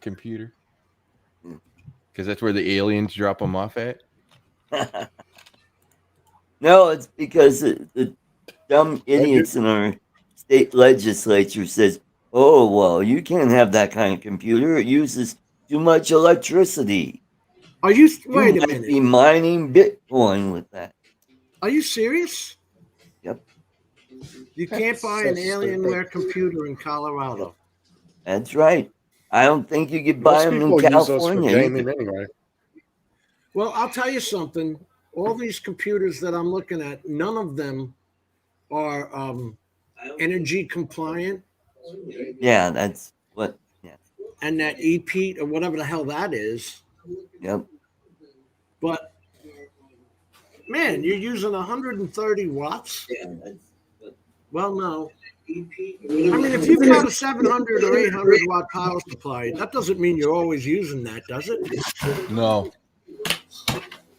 computer? Because that's where the aliens drop them off at? No, it's because the dumb idiots in our state legislature says, oh, well, you can't have that kind of computer. It uses too much electricity. Are you, wait You a might minute. be mining Bitcoin with that. Are you serious? Yep. You can't buy an Alienware computer in Colorado. That's right. I don't think you could buy them in California. Anyway. Well, I'll tell you something. All these computers that I'm looking at, none of them are energy compliant. Yeah, that's what. Yeah. And that EPEAT or whatever the hell that is. Yep. But man, you're using 130 watts. Yeah. Well, no. I mean, if you've got a 700 or 800 watt power supply, that doesn't mean you're always using that, does it? No.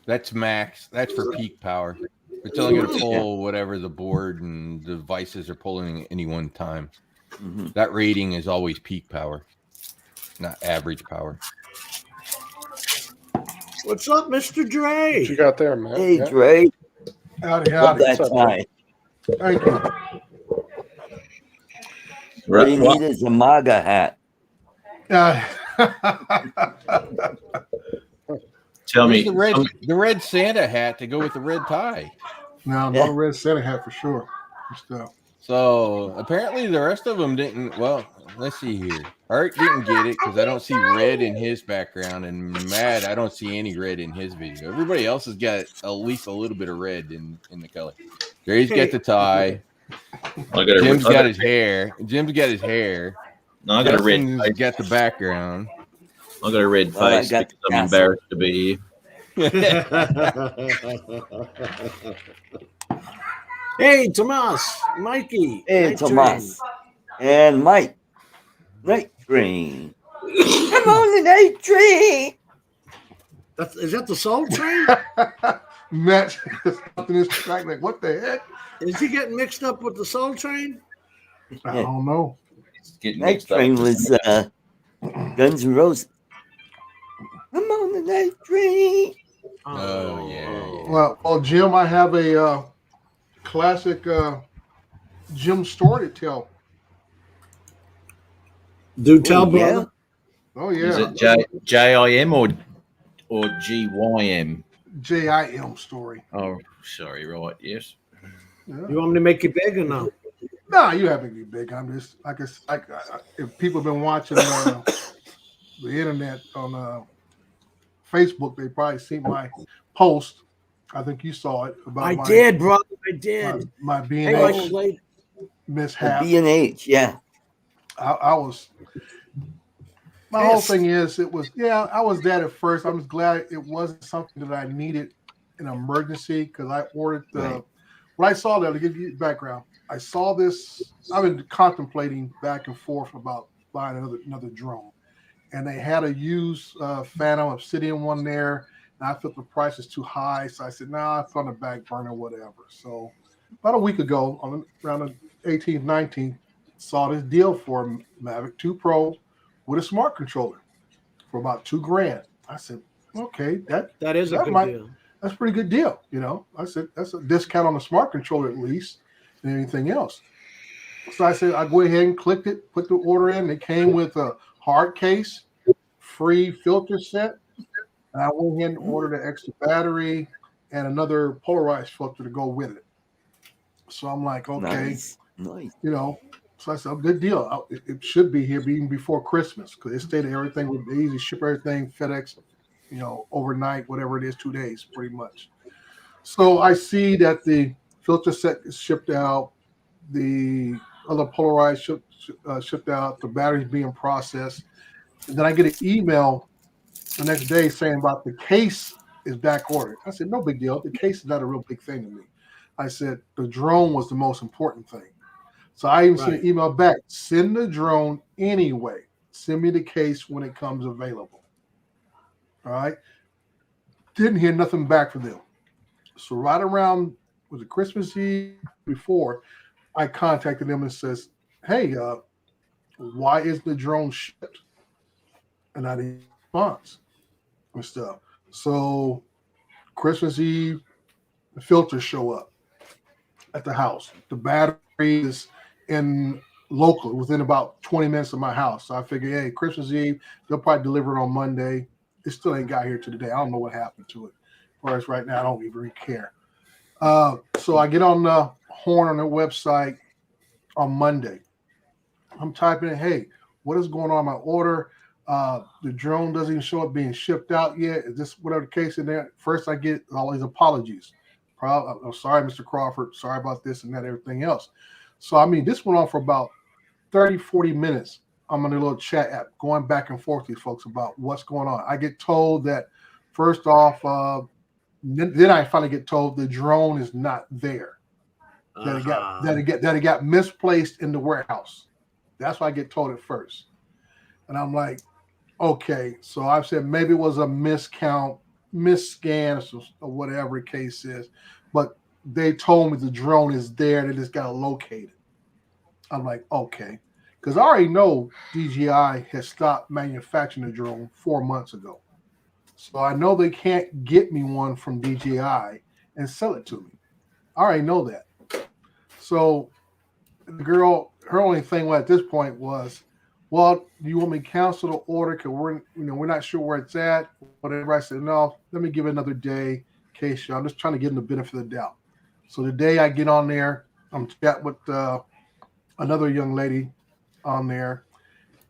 That's max. That's for peak power. It's only going to pull whatever the board and devices are pulling at any one time. Mm-hmm. That rating is always peak power, not average power. What's up, Mr. Dray? What you got there, man? Hey, Dray. Howdy, Love howdy. that tie. Thank you. What you need is a MAGA hat. Tell me. The red Santa hat to go with the red tie. No red Santa hat for sure. So apparently the rest of them didn't. Well, let's see here. Art didn't get it because I don't see red in his background, and Matt, I don't see any red in his video. Everybody else has got at least a little bit of red in the color. Dre's got the tie. Jim's got his hair. Jim's got his hair. No, I got a red. I got the background. I got a red face because I'm embarrassed to be here. Hey, Tomas, Mikey. Hey, Tomas. And Mike. Night Train. I'm on the night train. Is that the Soul Train? Matt is in his track like, what the heck? Is he getting mixed up with the Soul Train? I don't know. Night Train was Guns N' Roses. I'm on the night train. Oh, yeah. Well, Jim, I have a classic Jim story to tell. Do tell, brother. Oh, yeah. Is it J-I-M or G-Y-M? J-I-M story. Oh, sorry, right, yes. Yeah. You want me to make it big or no? No, you haven't been big. I'm just, if people have been watching the internet on Facebook, they probably seen my post. I think you saw it. About I did, brother. I did. My B&H mishap. B&H, yeah. I was. My whole thing is, I was that at first. I'm just glad it wasn't something that I needed an emergency because I ordered the. When I saw that, to give you background, I saw this. I've been contemplating back and forth about buying another drone, and they had a used Phantom Obsidian one there, and I felt the price is too high, so I said, "Nah, it's on the back burner, whatever." So about a week ago, around the 18th, 19th, saw this deal for Mavic 2 Pro with a smart controller for about $2,000. I said, "Okay, that is a good deal. That's a pretty good deal." You know, I said that's a discount on the smart controller at least than anything else. So I said I go ahead and clicked it, put the order in. It came with a hard case, free filter set, and I went ahead and ordered an extra battery and another polarized filter to go with it. So I'm like, okay, nice. You know. So I said, good deal. It should be here even before Christmas because it stated everything would be easy, ship everything, FedEx, overnight, whatever it is, 2 days, pretty much. So I see that the filter set is shipped out, the other polarized shipped out, the battery's being processed. And then I get an email the next day saying about the case is back ordered. I said, no big deal. The case is not a real big thing to me. I said, the drone was the most important thing. So I even sent an email back, send the drone anyway. Send me the case when it comes available. All right. Didn't hear nothing back from them. So right around, was it Christmas Eve before, I contacted them and says, hey, why is the drone shipped? and I didn't response and stuff. So Christmas Eve, the filters show up at the house. The battery is in local within about 20 minutes of my house. So I figured, hey, Christmas Eve, they'll probably deliver it on Monday. It still ain't got here to today. I don't know what happened to it. Whereas right now, I don't even really care. So I get on the horn on their website on Monday. I'm typing in, hey, what is going on in my order? The drone doesn't even show up being shipped out yet. Is this whatever the case in there? First, I get all these apologies. I'm sorry, Mr. Crawford. Sorry about this and that, everything else. So, I mean, this went on for about 30, 40 minutes. I'm on a little chat app going back and forth with these folks about what's going on. I get told that, first off, then I finally get told the drone is not there. That it got misplaced in the warehouse. That's what I get told at first. And I'm like, okay. So I've said maybe it was a miscount, misscan, or whatever the case is. But they told me the drone is there. They just got to locate it. I'm like, okay. Because I already know DJI has stopped manufacturing the drone 4 months ago. So I know they can't get me one from DJI and sell it to me. I already know that. So the girl, her only thing at this point was, well, do you want me to cancel the order? Because we're not sure where it's at. Whatever. I said, no, let me give it another day in case I'm just trying to give them the benefit of the doubt. So the day I get on there, I'm chatting with another young lady on there,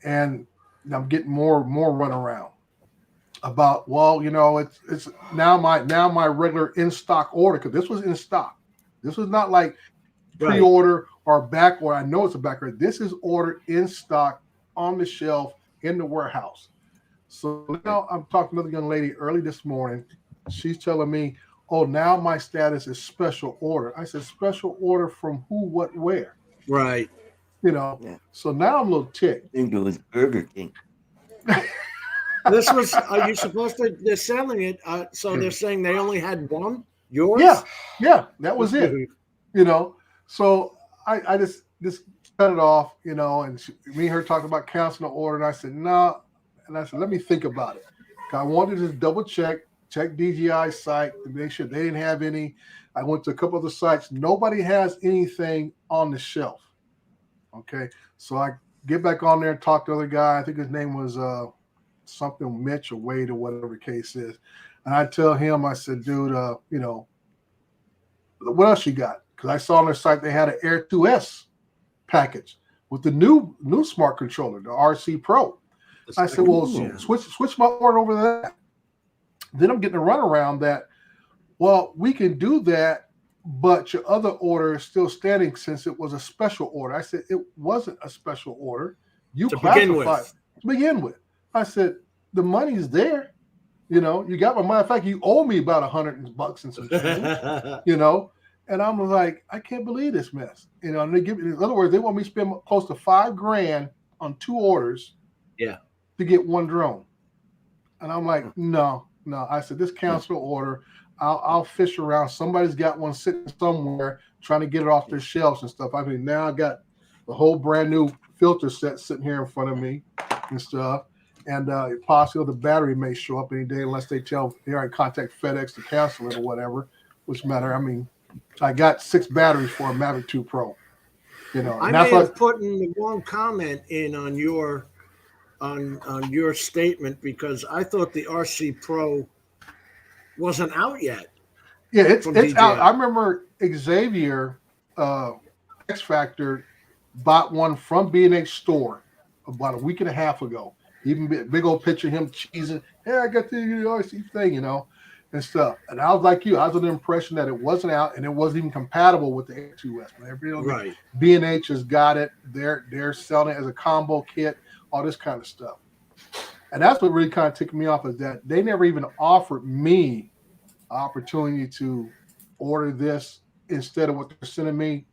and I'm getting more runaround about, well, it's now my regular in stock order, because this was in stock. This was not like pre-order or back order. I know it's a back order. This is ordered in stock on the shelf in the warehouse. So now I'm talking to another young lady early this morning. She's telling me, oh, now my status is special order. I said, special order from who, what, where? Right. Yeah. So now I'm a little ticked. I think it was Burger King. This was, are you supposed to, they're selling it. So they're saying they only had one? Yours? Yeah, that was it. So I just cut it off, and me and her talking about canceling the order, and I said, no. And I said, let me think about it. I wanted to just double check DJI site to make sure they didn't have any. I went to a couple other sites. Nobody has anything on the shelf. Okay. So I get back on there and talk to the other guy. I think his name was something Mitch or Wade or whatever the case is. And I tell him, I said, dude, what else you got? Because I saw on their site they had an Air 2S package with the new smart controller, the RC Pro. I said, well, switch my order over to that. Then I'm getting a runaround that, well, we can do that, but your other order is still standing since it was a special order. I said, it wasn't a special order. You classified to begin with. I said, the money's there. You got my matter of fact, you owe me about $100 and some change, And I'm like, I can't believe this mess. And they give me, in other words, they want me to spend close to $5,000 on 2 orders to get 1 drone. And I'm like, no. I said, this cancel order, I'll fish around. Somebody's got one sitting somewhere trying to get it off their shelves and stuff. I mean, now I got the whole brand new filter set sitting here in front of me and stuff. And possibly the battery may show up any day unless they already contact FedEx to cancel it or whatever, which matter. I mean, I got 6 batteries for a Mavic 2 Pro. I may have put in the wrong comment in on your statement, because I thought the RC Pro wasn't out yet. Yeah, it's out. I remember Xavier X Factor bought one from B&H store about a week and a half ago. Even big old picture of him cheesing. Hey, I got the RC thing, and stuff. And I was like you. I was under the impression that it wasn't out and it wasn't even compatible with the A2S. Right. B&H has got it. They're selling it as a combo kit, all this kind of stuff. And that's what really kind of ticked me off, is that they never even offered me an opportunity to order this instead of what they're sending me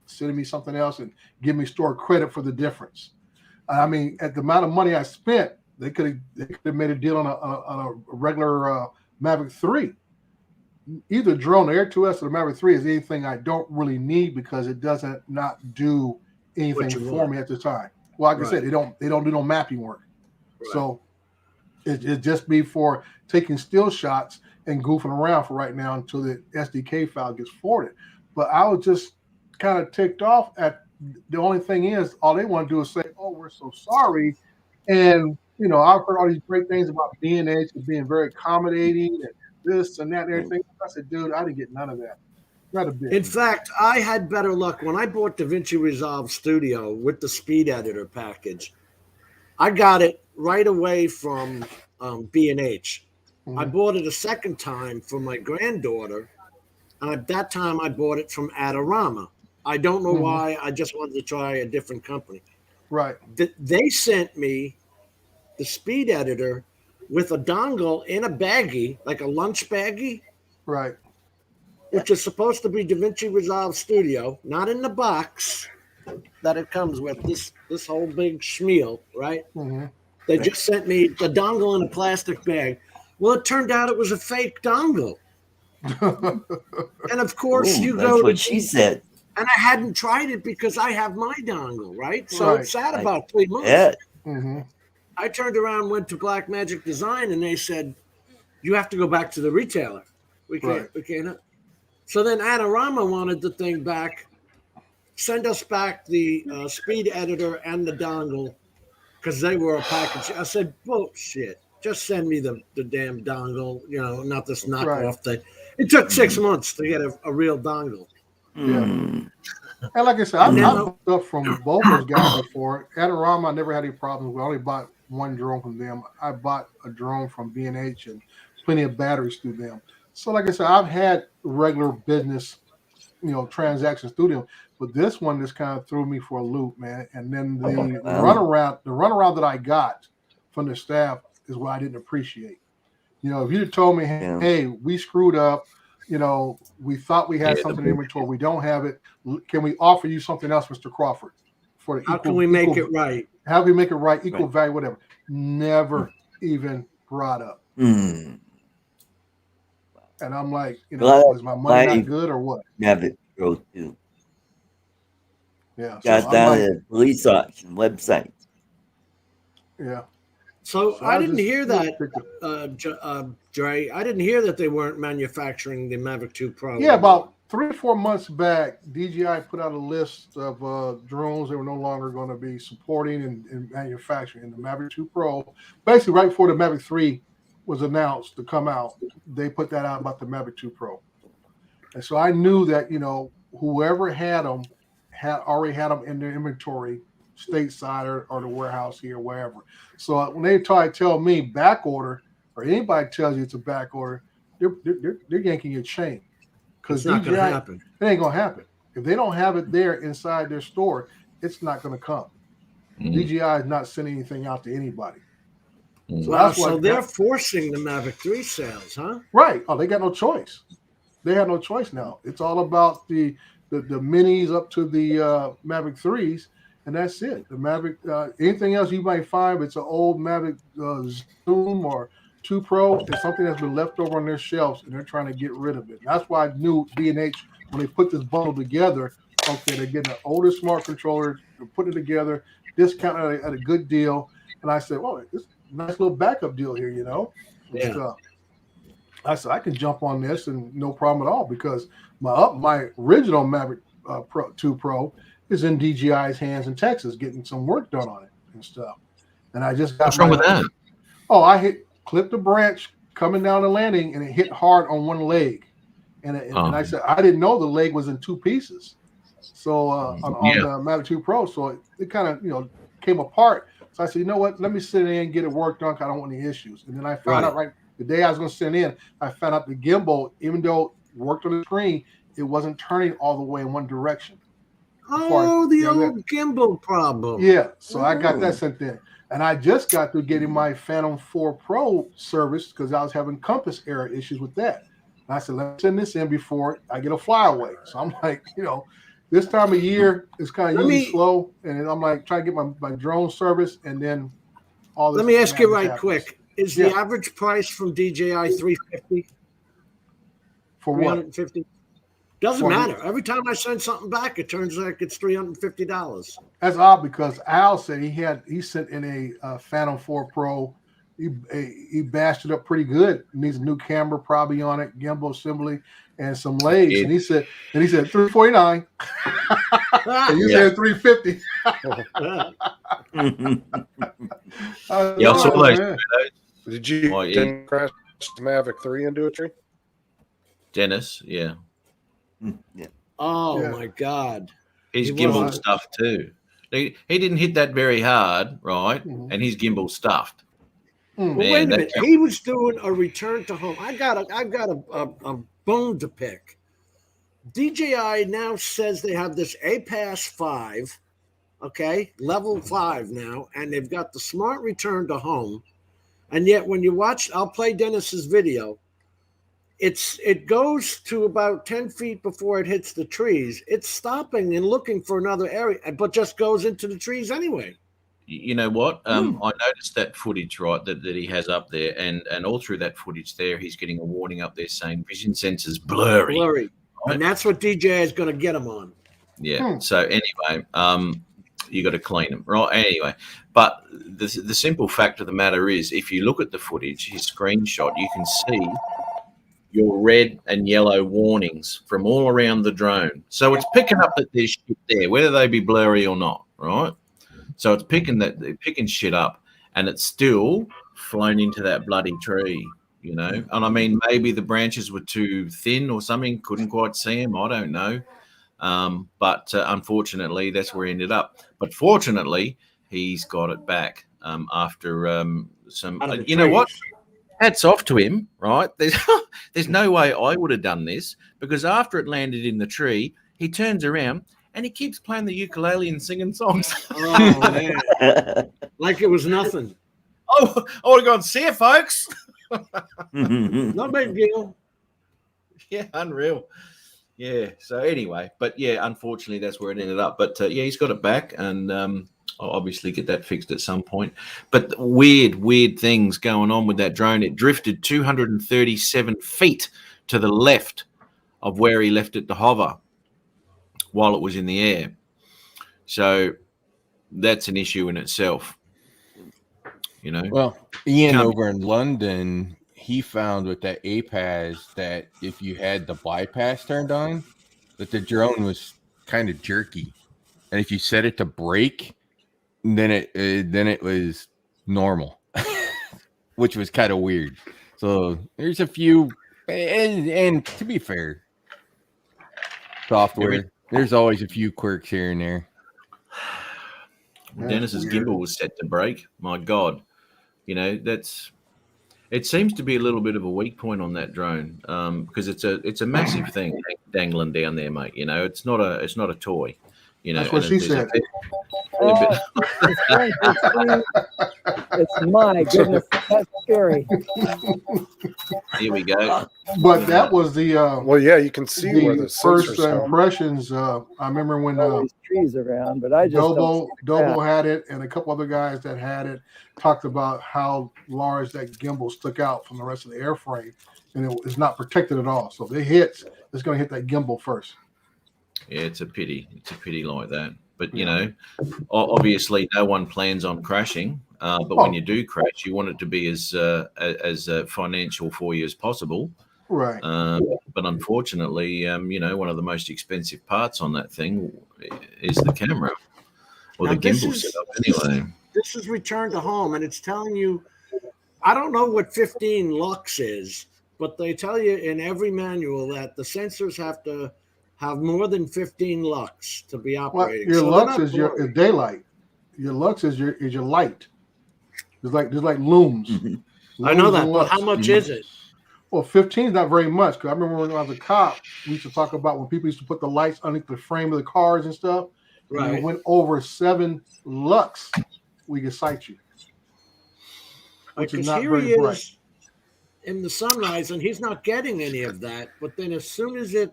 something else and give me store credit for the difference. I mean, at the amount of money I spent, they could have made a deal on a regular Mavic 3. Either drone, the Air 2S or the Mavic 3 is anything I don't really need, because it doesn't not do anything for me at the time. Well, like I said, they don't do no mapping work. Right. So It just be for taking still shots and goofing around for right now until the SDK file gets forwarded. But I was just kind of ticked off at the only thing is all they want to do is say, "Oh, we're so sorry," and I've heard all these great things about B&H and being very accommodating and this and that and everything. I said, dude, I didn't get none of that. Not a bit. In fact, I had better luck when I bought DaVinci Resolve Studio with the speed editor package. I got it right away from B&H. I bought it a second time for my granddaughter, and at that time I bought it from Adorama. I don't know why. I just wanted to try a different company. Right. They sent me the speed editor with a dongle in a baggie, like a lunch baggie. Right. Which is supposed to be DaVinci Resolve Studio, not in the box that it comes with, this whole big schmeal, right? They just sent me the dongle in a plastic bag. Well, it turned out it was a fake dongle. And of course, you go that's to what she said. And I hadn't tried it because I have my dongle, right? So it sat about 3 months. Yeah. I turned around, went to Black Magic Design, and they said, you have to go back to the retailer. We can't. So then Adorama wanted the thing back, send us back the speed editor and the dongle because they were a package. I said, bullshit. Just send me the damn dongle, not this knockoff thing. It took 6 months to get a real dongle. Yeah. And like I said, I've bought stuff from both those guys before. Adorama, I never had any problems. We only bought one drone from them. I bought a drone from B&H and plenty of batteries through them. So like I said, I've had regular business, transactions through them, but this one just kind of threw me for a loop, man. And then the runaround that I got from the staff is what I didn't appreciate. If you'd have told me, hey, we screwed up, we thought we had something in inventory, we don't have it. Can we offer you something else, Mr. Crawford? How can we make it right? How can we make it right? Equal value, whatever. Never even brought up. And I'm like, is my money not good or what? Mavic Pro 2. Yeah. Got down at a police auction website. Yeah. So I didn't hear that, Dre. I didn't hear that they weren't manufacturing the Mavic 2 Pro. Yeah, about 3 or 4 months back, DJI put out a list of drones they were no longer going to be supporting and manufacturing. And the Mavic 2 Pro, basically right before the Mavic 3 was announced to come out, they put that out about the Mavic 2 Pro. And so I knew that, whoever had them already had them in their inventory stateside or the warehouse here, wherever. So when they tell me back order, or anybody tells you it's a back order, they're yanking your chain. Because it's not going to happen. It ain't going to happen. If they don't have it there inside their store, it's not going to come. DJI is not sending anything out to anybody. So they're forcing the Mavic 3 sales, huh? Right. Oh, they got no choice. They have no choice now. It's all about the minis up to the Mavic 3s, and that's it. The Mavic, anything else you might find, it's an old Mavic Zoom or 2 Pro, it's something that's been left over on their shelves, and they're trying to get rid of it. That's why I knew B&H, when they put this bundle together, okay, they're getting an older smart controller, they're putting it together, discounted at a good deal, and I said, well, this nice little backup deal here, Yeah. I said, I can jump on this and no problem at all, because my original Mavic 2 Pro is in DJI's hands in Texas, getting some work done on it and stuff. And I just got what's wrong with that? Oh, I clipped a branch coming down the landing, and it hit hard on one leg. And I said, I didn't know the leg was in 2 pieces. So on the Mavic 2 Pro, so it kind of came apart. So I said, you know what? Let me sit in and get it worked on, because I don't want any issues. And then I found out the day I was going to send in, I found out the gimbal, even though it worked on the screen, it wasn't turning all the way in one direction. Oh, the old gimbal problem. Yeah, so I got that sent in. And I just got through getting my Phantom 4 Pro service because I was having compass error issues with that. And I said, let's send this in before I get a flyaway. So I'm like, this time of year is kind of usually slow. And I'm like, trying to get my drone service, and then all this. Let me ask you quick. Is the average price from DJI $350? For what? $350? Doesn't matter. Every time I send something back, it turns like it's $350. That's odd, because Al said he sent in a Phantom 4 Pro he bashed it up pretty good. Needs a new camera probably on it, gimbal assembly, and some legs. And he said 349. And you said 350. Yeah, I saw those. Did you crash the Mavic 3 into a tree? Dennis, yeah. Oh my God. He's gimbal stuffed too. He didn't hit that very hard, right? And he's gimbal stuffed. Well, wait a minute. He was doing a return to home. I've got a bone to pick. DJI now says they have this APAS 5, okay, level 5 now, and they've got the smart return to home. And yet when you watch, I'll play Dennis's video, it goes to about 10 feet before it hits the trees. It's stopping and looking for another area, but just goes into the trees anyway. You know what? I noticed that footage, right, that he has up there, and all through that footage there, he's getting a warning up there saying vision sensors blurry. Blurry. Right? And that's what DJI is going to get him on. Yeah. So anyway, you got to clean them, right? Anyway, but the simple fact of the matter is, if you look at the footage, his screenshot, you can see your red and yellow warnings from all around the drone. So it's picking up that there's shit there, whether they be blurry or not, right? So it's picking shit up, and it's still flown into that bloody tree, you know. And I mean, maybe the branches were too thin or something, couldn't quite see him. I don't know. But unfortunately, that's where he ended up. But fortunately, he's got it back after some. You know what? Hats off to him, right? There's no way I would have done this, because after it landed in the tree, he turns around and he keeps playing the ukulele and singing songs. Oh, man. Like it was nothing. Oh, I would have gone, see you, folks. No big deal. Yeah, unreal. Yeah, so anyway, but yeah, unfortunately, that's where it ended up. But yeah, he's got it back, and I'll obviously get that fixed at some point. But weird things going on with that drone. It drifted 237 feet to the left of where he left it to hover while it was in the air. So that's an issue in itself, you know. Well, Ian over in London, he found with that APAS that if you had the bypass turned on, that the drone was kind of jerky, and if you set it to brake, then it was normal, which was kind of weird. So there's a few, and to be fair, software, there's always a few quirks here and there. Dennis's gimbal was set to brake. My God, you know, it seems to be a little bit of a weak point on that drone, because it's a massive thing dangling down there, mate. You know, it's not a toy. You know, that's what she said. It's my goodness, that's scary. Here we go. But that was the well, yeah, you can see where the first impressions. I remember when these trees around, but I just Dongle had it, and a couple other guys that had it talked about how large that gimbal stuck out from the rest of the airframe, and it is not protected at all. So if it hits, it's going to hit that gimbal first. Yeah, it's a pity. It's a pity like that. But, you know, obviously no one plans on crashing. But when you do crash, you want it to be as financial for you as possible. Right. But unfortunately, you know, one of the most expensive parts on that thing is the camera or the gimbal setup anyway. This is return to home, and it's telling you, I don't know what 15 lux is, but they tell you in every manual that the sensors have to have more than 15 lux to be operating. Well, your lux is your daylight. Your lux is your light. There's like looms. looms I know that, but how much is it? Well, 15 is not very much, because I remember when I was a cop, we used to talk about when people used to put the lights underneath the frame of the cars and stuff. Right. And it went over 7 lux, we could cite you. Which is not very bright. In the sunrise, and he's not getting any of that. But then as soon as it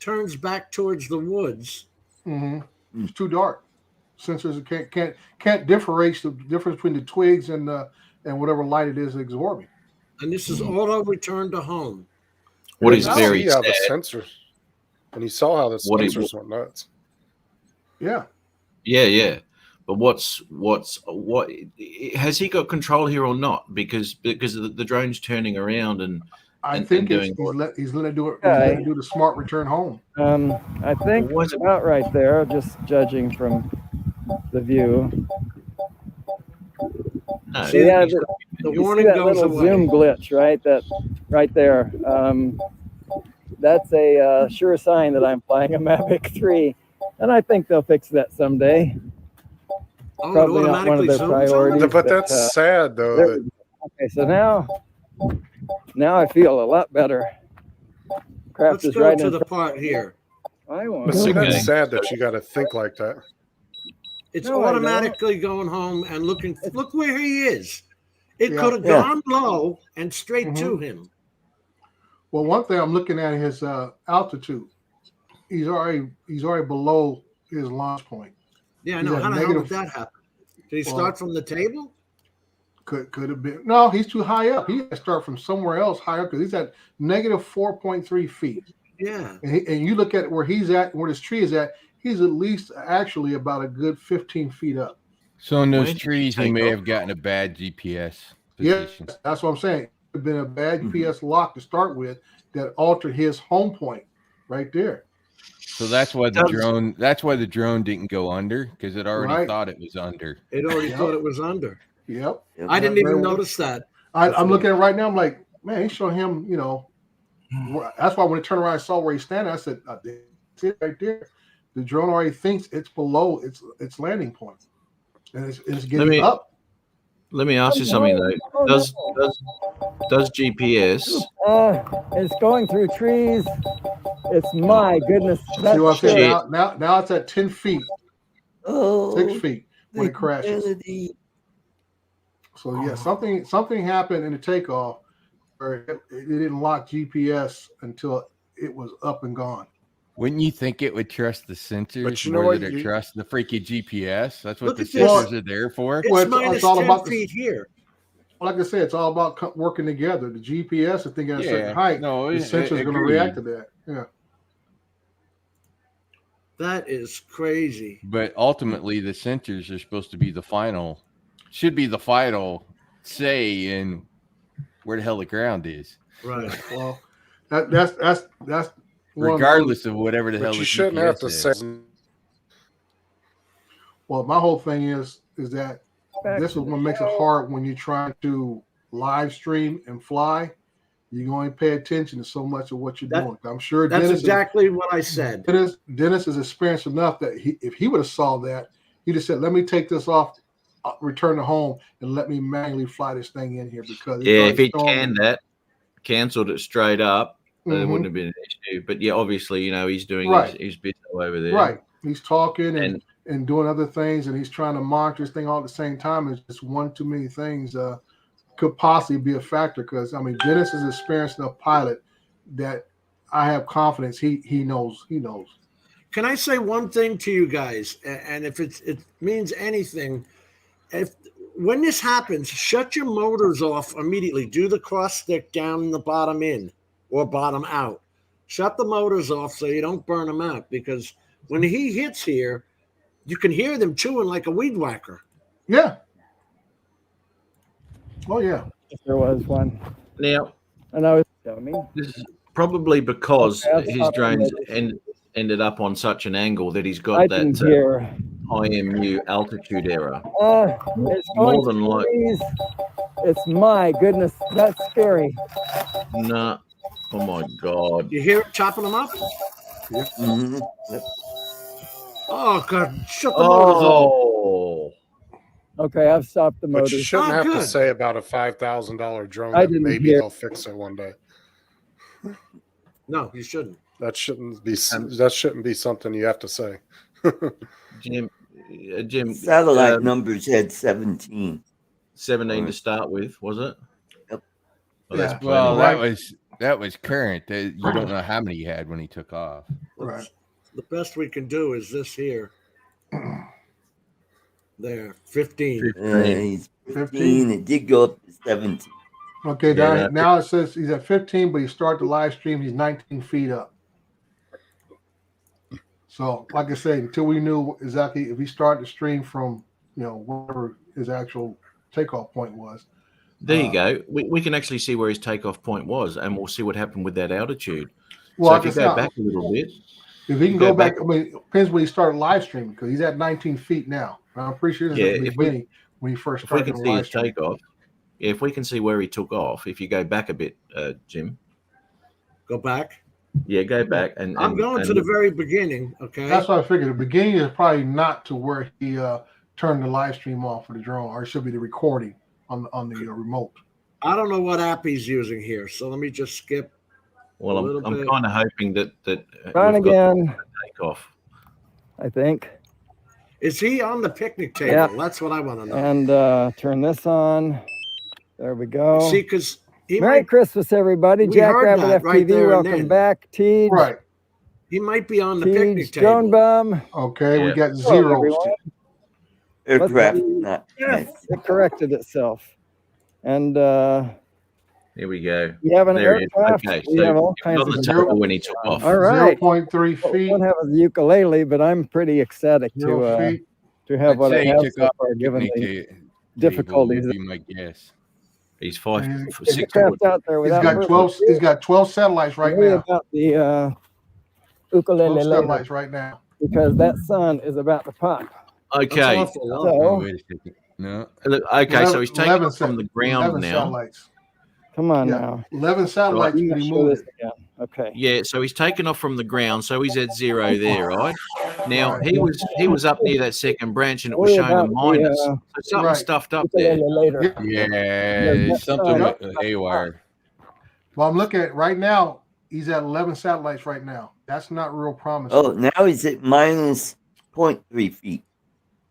turns back towards the woods, it's too dark. Sensors can't differentiate the difference between the twigs and whatever light it is absorbing. And this is auto return to home. What is very sad? The sensors, and you saw how the sensors went nuts. Yeah. Yeah. But what has he got control here or not? Because the drone's turning around and I and think doing he's let it do it. Okay. He's let it do the smart return home. I think Well, was it- about right there, just judging from the view. no, See, Yeah, he's got- The You see warning that goes little away. zoom glitch, right? That right there. That's a sure sign that I'm flying a Mavic 3, and I think they'll fix that someday. Oh, it Probably not one of automatically their zooms on priorities. it? But that's sad, though. There That we go. Okay, so now I feel a lot better. Craft Let's is go right to in the front. part here. I won't. but see, Okay. that's sad that you got to think like that. It's No, I don't. automatically going home and looking. Look where he is. It Yeah. could have Yeah. gone low and straight Mhm. to him. Well, one thing I'm looking at his altitude. He's already below his launch point. Yeah, I He's know. at How the hell negative- did that happen? Did he Well- start from the table? Could have been. No, he's too high up. He has to start from somewhere else higher because he's at negative 4.3 feet. Yeah. And you look at where he's at, where this tree is at, he's at least actually about a good 15 feet up. So in Where those did he trees, he take may off have gotten a bad GPS Yeah, position. that's what I'm saying. It would have been a bad Mhm. GPS lock to start with that altered his home point right there. So that's why the Does- drone. That's why the drone didn't go under because it already Right. thought it was under. It already Yep. thought it was under. Yep. Yep. I didn't Very even well. notice that. I'm looking at it right now. I'm like, man, he's showing him, that's why when I turned around, I saw where he's standing. I said, that's it right there. The drone already thinks it's below its landing point. And it's getting me- up. Let me ask you something though. Oh, Does GPS? It's going through trees. It's my goodness. See what I'm That's saying? Shit. Now it's at 10 feet, Oh, 6 feet when the it crashes. humanity. So yeah, something happened in the takeoff where it didn't lock GPS until it was up and gone. Wouldn't you think it would trust the sensors But you know more what? than it You- trusts the freaking GPS? That's what Look the at this. sensors are there for. It's Well, it's minus all 10 about the- feet here. Like I said, it's all about working together. The GPS is thinking at a certain Yeah, height. no, The sensor is going to agreed. react to that. Yeah. That is crazy. But ultimately, the sensors are supposed to be should be the final say in where the hell the ground is, Right. Well, that's one of those- regardless of whatever the hell But the you shouldn't have to GPS say. is. Well, my whole thing is that this is what makes it hard when you're trying to live stream and fly. You only pay attention to so much of what you're doing. I'm sure That's Dennis exactly what I said. Dennis is experienced enough that if he would have saw that, he'd have said, "Let me take this off, return to home, and let me manually fly this thing in here." Because it's Yeah, already if he showing- cancelled it straight up, it Mhm. wouldn't have been an issue. But yeah, obviously, he's doing Right. his business over there. Right. He's talking And and doing other things, and he's trying to monitor this thing all at the same time. It's just one too many things could possibly be a factor. Because Dennis is experienced enough pilot that I have confidence he knows. He knows. Can I say one thing to you guys? And if it means anything, when this happens, shut your motors off immediately. Do the cross stick down the bottom in or bottom out. Shut the motors off so you don't burn them out. Because when he hits here, you can hear them chewing like a weed whacker. Yeah. Oh yeah. If there was one. now, And I was telling me. this is probably because Okay, I'll his stop drones and ended up on such an angle that he's I got didn't that hear. IMU altitude error. It's More going than through like- trees. It's my goodness. That's scary. Nah. Oh my God. You hear it chopping them up? Mhm. Yep. Oh, God. Shut the motors off. Oh. Okay, I've stopped the But you motors. shouldn't Oh, have to good. say about a $5,000 drone I that didn't maybe hear. they'll fix it one day. No, you shouldn't. That shouldn't be something you have to say. Jim, Satellite numbers had 17. 17 to start with, was it? Yep. Well, that's Yeah. plenty. Well, Right. that was current. You don't know how many he had when he took off. Right. The best we can do is this here. There, 15. He's 15. It did go up to 17. Okay. Yeah, Now it says he's at 15, but he started the live stream. He's 19 feet up. So, like I said, until we knew exactly if he started the stream from whatever his actual takeoff point was. There you go. We can actually see where his takeoff point was, and we'll see what happened with that altitude. Well, So if you go back a little bit, if he can go back, I mean, it depends when he started live streaming because he's at 19 feet now. I'm pretty sure this is at the beginning when he first started. If we can see his takeoff, if we can see where he took off, if you go back a bit, Jim. Go back. Yeah, go back. And I'm going to the very beginning. Okay. That's what I figured. The beginning is probably not to where he turned the live stream off for the drone, or it should be the recording on the remote. I don't know what app he's using here, so let me just skip. Well, I'm kind of hoping that Run again. Takeoff. I think. Is he on the picnic table? Yeah. That's what I want to know. And turn this on. There we go. See, because Merry Christmas, everybody. Jackrabbit FPV, right welcome back. Teej. Right. He might be on the picnic table. Drone Bum. Okay, we got zeros. Aircraft. It corrected itself. And here we go. we have an There it is. aircraft. Okay, We so have all on kinds the of table when he took off. All right. 0.3 feet. We don't have a ukulele, but I'm pretty ecstatic 0 to feet. have what I I'd say have he took so off far, the given picnic the table difficulties. would be my guess. He's There's a 6 craft out there He's without got 12. He's got 12 satellites right worry now. about the 12 ukulele later, satellites right now. because that sun is about to pop. Okay. That's awful. Oh, So wait a second. No. Look, okay, so he's taking 11 off from the ground 11 now. satellites. come on Yeah, now. 11 satellites You to be must show this moved. again. Okay. Yeah, so he's taken off from the ground, so he's at 0 there, right? Now he was up near that second branch, and it was Worry showing a about the, minus. So something Right. stuffed up there. ukulele later. Yeah, something Yep. haywire. Well, I'm looking at right now. He's at 11 satellites right now. That's not real promising. Oh, now he's at minus 0.3 feet.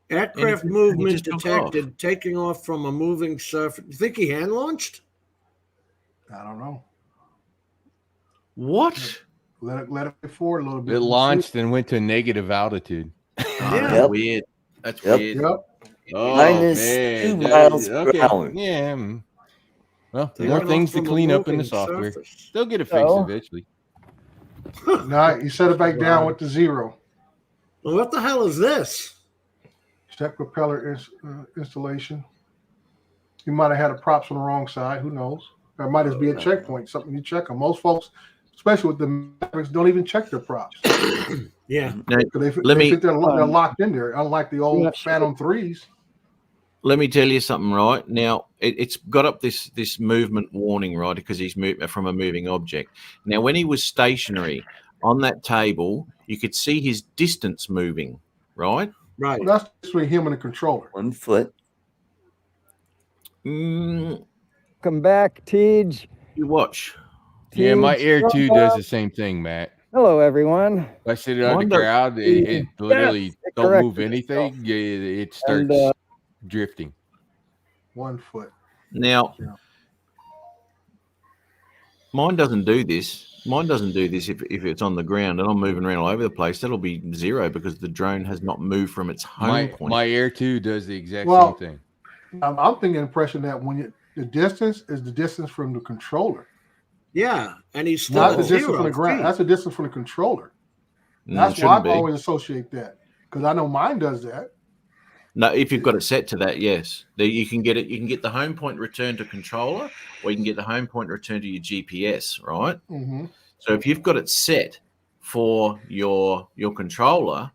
Aircraft And he movement just took detected, taking off from a moving surface. You think he hand launched? I don't know. What? Let it forward a little bit. It launched and went to negative altitude. Yeah. Yep. Weird. That's Yep. weird. Yep. Oh, Minus man. 2 miles per Okay. hour. Yeah. Well, Taking more off things to from a clean up in the moving software. surface. They'll get it fixed So- eventually. No, you set it back down with the 0. Well, what the hell is this? Check propeller installation. You might have had the props on the wrong side. Who knows? There might just be a checkpoint, something you check on. Most folks, especially with the Mavericks, don't even check their props. Yeah. Now, 'Cause they Let me- think they're locked in there, unlike the old not sure. Phantom 3s. let me tell you something, right? Now, it's got up this movement warning, right? Because he's moved from a moving object. Now, when he was stationary on that table, you could see his distance moving, right? Right. Well, that's between him and the controller. 1 foot. Come back, Teej. You watch. Yeah, my Teej, Air Drone 2 Bum. does the same thing, Matt. Hello, everyone. If I sit it on the Mine does- ground, it literally Yes, it don't move corrected anything. itself. It starts And drifting. 1 foot. Now, Yeah. mine doesn't do this. Mine doesn't do this if it's on the ground and I'm moving around all over the place. That'll be 0 because the drone has not moved from its home point. My Air 2 does the exact Well, same thing. I'm thinking the impression that when the distance is the distance from the controller, Yeah. And he's still not at the distance 0 from the ground. feet. That's the distance from the controller. No, it That's why shouldn't I be. always associate that because I know mine does that. No, if you've got it set to that, yes. You can get it. You can get the home point return to controller, or you can get the home point return to your GPS, right? Mm-hmm. So if you've got it set for your controller,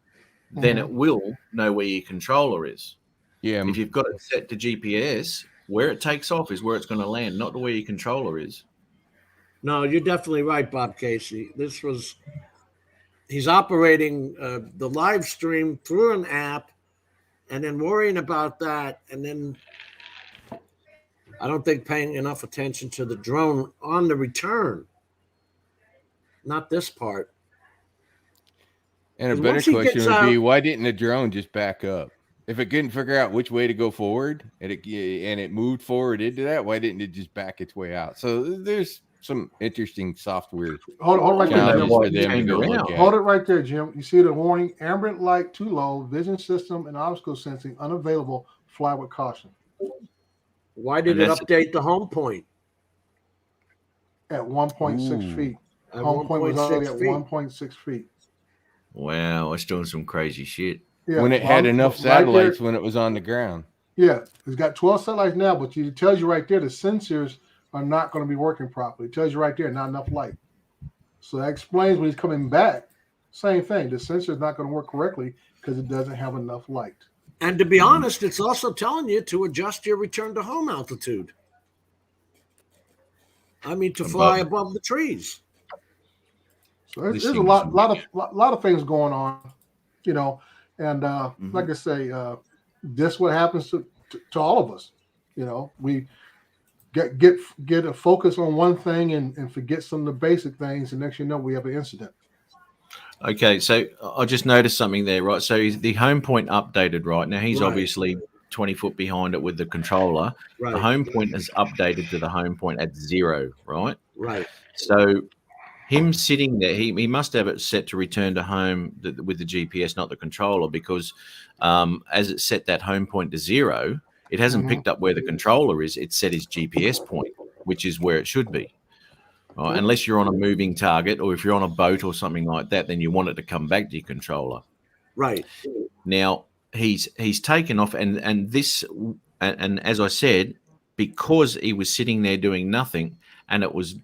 then it will know where your controller is. Yeah, If you've got it set to GPS, where it takes off is where it's going to land, not where your controller is. No, you're definitely right, Bob Casey. He's operating the live stream through an app and then worrying about that. And then I don't think paying enough attention to the drone on the return. Not this part. and a And better once he question gets would be, out- why didn't the drone just back up? If it couldn't figure out which way to go forward and it moved forward into that, why didn't it just back its way out? So there's some interesting software Hold it right there, challenges Jim. for them to go look Hold at. it right there, Jim. You see the warning: ambient light too low, vision system and obstacle sensing unavailable. Fly with caution. Why did And it that's- update the home point? At 1.6 Ooh. feet. At Home point was already 1.6 at feet? 1.6 feet. Wow, it's doing some crazy shit. Yeah, when it had enough right there. satellites when it was on the ground. Yeah, it's got 12 satellites now, but it tells you right there the sensors are not going to be working properly. It tells you right there, not enough light. So that explains when he's coming back, same thing. The sensor is not going to work correctly because it doesn't have enough light. And to be honest, it's also telling you to adjust your return to home altitude. I mean, to fly above the trees. So there's a lot of things going on, you know, and like I say, this what happens to all of us. You know, we get a focus on one thing and forget some of the basic things, and next you know we have an incident. Okay, so I just noticed something there, right? So the home point updated, right? Now he's obviously 20 foot behind it with the controller. Right. The home point is updated to the home point at 0, right? Right. So him sitting there, he must have it set to return to home with the GPS, not the controller, because as it set that home point to 0, it hasn't picked up where the controller is. It set his GPS point, which is where it should be. Right? Unless you're on a moving target, or if you're on a boat or something like that, then you want it to come back to your controller. Right. Now he's taken off, and as I said, because he was sitting there doing nothing, and it was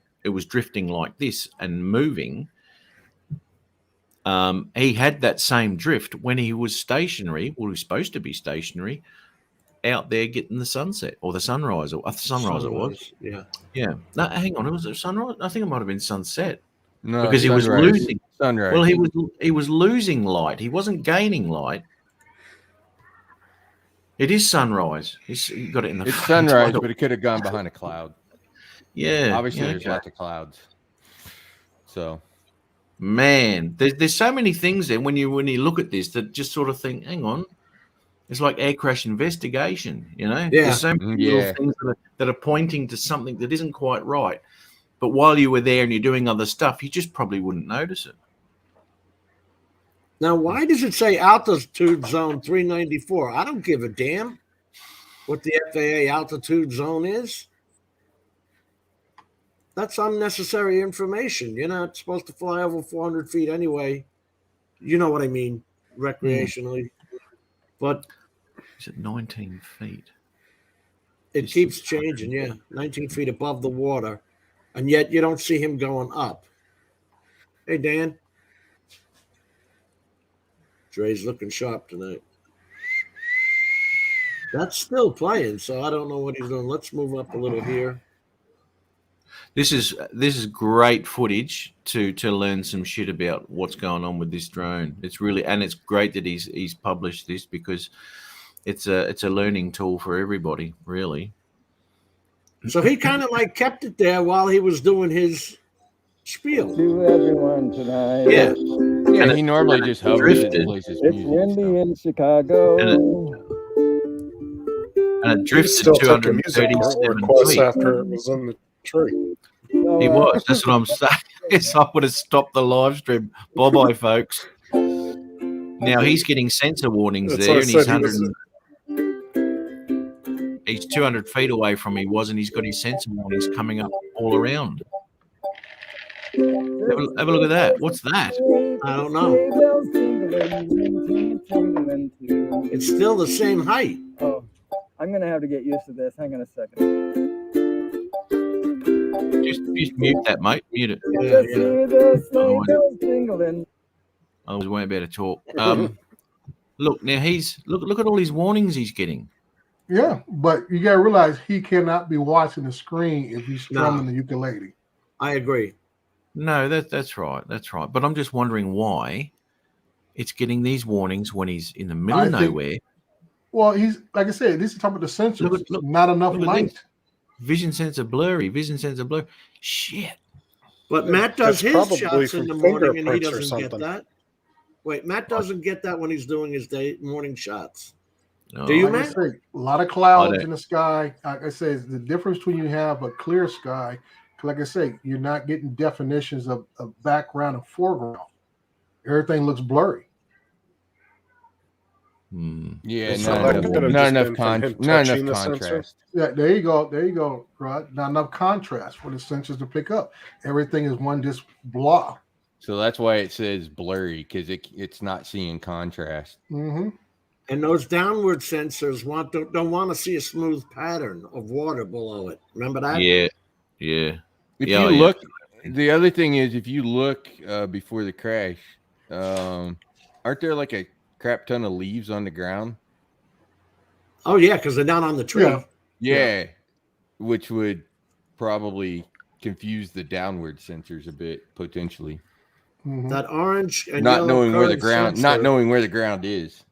drifting like this and moving. He had that same drift when he was stationary. Well, he was supposed to be stationary out there getting the sunset or the sunrise, or sunrise it was. Yeah. No, hang on. It was a sunrise. I think it might have been sunset. No, because he was losing sunrise. Well, he was losing light. He wasn't gaining light. It is sunrise. He got it in the. It's sunrise, but it could have gone behind a cloud. Yeah. Obviously, there's lots of clouds. So, man, there's so many things there when you look at this that just sort of think, hang on. It's like air crash investigation, you know? Yeah. There's so many little things that are pointing to something that isn't quite right. But while you were there and you're doing other stuff, you just probably wouldn't notice it. Now, why does it say altitude zone 394? I don't give a damn what the FAA altitude zone is. That's unnecessary information. You're not supposed to fly over 400 feet anyway. You know what I mean, recreationally. But is it 19 feet? It keeps changing, 19 feet above the water. And yet you don't see him going up. Hey, Dan. Dre's looking sharp tonight. That's still playing, so I don't know what he's doing. Let's move up a little here. This is great footage to learn some shit about what's going on with this drone. It's really, and it's great that he's published this, because it's a learning tool for everybody, really. So he kind of like kept it there while he was doing his spiel. To everyone tonight. Yeah. Yeah, he normally just hovers and plays his It's music. windy in Chicago. And it drifted Still took a music 237 request feet. after it was in the tree. He was. That's what I'm saying. Yes, I would have stopped the live stream. Bye-bye, folks. Now he's getting sensor warnings That's there, what I and said, he's 200 feet away from he was, and he's got his sensor warnings coming up all around. Have a look at that. What's that? I don't know. It's still the same height. Oh, I'm going to have to get used to this. Hang on a second. Just mute that, mate. Mute it. I was way better talk. Look, now look at all his warnings he's getting. Yeah, but you gotta realize he cannot be watching the screen if he's strumming the ukulele. I agree. No, that's right. That's right. But I'm just wondering why it's getting these warnings when he's in the middle of nowhere. Well, he's like I said, this is talking about the sensors. Look, not enough light. Vision sensor blurry. Vision sensor blurry. Shit. But Matt does his probably shots in the from morning, and he fingerprints or doesn't get something. that. Wait, Matt doesn't get that when he's doing his morning shots. No, Do you, Like I Matt? say, a lot of clouds in the sky. Like I say, the difference between you have a clear sky. Like I say, you're not getting definitions of background and foreground. Everything looks blurry. Yeah, So not that enough, could have not just enough, been from him not touching enough the sensor. contrast. Yeah, there you go, Rod. Not enough contrast for the sensors to pick up. Everything is one just blah. So that's why it says blurry, because it's not seeing contrast. Mm-hmm. And those downward sensors don't want to see a smooth pattern of water below it. Remember that? Yeah, yeah. If Yeah, you yeah. look, the other thing is, if you look before the crash, aren't there like a crap ton of leaves on the ground? Oh yeah, because they're down on the tree. Yeah, which would probably confuse the downward sensors a bit potentially. Mm-hmm. That orange and Not yellow knowing where the curved ground, sensor not knowing where the ground is.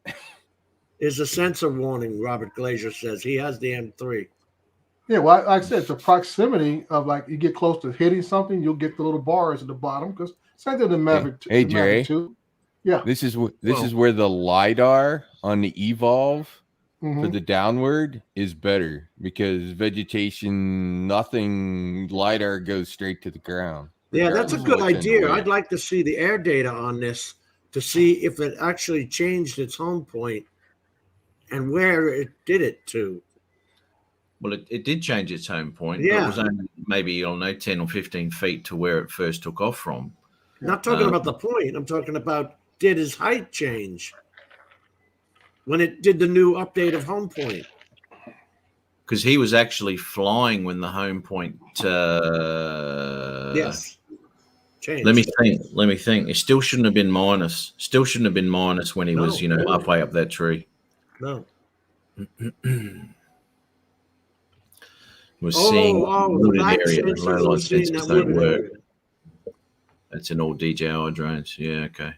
is a sensor warning. Robert Glazier says he has the M3. Yeah, well, like I said, it's a proximity of like you get close to hitting something, you'll get the little bars at the bottom because same thing the Mavic. Hey, the Dray. Mavic 2. Yeah, This is where the LiDAR on the Evolve for the downward is better because vegetation, nothing LiDAR goes straight to the ground. Yeah, that's a regardless of good what's in the idea. way. I'd like to see the air data on this to see if it actually changed its home point and where it did it to. Well, it did change its home point, but Yeah. it was only maybe, I don't know, 10 or 15 feet to where it first took off from. Not talking about the point. I'm talking about did his height change when it did the new update of home point? Because he was actually flying when the home point. Yes. Changed. Let me think. It still shouldn't have been minus. Still shouldn't have been minus when he was, halfway up that tree. No. Was seeing wooded the back area and sensors low were light seeing sensors that don't wooded work. area. That's in all DJI drones. Yeah, okay.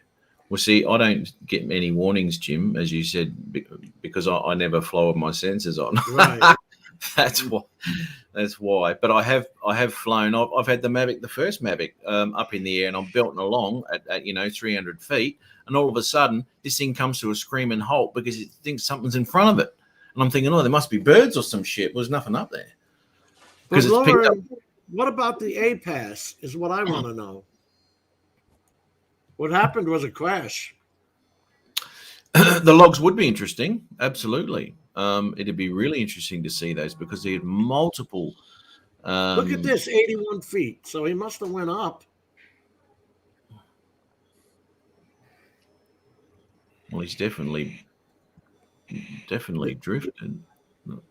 Well, see, I don't get any warnings, Jim, as you said, because I never flow my sensors on. Right. That's why. But I have flown. I've had the Mavic, the first Mavic, up in the air, and I'm belting along at 300 feet, and all of a sudden this thing comes to a screaming halt because it thinks something's in front of it, and I'm thinking, oh, there must be birds or some shit. Well, there's nothing up there because it's picked up. What about the APAS is what I want to know. What happened was a crash. The logs would be interesting, absolutely. It'd be really interesting to see those because they had multiple. Look at this, 81 feet. So he must have went up. Well, he's definitely drifted. Look,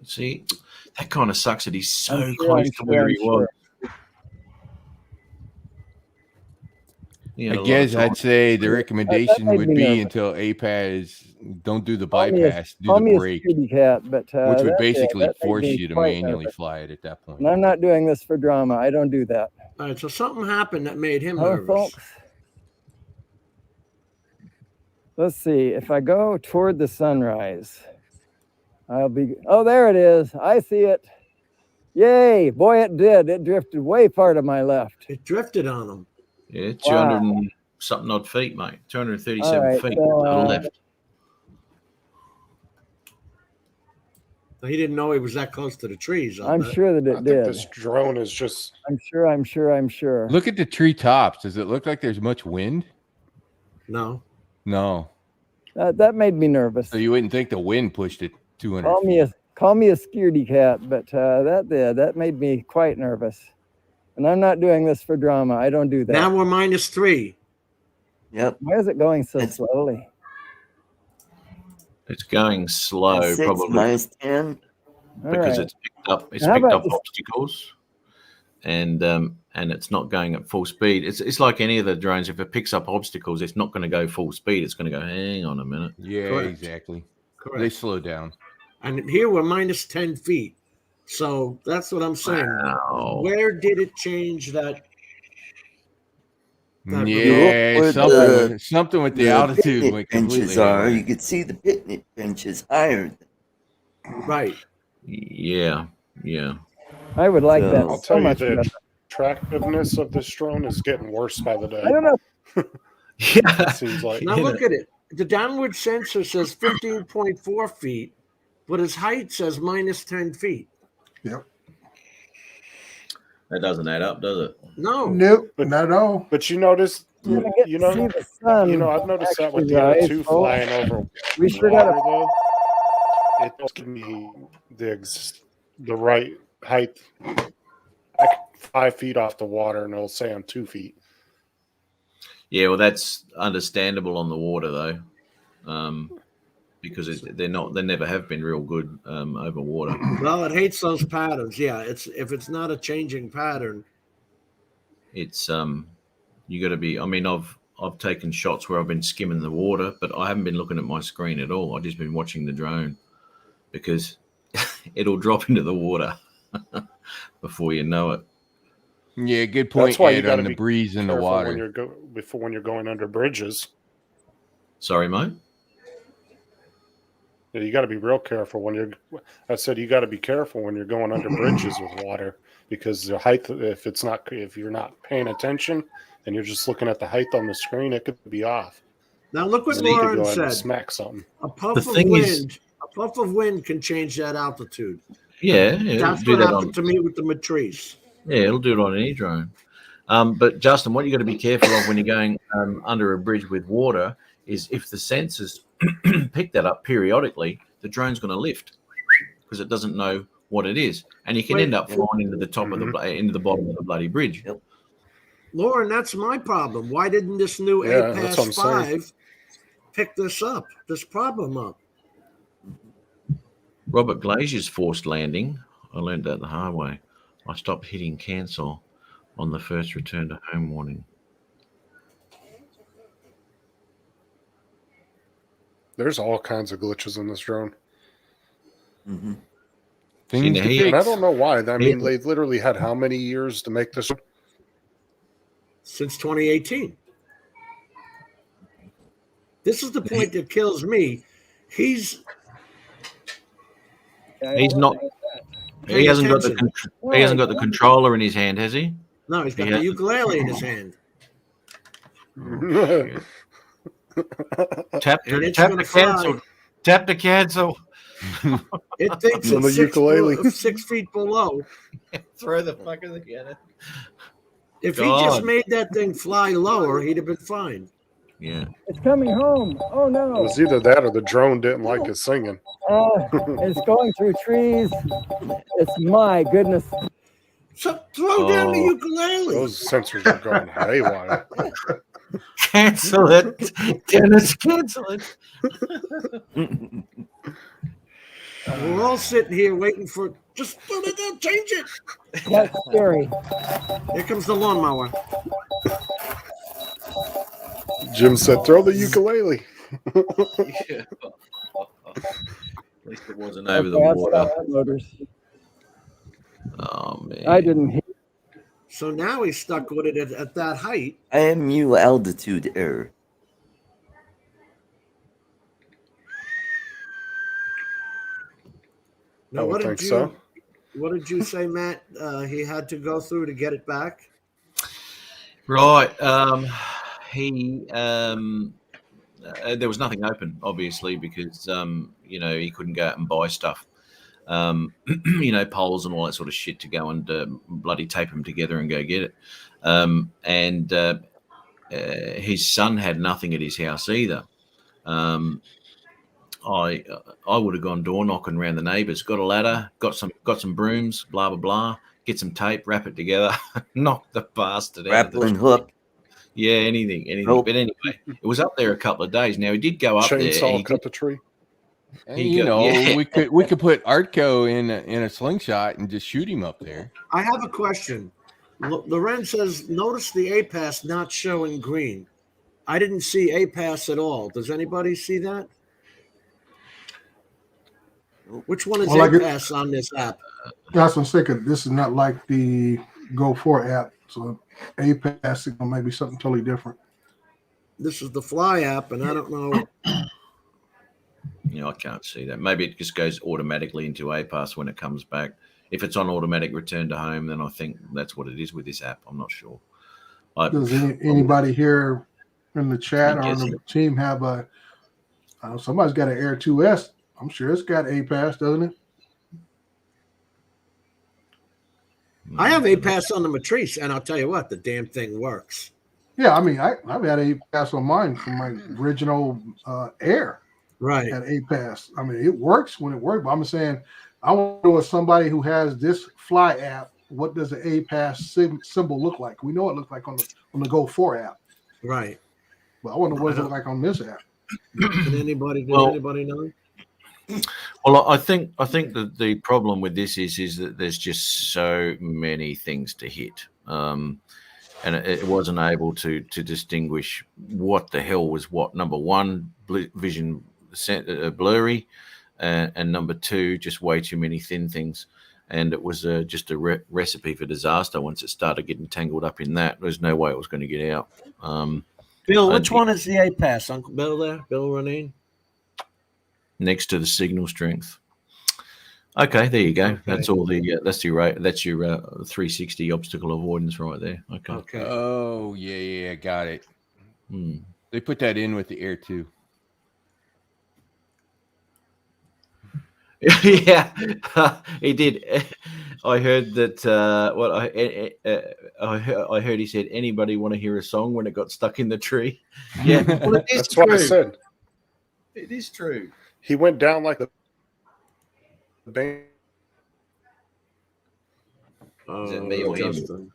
see, that kind of sucks that he's so close to where he was. I guess I'd say the recommendation would be until APAS don't do the bypass, do the brake, which would basically force you to manually fly it at that point. And I'm not doing this for drama. I don't do that. All right, so something happened that made him nervous. Folks, let's see. If I go toward the sunrise, I'll be. Oh, there it is. I see it. Yay! Boy, it did. It drifted way far to my left. It drifted on him. Yeah, 200 and something odd feet, mate. 237 feet to the left. He didn't know he was that close to the trees. I'm sure that it did. This drone is just. I'm sure. Look at the tree tops. Does it look like there's much wind? No. No. That made me nervous. So you wouldn't think the wind pushed it 200 feet. Call me a scaredy cat, but that made me quite nervous. And I'm not doing this for drama. I don't do that. Now we're -3. Yep. Why is it going so slowly? It's going slow, probably -10. because it's picked up. It's picked up obstacles, and it's not going at full speed. It's like any of the drones. If it picks up obstacles, it's not going to go full speed. It's going to go. Hang on a minute. Yeah, correct. Exactly. Correct. They slow down. And here we're -10 feet. So that's what I'm saying. Wow. Where did it change that? Yeah, something with the altitude went benches are. You could see the picnic benches higher. Right. Yeah. I would like that. I'll tell you, the attractiveness of this drone is getting worse by the day. I don't know. Yeah, it seems like. Now look at it. The downward sensor says 15.4 feet, but his height says -10 feet. Yep. That doesn't add up, does it? No. Nope, not at all. But you notice, I've noticed that with the other two flying over. We sure got though. It gives me the right height. I can 5 feet off the water, and it'll say I'm 2 feet. Yeah, well, that's understandable on the water though, because they never have been real good over water. Well, it hates those patterns. Yeah, if it's not a changing pattern. It's you got to be. I mean, I've taken shots where I've been skimming the water, but I haven't been looking at my screen at all. I've just been watching the drone because it'll drop into the water before you know it. Yeah, good point. That's why you Ed, got to on the be breeze in the careful water. when you're going under bridges. Sorry, mate. Yeah, you got to be real careful when you're. I said you got to be careful when you're going under bridges with water because the height. If you're not paying attention and you're just looking at the height on the screen, it could be off. Now look what And you could Lauren go ahead and said. smack something. A puff of wind can change that altitude. Yeah, That's what happened to me with the Matrice. Yeah, it'll do it on any drone. But Justin, what you got to be careful of when you're going under a bridge with water is if the sensors pick that up periodically, the drone's going to lift because it doesn't know what it is, and you can end up flying into the top of into the bottom of the bloody bridge. Yep. Lauren, that's my problem. Why didn't this new APAS 5 pick this problem up? Robert Glazier's forced landing. I learned that the hard way. I stopped hitting cancel on the first return to home warning. There's all kinds of glitches in this drone. Mm-hmm. Things to And fix. I don't know why. I mean, they literally had how many years to make this? Since 2018. This is the point that kills me. He's not. He hasn't got the controller in his hand, has he? No, he's got the ukulele in his hand. Tap to cancel. Tap to cancel. It thinks On the it's ukulele. 6 feet below. Throw the fucker together. If he just made that thing fly lower, he'd have been fine. Yeah. It's coming home. Oh It no. was either that or the drone didn't like his singing. It's going through trees. It's my goodness. So throw down the ukulele. Those sensors are going haywire. Cancel it. Dennis, cancel it. We're all sitting here waiting for just throw it down, change it. That's scary. Here comes the lawnmower. Jim said, throw the ukulele. Yeah. At least it wasn't over the water. Motors. Oh man. I didn't hear. So now he's stuck with it at that height. IMU altitude error. Now, I would think so. What did you say, Matt? He had to go through to get it back. Right. He there was nothing open, obviously, because he couldn't go out and buy stuff. Poles and all that sort of shit to go and bloody tape them together and go get it. His son had nothing at his house either. I would have gone door knocking around the neighbours, got a ladder, got some brooms, blah blah blah, get some tape, wrap it together, knock the bastard out. Grappling hook. Yeah, anything. Nope. But anyway, it was up there a couple of days. Now he did go up Chainsaw cut the tree. And, we could put Artco in a slingshot and just shoot him up there. I have a question. Loren says, notice the APAS not showing green. I didn't see APAS at all. Does anybody see that? Which one is APAS on this app? That's what I'm saying. This is not like the Go 4 app. So APAS is maybe something totally different. This is the Fly app, and I don't know. I can't see that. Maybe it just goes automatically into APAS when it comes back. If it's on automatic return to home, then I think that's what it is with this app. I'm not sure. Does anybody here in the chat or on the team have a? Somebody's got an Air 2S. I'm sure it's got APAS, doesn't it? I have APAS on the Matrice, and I'll tell you what, the damn thing works. Yeah, I mean, I've had APAS on mine from my original Air. Right. At APAS. I mean, it works when it works, but I'm saying I want to know if somebody who has this Fly app, what does the APAS symbol look like? We know it looks like on the Go 4 app. Right. But I wonder what it look like on this app. Can anybody Well- anybody know? Well, I think that the problem with this is that there's just so many things to hit, and it wasn't able to distinguish what the hell was what. Number one, vision blurry, and number two, just way too many thin things. And it was just a recipe for disaster once it started getting tangled up in that. There's no way it was going to get out. Bill, which one is the APAS? Uncle Bill there? Bill Renine? Next to the signal strength. Okay, there you go. Okay. That's all the that's your 360 obstacle avoidance right there. Okay. Okay. Oh yeah, got it. Hmm. They put that in with the Air 2. Yeah, he did. I heard that. I heard he said, "Anybody want to hear a song?" When it got stuck in the tree. Yeah, well, it is That's what I true. said. It is true. He went down like the band. Is that me or him? Justin.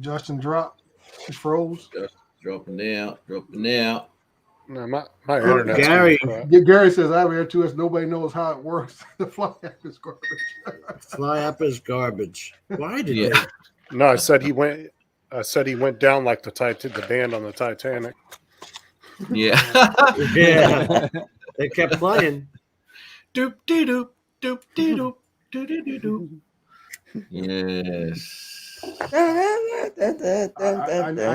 Justin dropped. He froze. Just dropping out. No, my internet's Gary. crap. Gary says, I have Air 2S. Nobody knows how it works. The fly app is garbage. Fly app is garbage. Why did Yeah. No, I said he went. I said he went down like the band on the Titanic. Yeah. they? Yeah, they kept playing. Doop dee doop doop dee doop doo doo doo doo. Yes. I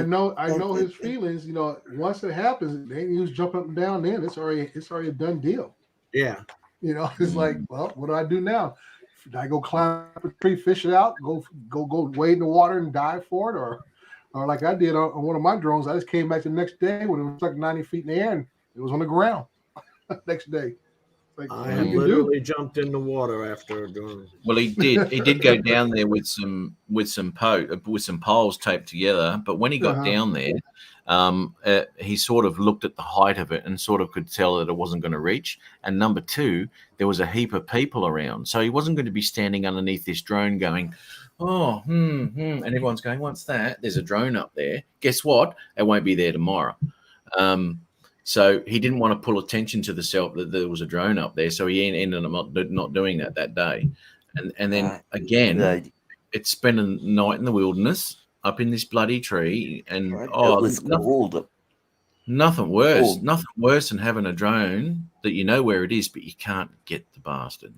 know his feelings. You know, once it happens, they use jump up and down. Then it's already a done deal. Yeah. You know, it's like, well, what do I do now? Should I go climb a tree, fish it out, go wade in the water and dive for it, or like I did on one of my drones? I just came back the next day when it was like 90 feet in the air and it was on the ground. Next day, like I what have do you do? literally jumped in the water after doing. Well, he did go down there with some poles taped together. But when he got down there, he sort of looked at the height of it and sort of could tell that it wasn't going to reach. And number two, there was a heap of people around, so he wasn't going to be standing underneath this drone going, "Oh, and everyone's going, what's that? There's a drone up there. Guess what? It won't be there tomorrow." So he didn't want to pull attention to the self that there was a drone up there. So he ended up not doing that day. And then again, it's spent a night in the wilderness up in this bloody tree. And it was cold. Nothing worse. Cold. Nothing worse than having a drone that you know where it is, but you can't get the bastard.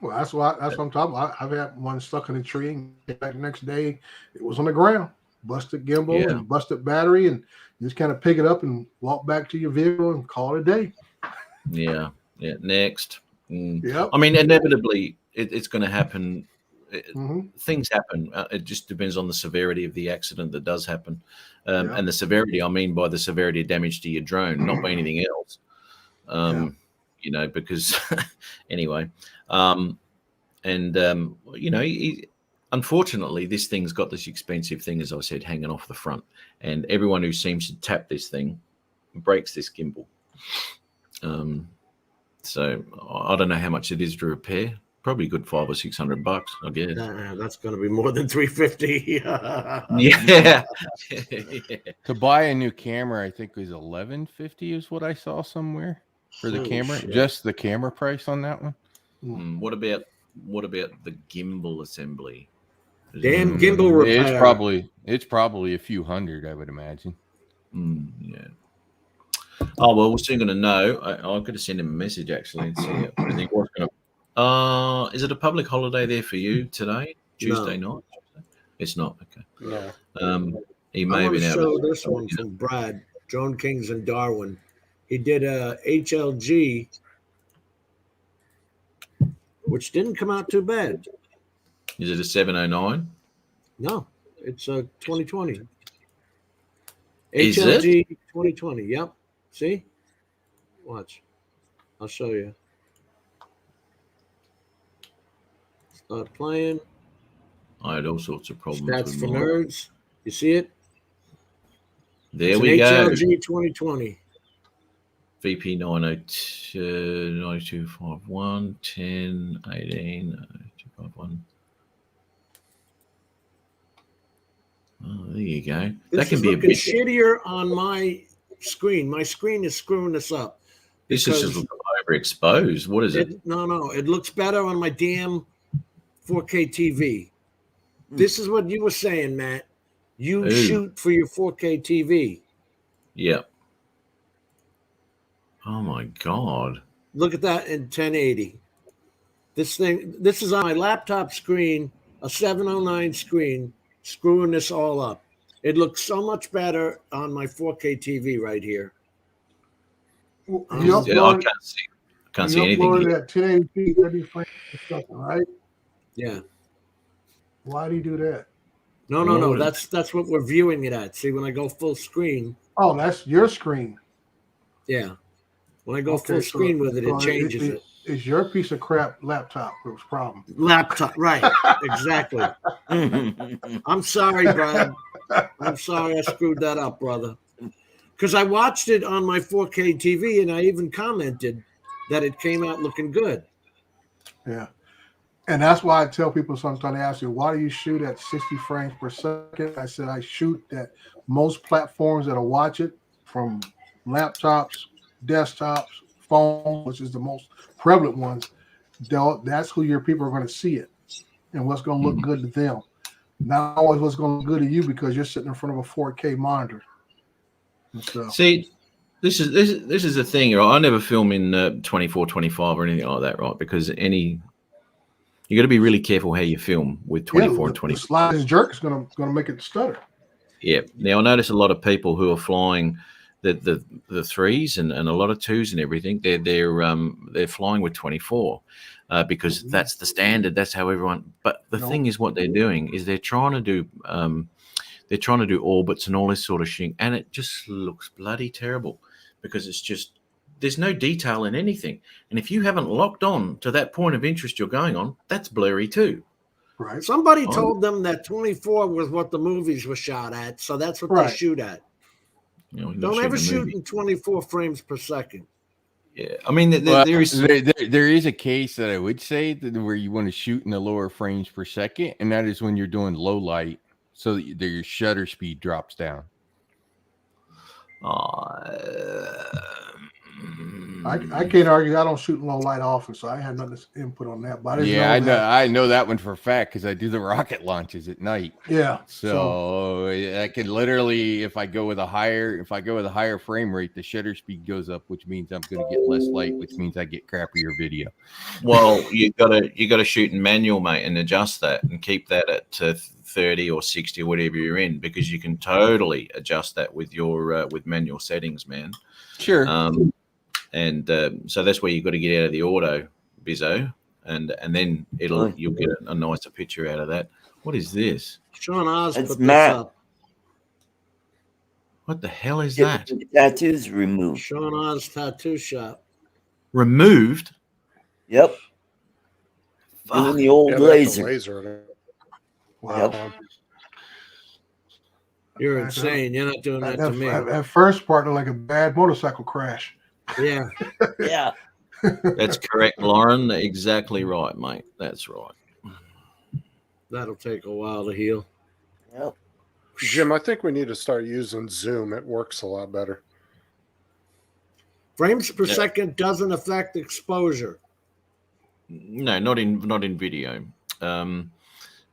Well, that's what I'm talking about. I've had one stuck in a tree and get back the next day. It was on the ground, busted gimbal and busted battery, and you just kind of pick it up and walk back to your vehicle and call it a day. Yeah. Next. Yep. I mean, inevitably, it's going to happen. Mm-hmm. Things happen. It just depends on the severity of the accident that does happen. And the severity, I mean by the severity of damage to your drone, not by anything else. You know, because anyway. You know, unfortunately, this thing's got this expensive thing, as I said, hanging off the front. And everyone who seems to tap this thing breaks this gimbal. So I don't know how much it is to repair. Probably good $500 or $600, I guess. That's going to be more than $350. Yeah. To buy a new camera, I think it was $1,150 is what I saw somewhere for the camera. Shit. Just the camera price on that one. What about the gimbal assembly? Damn gimbal repair. It's probably a few hundred, I would imagine. Yeah. Oh well, we're soon going to know. I'm going to send him a message actually and see what I think. Is it a public holiday there for you today, Tuesday night? It's not. Okay. No. He may I have want been to out. show this one from Brad, Drone Kings in Darwin. He did a HLG, which didn't come out too bad. Is it a 709? No, it's a 2020. Is HLG 2020. Yep. See? Watch. I'll show you. Start playing. I had all sorts of problems Stats with for mine. nerds. You see it? There It's we an go. HLG 2020. VP 902, 9251, 10, 18, 251. Oh, there you go. This That can is be a looking bit. shittier on my screen. My screen is screwing this up. This is just overexposed. What is it? No. It looks better on my damn 4K TV. This is what you were saying, Matt. You shoot for your 4K TV. Yeah. Oh my God. Look at that in 1080. This is on my laptop screen, a 709 screen, screwing this all up. It looks so much better on my 4K TV right here. You I upload, can't see anything. uploaded Here. at 1080p, 30 frames per second, right? Yeah. Why do you do that? No. That's what we're viewing it at. See, when I go full screen. Oh, that's your screen. Yeah. When I go full screen with it, it changes it. It's your piece of crap laptop was problem. Laptop, right? Exactly. I'm sorry, Brad. I'm sorry I screwed that up, brother. Because I watched it on my 4K TV, and I even commented that it came out looking good. Yeah. And that's why I tell people sometimes, they ask me, why do you shoot at 60 frames per second? I said, I shoot at most platforms that'll watch it, from laptops, desktops, phones, which is the most prevalent ones. That's who your people are going to see it and what's going to look good to them. Not always what's going to look good to you because you're sitting in front of a 4K monitor. So. See, this is the thing. Right? I never film in 24, 25 or anything like that, right? Because you got to be really careful how you film with 24 and 25. The slide and jerk is going to make it stutter. Yeah. Now I notice a lot of people who are flying the threes and a lot of twos and everything. They're flying with 24 because that's the standard. That's how everyone. But the thing is, what they're doing is they're trying to do orbits and all this sort of shit, and it just looks bloody terrible because it's just there's no detail in anything. And if you haven't locked on to that point of interest you're going on, that's blurry too. Right. Somebody told them that 24 was what the movies were shot at, so that's what they shoot at. Don't ever shoot in 24 frames per second. Yeah, I mean, there is a case that I would say that where you want to shoot in the lower frames per second, and that is when you're doing low light, so that your shutter speed drops down. I can't argue. I don't shoot in low light often, so I had nothing to input on that. But I know that one for a fact because I do the rocket launches at night. Yeah. So I can literally, if I go with a higher frame rate, the shutter speed goes up, which means I'm going to get less light, which means I get crappier video. Well, you gotta shoot in manual, mate, and adjust that and keep that at 30 or 60 or whatever you're in, because you can totally adjust that with your with manual settings, man. Sure. So that's where you've got to get out of the auto, Bizzo, and then you'll get a nicer picture out of that. What is this? Shaun Oz It's put Matt. this up. What the hell is Get that? the tattoos removed. Shaun Oz tattoo shop. Removed? Yep. Doing the old laser. Wow. Yep. You're insane. You're not doing that to me. At first part, like a bad motorcycle crash. Yeah. Yeah. That's correct, Lauren. Exactly right, mate. That's right. That'll take a while to heal. Yep. Jim, I think we need to start using Zoom. It works a lot better. Frames per second doesn't affect exposure. No, not in video.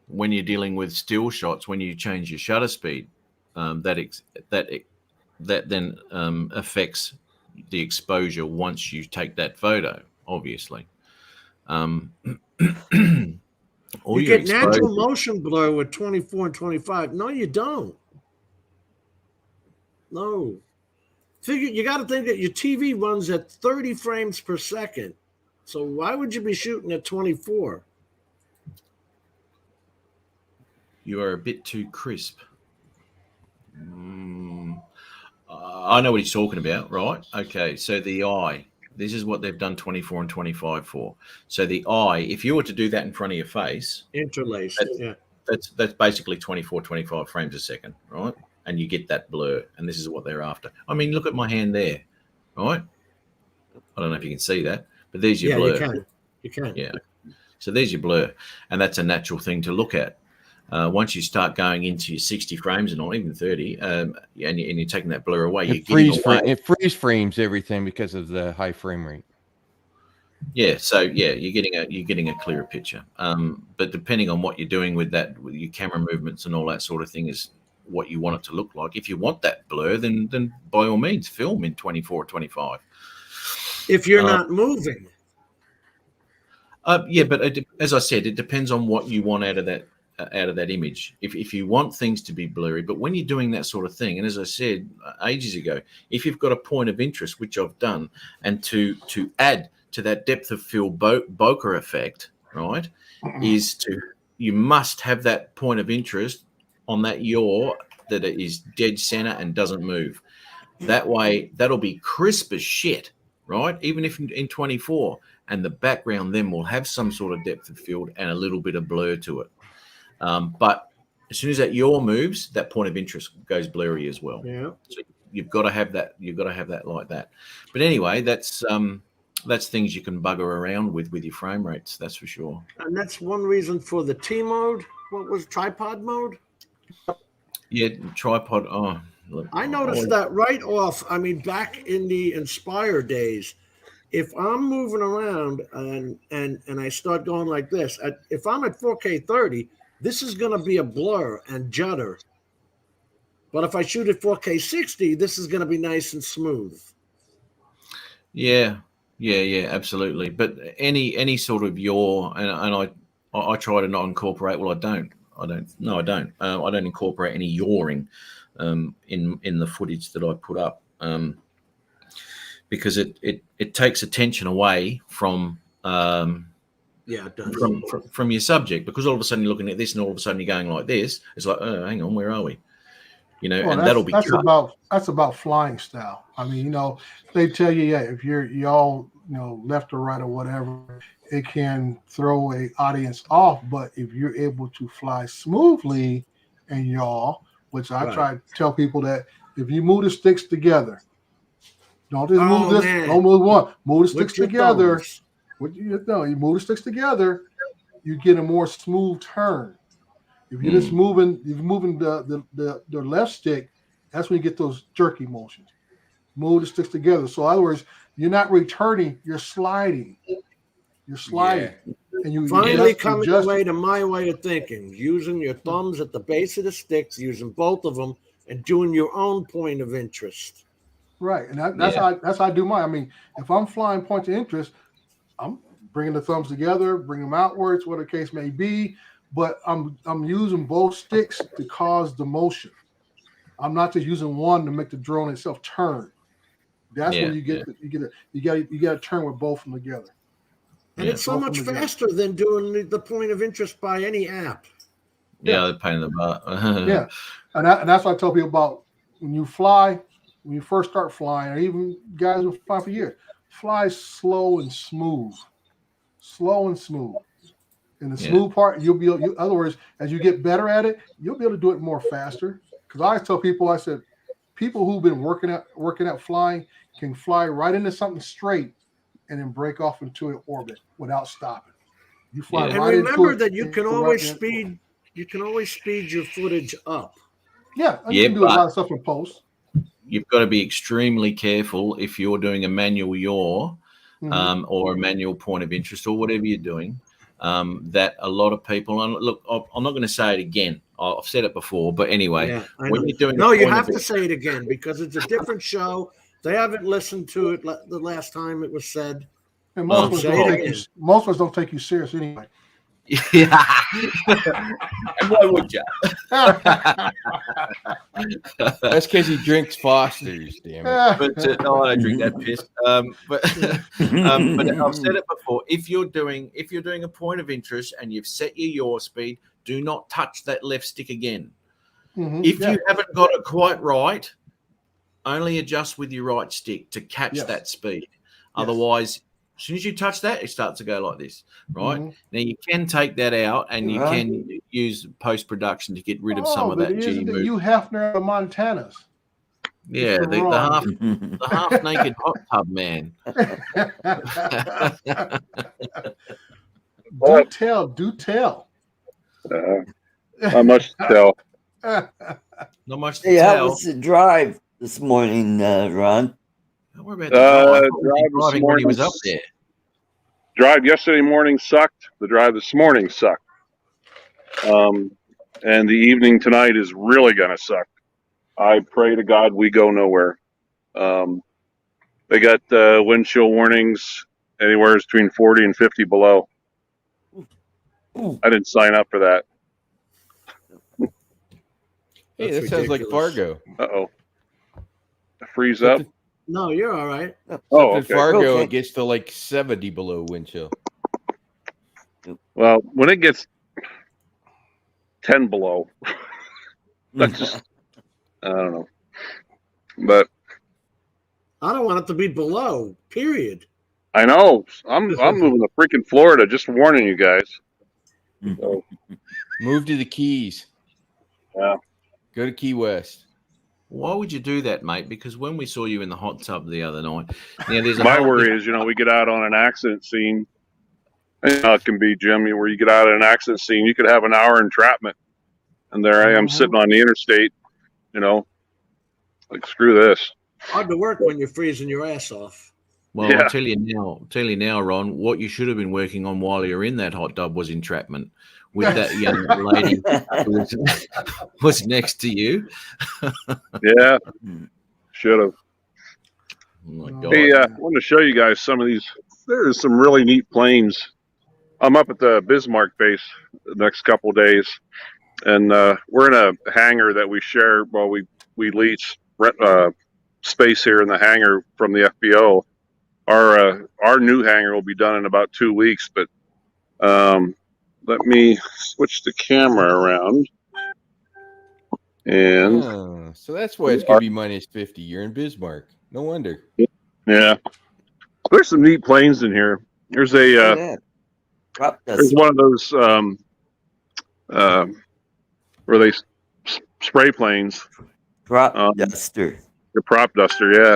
When you're dealing with still shots, when you change your shutter speed, that then affects the exposure once you take that photo. Obviously, You get natural motion blur with 24 and 25. No, you don't. No. You got to think that your TV runs at 30 frames per second. So why would you be shooting at 24? You are a bit too crisp. I know what he's talking about, right? Okay, so the eye. This is what they've done 24 and 25 for. So the eye, if you were to do that in front of your face, interlaced, that's basically 24, 25 frames a second, right? And you get that blur, and this is what they're after. I mean, look at my hand there, right? I don't know if you can see that, but there's your blur. You can. Yeah. So there's your blur, and that's a natural thing to look at. Once you start going into your 60 frames and not even 30, and you're taking that blur away, you're getting away. It freeze frames everything because of the high frame rate. Yeah, so yeah, you're getting a clearer picture. But depending on what you're doing with that, with your camera movements and all that sort of thing, is what you want it to look like. If you want that blur, then by all means, film in 24 or 25. If you're not moving. Yeah, but as I said, it depends on what you want out of that image. If you want things to be blurry, but when you're doing that sort of thing, and as I said ages ago, if you've got a point of interest, which I've done, and to add to that depth of field bokeh effect, right, you must have that point of interest on that yaw that is dead center and doesn't move. That way, that'll be crisp as shit, right? Even if in 24, and the background then will have some sort of depth of field and a little bit of blur to it. But as soon as that yaw moves, that point of interest goes blurry as well. Yeah. So you've got to have that. You've got to have that like that. But anyway, that's things you can bugger around with your frame rates. That's for sure. And that's one reason for the T mode. What was tripod mode? Yeah, tripod. Oh, look, I noticed that right off. I mean, back in the Inspire days, if I'm moving around and I start going like this, if I'm at 4K 30, this is going to be a blur and judder. But if I shoot at 4K 60, this is going to be nice and smooth. Yeah, absolutely. But any sort of yaw, and I try to not incorporate. Well, I don't. I don't incorporate any yawing in the footage that I put up. Because it takes attention away from it does. from your subject, because all of a sudden you're looking at this and all of a sudden you're going like this. It's like, oh, hang on, where are we? Well, and that'll be that's about flying style. I mean, they tell you, if y'all left or right or whatever, it can throw a audience off. But if you're able to fly smoothly and y'all, which I try to tell people, that if you move the sticks together, don't just move this. Man. Don't move one. Move the sticks together. You move the sticks together, you get a more smooth turn. If you're just moving, the left stick, that's when you get those jerky motions. Move the sticks together. So in other words, you're not returning, you're sliding. You're sliding. Yeah. And you finally coming away to my way of thinking, using your thumbs at the base of the sticks, using both of them, and doing your own point of interest. Right, and that's how I do mine. I mean, if I'm flying point of interest, I'm bringing the thumbs together, bring them outwards, whatever the case may be. But I'm using both sticks to cause the motion. I'm not just using one to make the drone itself turn. That's when you got to turn with both of them together. And it's so much faster than doing the point of interest by any app. Yeah, the pain in the butt. Yeah, and that's what I tell people about when you fly. When you first start flying, or even guys who fly for years, fly slow and smooth. Slow and smooth. And the smooth part, in other words, as you get better at it, you'll be able to do it more faster. Because I always tell people, I said, people who've been working at flying can fly right into something straight and then break off into an orbit without stopping. You fly right into it. And remember that you can always speed your footage up. Yeah, you can do a lot of stuff in post. You've got to be extremely careful if you're doing a manual yaw or a manual point of interest or whatever you're doing. That a lot of people, and look, I'm not going to say it again. I've said it before, but anyway, when you're doing you have to say it again because it's a different show. They haven't listened to it the last time it was said. And most of us don't take you serious anyway. Yeah. Why would you? That's because he drinks Foster's, damn it. But no, I don't drink that piss. But I've said it before. If you're doing a point of interest and you've set your yaw speed, do not touch that left stick again. If you haven't got it quite right, only adjust with your right stick to catch that speed. Otherwise, as soon as you touch that, it starts to go like this, right? Now, you can take that out and you can use post-production to get rid of some of that G movement. You Hefner of Montanas. Yeah, the half-naked hot tub man. Do tell. Not much to tell. Not much to Hey, how tell. was the drive this morning, Ron? Don't worry about the drive. I thought he drive was this driving when he was morning- up there. Drive yesterday morning sucked. The drive this morning sucked. And the evening tonight is really going to suck. I pray to God we go nowhere. They got wind chill warnings anywhere between 40 and 50 below. I didn't sign up for that. Hey, That's that sounds like ridiculous. Fargo. Uh-oh. Freeze up. No, you're all right. Oh, In okay. Fargo, Okay. it gets to like 70 below wind chill. Well, when it gets 10 below, that's just, I don't know. But I don't want it to be below, period. I know. I'm moving to freaking Florida, just warning you guys. So, Move to the Keys. yeah. Go to Key West. Why would you do that, mate? Because when we saw you in the hot tub the other night, there's a My whole worry is, we get out on an accident scene. And it can be, Jim, where you get out of an accident scene, you could have an hour entrapment. And there I am sitting on the interstate, like, screw this. Hard to work when you're freezing your ass off. Well, Yeah. I'll tell you now, Ron, what you should have been working on while you're in that hot tub was entrapment with that young lady who was next to you. Yeah. Should have. Oh my God. Hey, I wanted to show you guys some of these. There's some really neat planes. I'm up at the Bismarck base the next couple of days, and we're in a hangar that we share. Well, we lease space here in the hangar from the FBO. Our new hangar will be done in about 2 weeks, but let me switch the camera around. And Oh, so that's why it's going to be minus 50. You're in Bismarck. No wonder. yeah, there's some neat planes in here. There's a Yeah. Prop there's dust. one of those where they spray planes. Prop duster. The prop duster, yeah,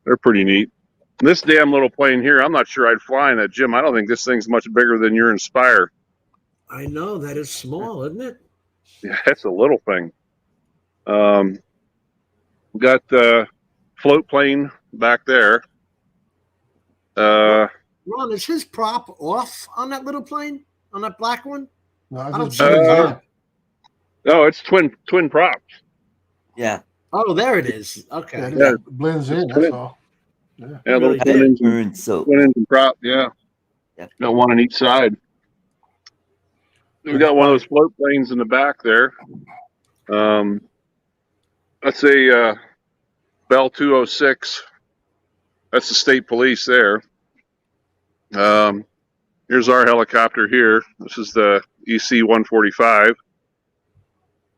they're pretty neat. This damn little plane here, I'm not sure I'd fly in that, Jim. I don't think this thing's much bigger than your Inspire. I know that is small, isn't it? Yeah, it's a little thing. We got the float plane back there. Ron, is his prop off on that little plane? On that black one? No, I I don't just see blends it. in. No, it's twin props. Yeah. Oh, there it is. Yeah, Okay. it Yeah. just blends in. That's all. Yeah. Yeah, Really little did. twin engine, Burn soap. prop. Yeah, Yeah. got one on each side. We got one of those float planes in the back there. That's a Bell 206. That's the state police there. Here's our helicopter here. This is the EC 145.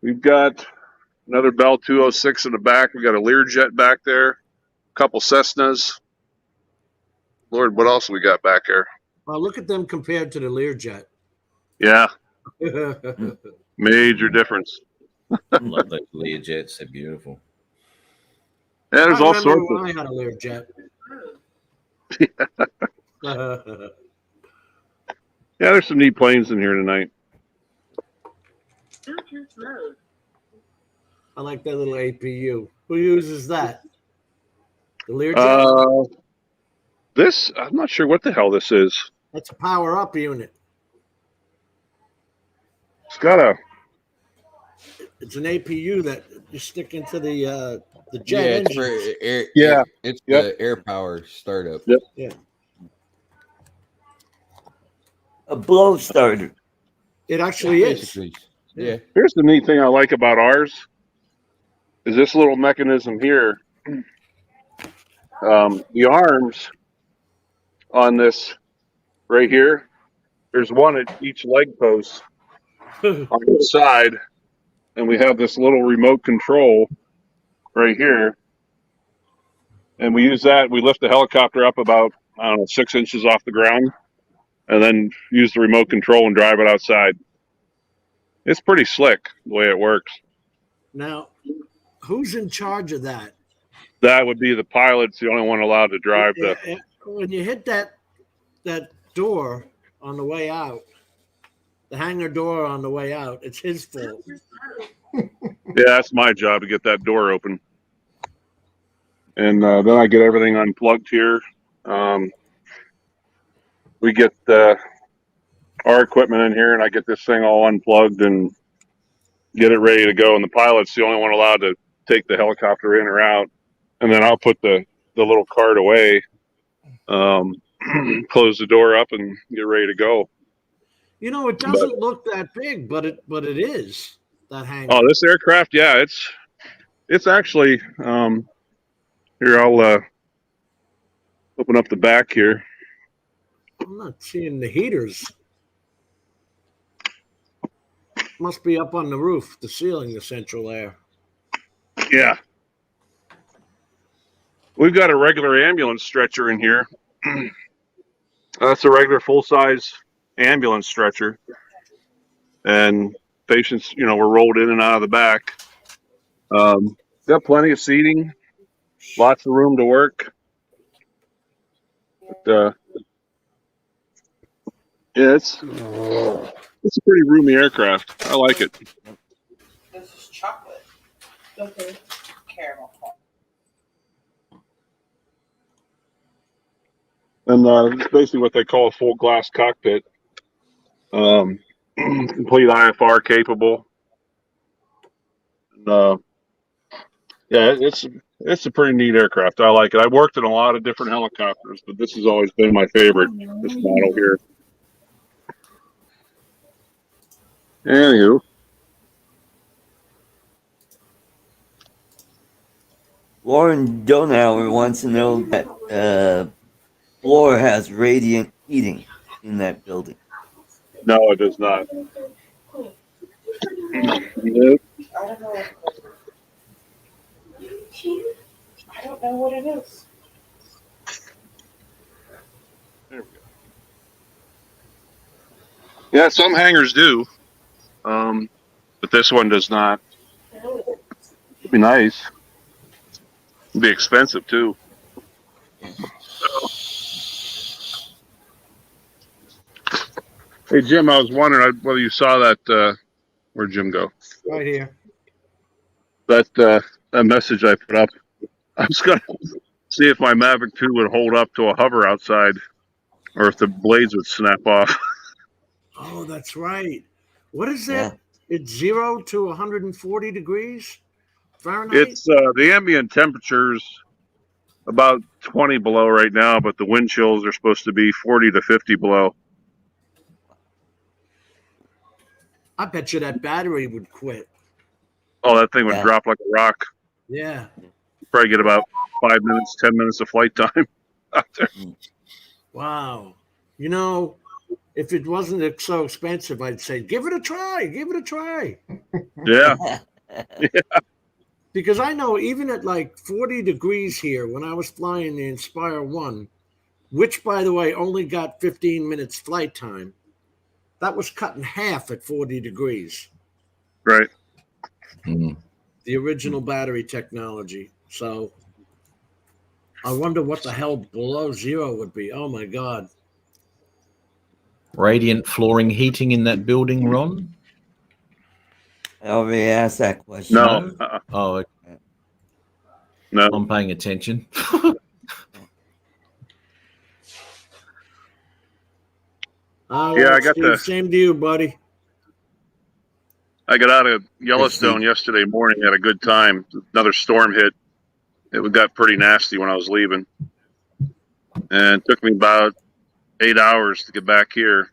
We've got another Bell 206 in the back. We got a Learjet back there. A couple Cessnas. Lord, what else we got back there? Well, look at them compared to the Learjet. Yeah, I major difference. I love those Learjets. They're beautiful. Yeah, there's all remember sorts when of. I had a Learjet. Yeah, there's some neat planes in here tonight. I like that little APU. Who uses that? The Learjet? This, I'm not sure what the hell this is. That's a power up unit. It's got a. It's an APU that you stick into the Yeah, jet it's engine. for air. Yeah. It's Yep. the air power startup. Yep. Yeah. A blow starter. It actually is. Basically. Yeah. Here's the neat thing I like about ours is this little mechanism here. The arms on this right here, there's one at each leg post on each side, and we have this little remote control right here. And we use that. We lift the helicopter up about, 6 inches off the ground, and then use the remote control and drive it outside. It's pretty slick the way it works. Now, who's in charge of that? That would be the pilot's the only one allowed to drive When you hit that door on the way out, the hangar door on the way out. It's his fault. Yeah, that's my job to get that door open. And then I get everything unplugged here. We get our equipment in here, and I get this thing all unplugged and get it ready to go. And the pilot's the only one allowed to take the helicopter in or out. And then I'll put the little cart away, close the door up, and get ready to go. You know, it doesn't look that big, but it is, that hangar. Oh, this aircraft, yeah, it's actually here. I'll open up the back here. I'm not seeing the heaters. Must be up on the roof, the ceiling, the central air. Yeah. We've got a regular ambulance stretcher in here. That's a regular full-size ambulance stretcher. And patients, were rolled in and out of the back. Got plenty of seating, lots of room to work. But, yeah, it's a pretty roomy aircraft. I like it. This is chocolate. Okay. Caramel. And it's basically what they call a full glass cockpit. Complete IFR capable. And, yeah, it's a pretty neat aircraft. I like it. I worked in a lot of different helicopters, but this has always been my favorite, this model here. Anywho. Lauren Donauer wants to know that floor has radiant heating in that building. No, it does not. I don't know what it is. There we go. Yeah, some hangars do, but this one does not. It'd be nice. It'd be expensive too. Hey Jim, I was wondering whether you saw that. Where'd Jim go? Right here. That message I put up. I was gonna see if my Mavic 2 would hold up to a hover outside, or if the blades would snap off. Oh, that's right. What is that? Yeah. It's 0 to 140 degrees Fahrenheit? It's the ambient temperature's about 20 below right now, but the wind chills are supposed to be 40 to 50 below. I bet you that battery would quit. Oh, that thing would drop like a rock. Yeah. Probably get about 5 minutes, 10 minutes of flight time out there. Wow. You know, if it wasn't so expensive, I'd say, give it a try. Give it a try. Yeah. Yeah. Because I know even at like 40 degrees here, when I was flying the Inspire 1, which, by the way, only got 15 minutes flight time, that was cut in half at 40 degrees. Right. Mm. The original battery technology. So I wonder what the hell below 0 would be. Oh, my God. Radiant flooring heating in that building, Ron? I already asked that question. No. Oh, okay. No. I'm paying attention. Yeah, I got Steve, same to you, buddy. I got out of Yellowstone yesterday morning. Had a good time. Another storm hit. It got pretty nasty when I was leaving, and it took me about 8 hours to get back here.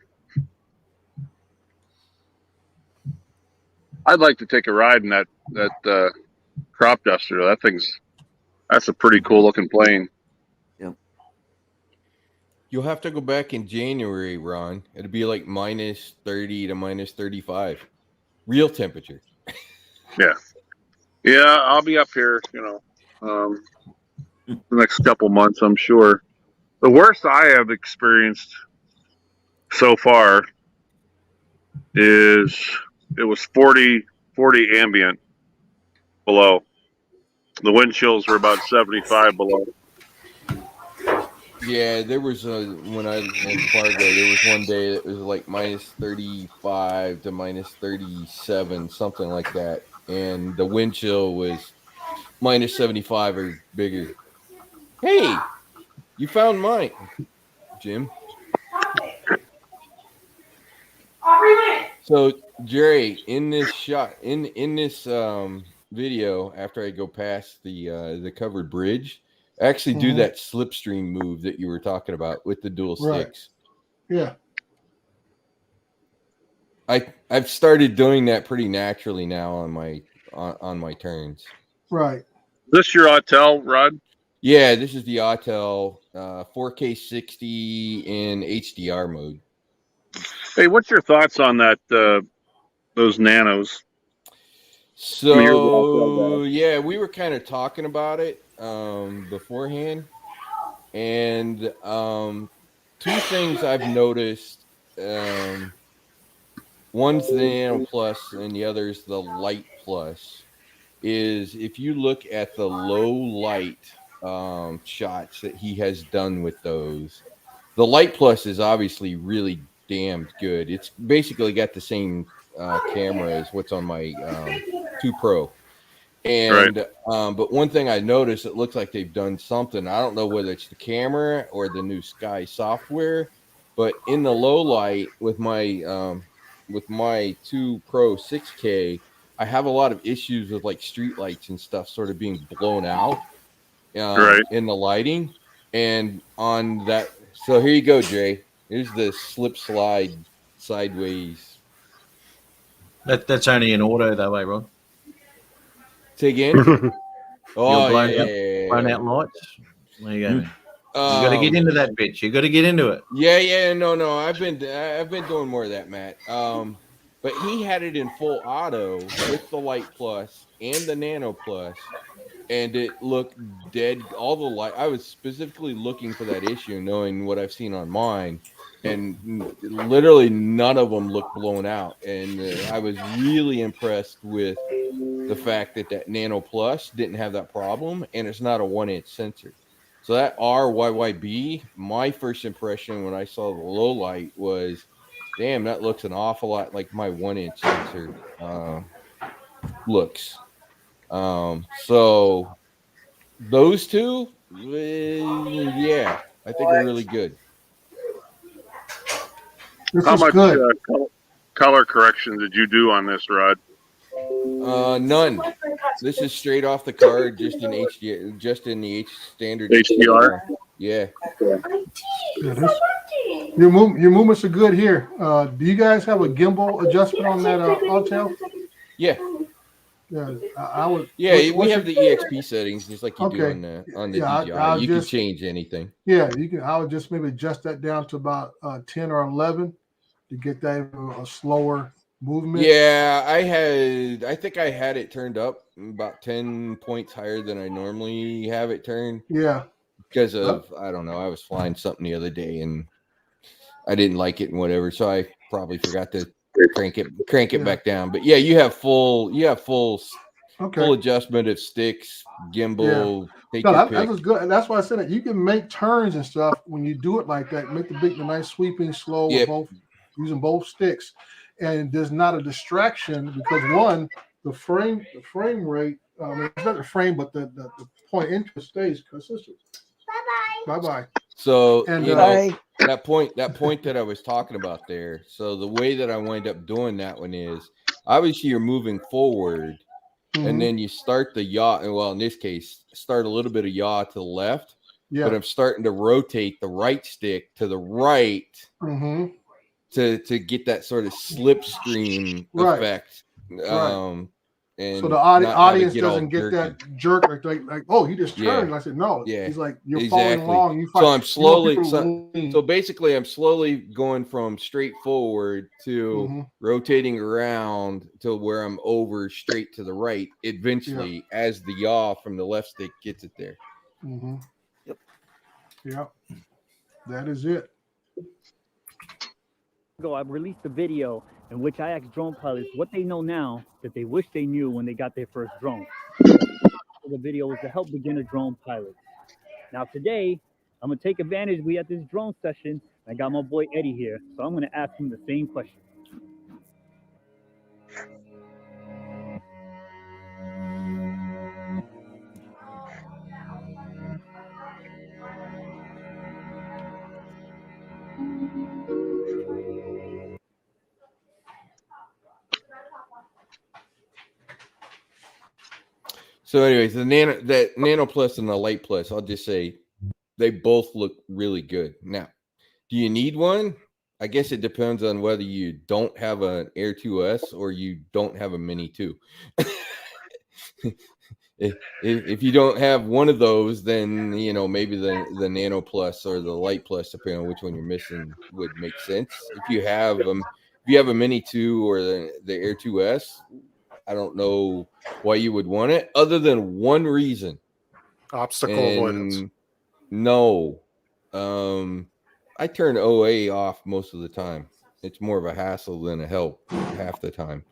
I'd like to take a ride in that crop duster. That's a pretty cool looking plane. Yep. You'll have to go back in January, Ron. It'll be like minus 30 to minus 35. Real temperature. Yeah. Yeah, I'll be up here, the next couple months, I'm sure. The worst I have experienced so far is it was 40 ambient below. The wind chills were about 75 below. Yeah, there was when I in Fargo, there was one day that was like minus 35 to minus 37, something like that, and the wind chill was minus 75 or bigger. Hey, you found mine, Jim. So Jerry, in this shot, in this video, after I go past the covered bridge, I actually do that slipstream move that you were talking about with the dual sticks. Yeah. I've started doing that pretty naturally now on my turns. Right. This your Autel, Rod? Yeah, this is the Autel 4K 60 in HDR mode. Hey, what's your thoughts on that? Those nanos. So yeah, we were kind of talking about it beforehand, and two things I've noticed. One's the Nano Plus, and the other's the Light Plus. Is if you look at the low light shots that he has done with those, the Light Plus is obviously really damn good. It's basically got the same camera as what's on my 2 Pro. And but one thing I noticed, it looks like they've done something. I don't know whether it's the camera or the new Sky software, but in the low light with my 2 Pro 6K, I have a lot of issues with like street lights and stuff sort of being blown out in the lighting. And on that, so here you go, Jay. Here's the slip slide sideways. That's only an auto that way, Rod. Say again. Oh, blown out lights. There you go, man. You got to get into that bitch. You got to get into it. Yeah. No. I've been doing more of that, Matt. But he had it in full auto with the Light Plus and the Nano Plus, and it looked dead. All the light. I was specifically looking for that issue, knowing what I've seen on mine, and literally none of them looked blown out. And I was really impressed with the fact that Nano Plus didn't have that problem, and it's not a 1-inch sensor. So that RYYB, my first impression when I saw the low light was, damn, that looks an awful lot like my 1-inch sensor looks. So those two, yeah, I think are really good. How much color correction did you do on this, Rod? None. This is straight off the card, just in HDR, just in the standard HDR. Yeah. Your movements are good here. Do you guys have a gimbal adjustment on that Autel? Yeah. Yeah, I would. Yeah, we have the EXP settings just like you do on the DJI. You just, can change anything. Yeah, you can. I would just maybe adjust that down to about 10 or 11 to get that a slower movement. Yeah, I think I had it turned up about 10 points higher than I normally have it turned. Yeah. Because of, I don't know, I was flying something the other day and I didn't like it and whatever, so I probably forgot to crank it back down. But yeah, you have full adjustment of sticks, gimbal. Yeah. That was good, and that's why I said it. You can make turns and stuff when you do it like that. Make the nice sweeping slow with using both sticks, and there's not a distraction because one, the frame rate. It's not the frame, but the point interest stays consistent. Bye. So and that point that I was talking about there. So the way that I wind up doing that one is obviously you're moving forward, and then you start the yaw. Well, in this case, start a little bit of yaw to the left. Yeah. But I'm starting to rotate the right stick to the right to get that sort of slipstream effect. And so the audience doesn't get that jerk like oh, he just turned. Yeah. I said no. Yeah, he's like you're following along. So I'm slowly. So basically, I'm slowly going from straight forward to rotating around to where I'm over straight to the right. Eventually, as the yaw from the left stick gets it there. Yep. Yeah, that is it. I released a video in which I asked drone pilots what they know now that they wish they knew when they got their first drone. The video was to help beginner drone pilots. Now today, I'm gonna take advantage. We at this drone session. I got my boy Eddie here, so I'm gonna ask him the same question. So, anyways, the Nano Plus and the Light Plus, I'll just say they both look really good. Now, do you need one? I guess it depends on whether you don't have an Air 2S or you don't have a Mini 2. If you don't have one of those, then you know maybe the Nano Plus or the Light Plus, depending on which one you're missing, would make sense. If you have a Mini 2 or the Air 2S, I don't know why you would want it, other than one reason. Obstacle avoidance. No. I turn OA off most of the time. It's more of a hassle than a help half the time.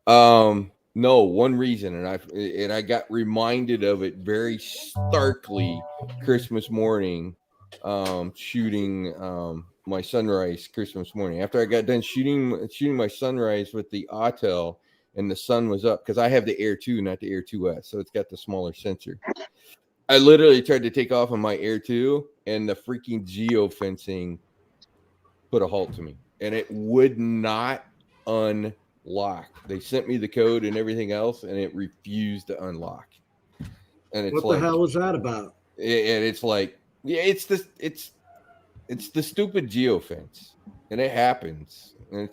No, one reason, and I got reminded of it very starkly Christmas morning, shooting my sunrise Christmas morning. After I got done shooting my sunrise with the Autel, and the sun was up, because I have the Air 2, not the Air 2S, so it's got the smaller sensor. I literally tried to take off on my Air 2, and the freaking geofencing put a halt to me, and it would not unlock. They sent me the code and everything else, and it refused to unlock. And it's what the hell was that about? And it's like, yeah, it's the stupid geofence, and it happens, and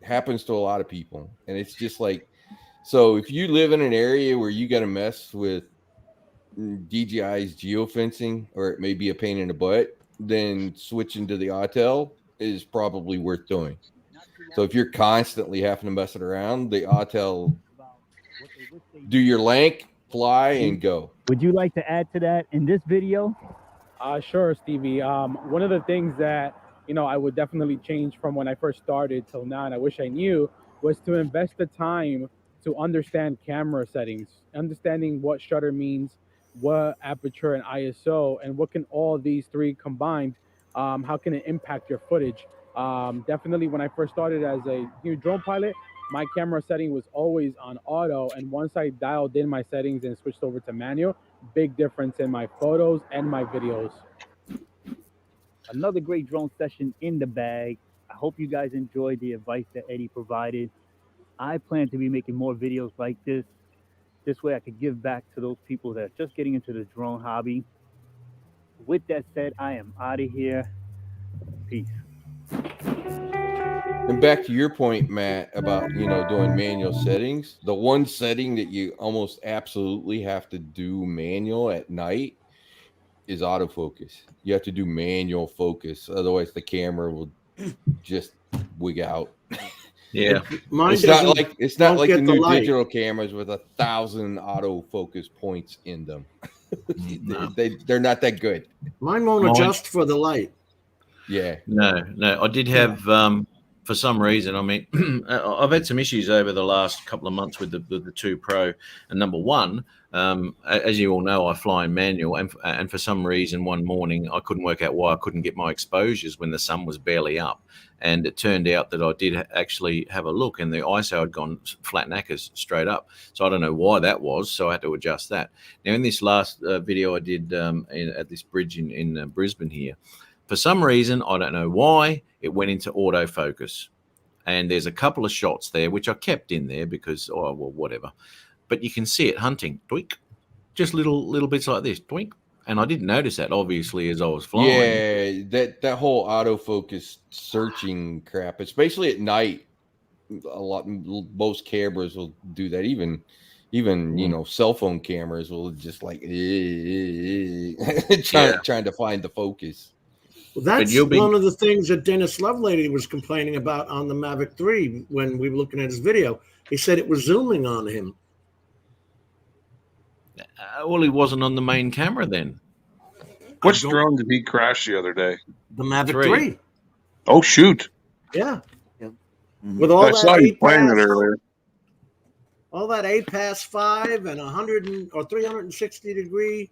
happens to a lot of people, and it's just like, so if you live in an area where you got to mess with DJI's geofencing, or it may be a pain in the butt, then switching to the Autel is probably worth doing. So if you're constantly having to mess it around, the Autel, do your length, fly, and go. Would you like to add to that in this video? Sure, Stevie. One of the things that I would definitely change from when I first started till now, and I wish I knew, was to invest the time to understand camera settings, understanding what shutter means, what aperture and ISO, and what can all these three combined, how can it impact your footage? Definitely when I first started as a new drone pilot, my camera setting was always on auto, and once I dialed in my settings and switched over to manual, big difference in my photos and my videos. Another great drone session in the bag. I hope you guys enjoyed the advice that Eddie provided. I plan to be making more videos like this. This way I could give back to those people that are just getting into the drone hobby. With that said, I am out of here. Peace. And back to your point, Matt, about doing manual settings. The one setting that you almost absolutely have to do manual at night is autofocus. You have to do manual focus, otherwise the camera will just wig out. Yeah, it's not like the new digital cameras with 1,000 autofocus points in them. No. They're not that good. Mine won't adjust for the light. Yeah. No. I did have, for some reason, I mean, I've had some issues over the last couple of months with the 2 Pro. And number one, as you all know, I fly in manual, and for some reason one morning I couldn't work out why I couldn't get my exposures when the sun was barely up. And it turned out that I did actually have a look, and the ISO had gone flat knackers straight up. So I don't know why that was, so I had to adjust that. Now, in this last video I did at this bridge in Brisbane here, for some reason, I don't know why, it went into autofocus. And there's a couple of shots there, which I kept in there because, oh, well, whatever. But you can see it hunting, doink, just little bits like this, doink. And I didn't notice that, obviously, as I was flying. Yeah, that whole autofocus searching crap, especially at night, most cameras will do that. Even cell phone cameras will just like trying to find the focus. Well, that's one of the things that Dennis Lovelady was complaining about on the Mavic 3 when we were looking at his video. He said it was zooming on him. Well, he wasn't on the main camera then. Which drone did he crash the other day? The Mavic 3. Oh, shoot. Yeah. Mm-hmm. With all I saw you playing it APAS, earlier. all that APAS 5 and 360 degree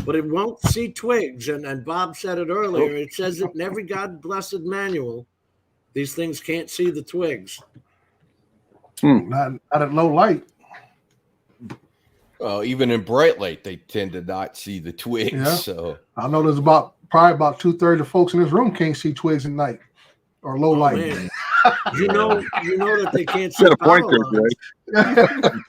but it won't see twigs. And Bob said it earlier. It says it in every God blessed manual. These things can't see the twigs. Not at low light. Well, even in bright light, they tend to not see the twigs. Yeah. So I know there's probably about 2/3 of folks in this room can't see twigs at night or low light. Man. You know that they can't see Got a power point there, lines.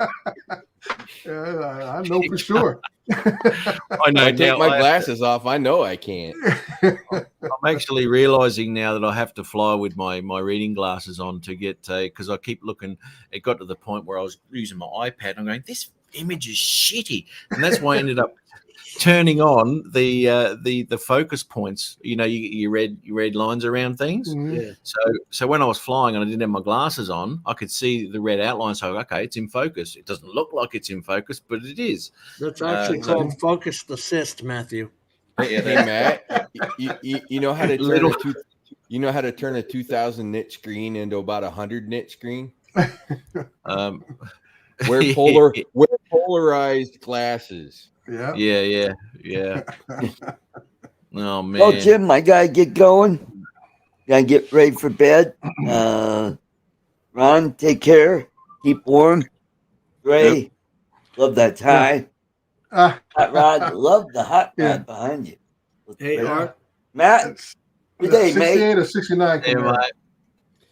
Yeah, I know for sure. I know. I take now my I have glasses off. I know I can't. I'm actually realizing now that I have to fly with my reading glasses on to get because I keep looking. It got to the point where I was using my iPad. I'm going, this image is shitty, and that's why I ended up turning on the focus points. You know, you read lines around things. Yeah. So when I was flying and I didn't have my glasses on, I could see the red outline. So okay, it's in focus. It doesn't look like it's in focus, but it is. That's actually called focused assist, Matthew. Hey, Matt, you know how to turn you know how to turn a 2000 nit screen into about 100 nit screen? Wear polarized glasses. Yeah. Oh man. Well, Jim, I gotta get going. Gotta get ready for bed. Ron, take care. Keep warm. Ray, love that tie. Hot Rod, love the hot rod behind you. Hey, Art. Matt, good day, 68 mate. or 69? Hey, mate.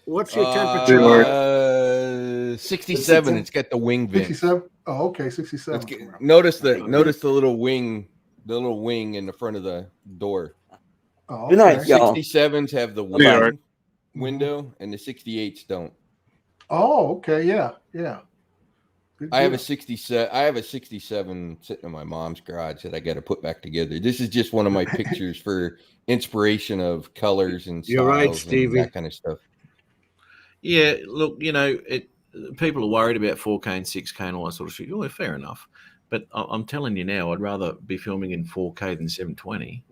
What's your temperature? 67. It's got the wing vent. 67. Oh, okay, 67. Notice the little wing, in the front of the door. Oh, Good night, y'all. 67s have the wing window, and the 68s don't. Oh, okay, yeah. Good I have deal. a 67. I have a 67 sitting in my mom's garage that I got to put back together. This is just one of my pictures for inspiration of colors and styles. You're right, Stevie. And that kind of stuff. Yeah, look, you know, people are worried about 4K and 6K and all that sort of shit. Well, fair enough. But I'm telling you now, I'd rather be filming in 4K than 720.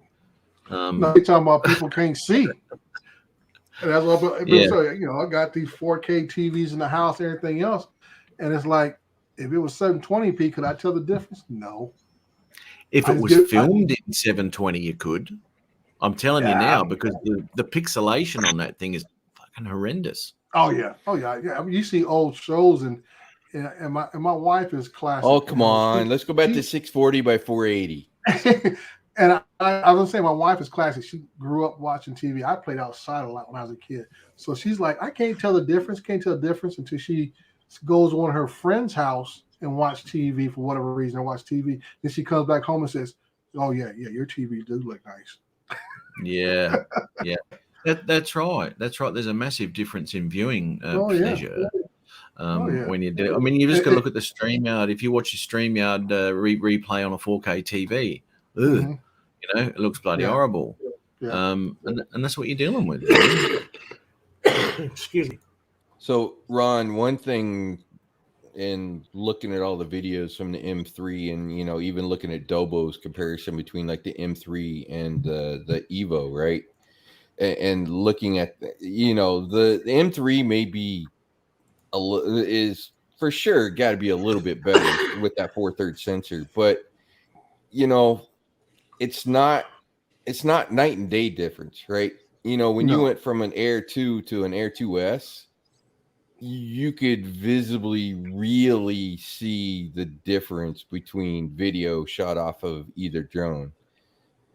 No, you're talking about people can't see. And that's what you know, I got these 4K TVs in the house, everything else. And it's like, if it was 720p, could I tell the difference? No. If it was filmed in 720, you could. I'm telling you now, because the pixelation on that thing is fucking horrendous. Oh yeah. I mean, you see old shows, and my wife is classic. Oh come on, let's go back to 640 by 480. And I was gonna say, my wife is classic. She grew up watching TV. I played outside a lot when I was a kid, so she's like, I can't tell the difference. Until she goes to one of her friend's house and watch TV for whatever reason, or watch TV. Then she comes back home and says, "Oh yeah, your TV does look nice." Yeah. That's right. There's a massive difference in viewing pleasure. When you do, I mean, you just got to look at the StreamYard. If you watch your StreamYard replay on a 4K TV, you know, it looks bloody horrible. Yeah. And that's what you're dealing with. Excuse me. So, Ron, one thing in looking at all the videos from the M3, and you know, even looking at Dobo's comparison between like the M3 and the Evo, right? And looking at, you know, the M3 may be is for sure got to be a little bit better with that 4/3 sensor, but you know, it's not night and day difference, right? You know, when you went from an Air 2 to an Air 2S, you could visibly really see the difference between video shot off of either drone.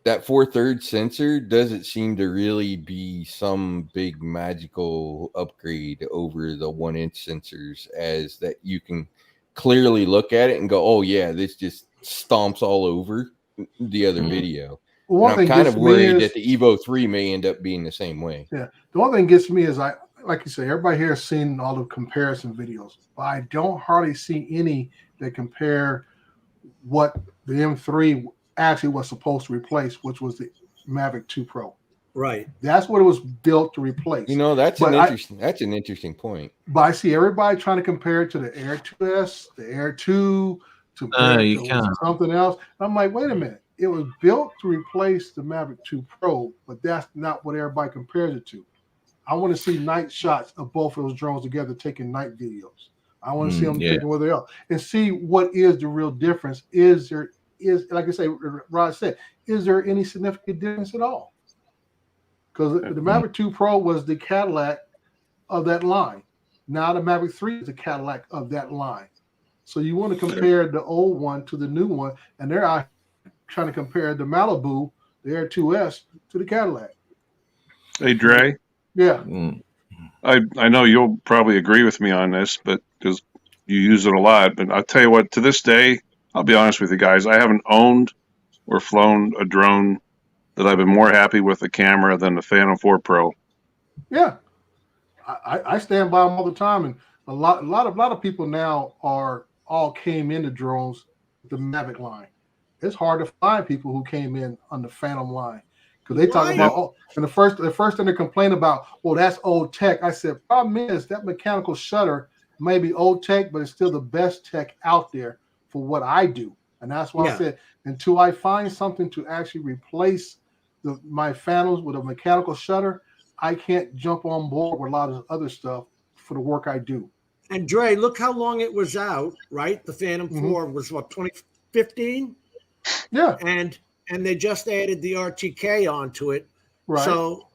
That 4/3 sensor doesn't seem to really be some big magical upgrade over the 1-inch sensors, as that you can clearly look at it and go, oh yeah, this just stomps all over the other video. Well, I'm kind of worried that the Evo 3 may end up being the same way. Yeah. The one thing gets me is, like you say, everybody here has seen all the comparison videos, but I don't hardly see any that compare what the M3 actually was supposed to replace, which was the Mavic 2 Pro. Right. That's what it was built to replace. You know, that's an interesting point. But I see everybody trying to compare it to the Air 2S, the Air 2, to something else. And I'm like, wait a minute. It was built to replace the Mavic 2 Pro, but that's not what everybody compares it to. I want to see night shots of both of those drones together taking night videos. I want to see them taking where they are and see what is the real difference. Is there is, like I say, Rod said, is there any significant difference at all? Because the Mavic 2 Pro was the Cadillac of that line. Now the Mavic 3 is the Cadillac of that line. So you want to compare the old one to the new one, and they're out trying to compare the Malibu, the Air 2S, to the Cadillac. Hey, Dre. Yeah. I know you'll probably agree with me on this, but because you use it a lot. But I'll tell you what, to this day, I'll be honest with you guys, I haven't owned or flown a drone that I've been more happy with the camera than the Phantom 4 Pro. Yeah. I stand by them all the time, and a lot of people now all came into drones with the Mavic line. It's hard to find people who came in on the Phantom line because they talk about and the first thing they complain about, well, that's old tech. I said, problem is that mechanical shutter may be old tech, but it's still the best tech out there for what I do, and that's why I said until I find something to actually replace my Phantoms with a mechanical shutter, I can't jump on board with a lot of other stuff for the work I do. And Dre, look how long it was out, right? The Phantom 4 was what, 2015? Yeah. And they just added the RTK onto it. Right. So,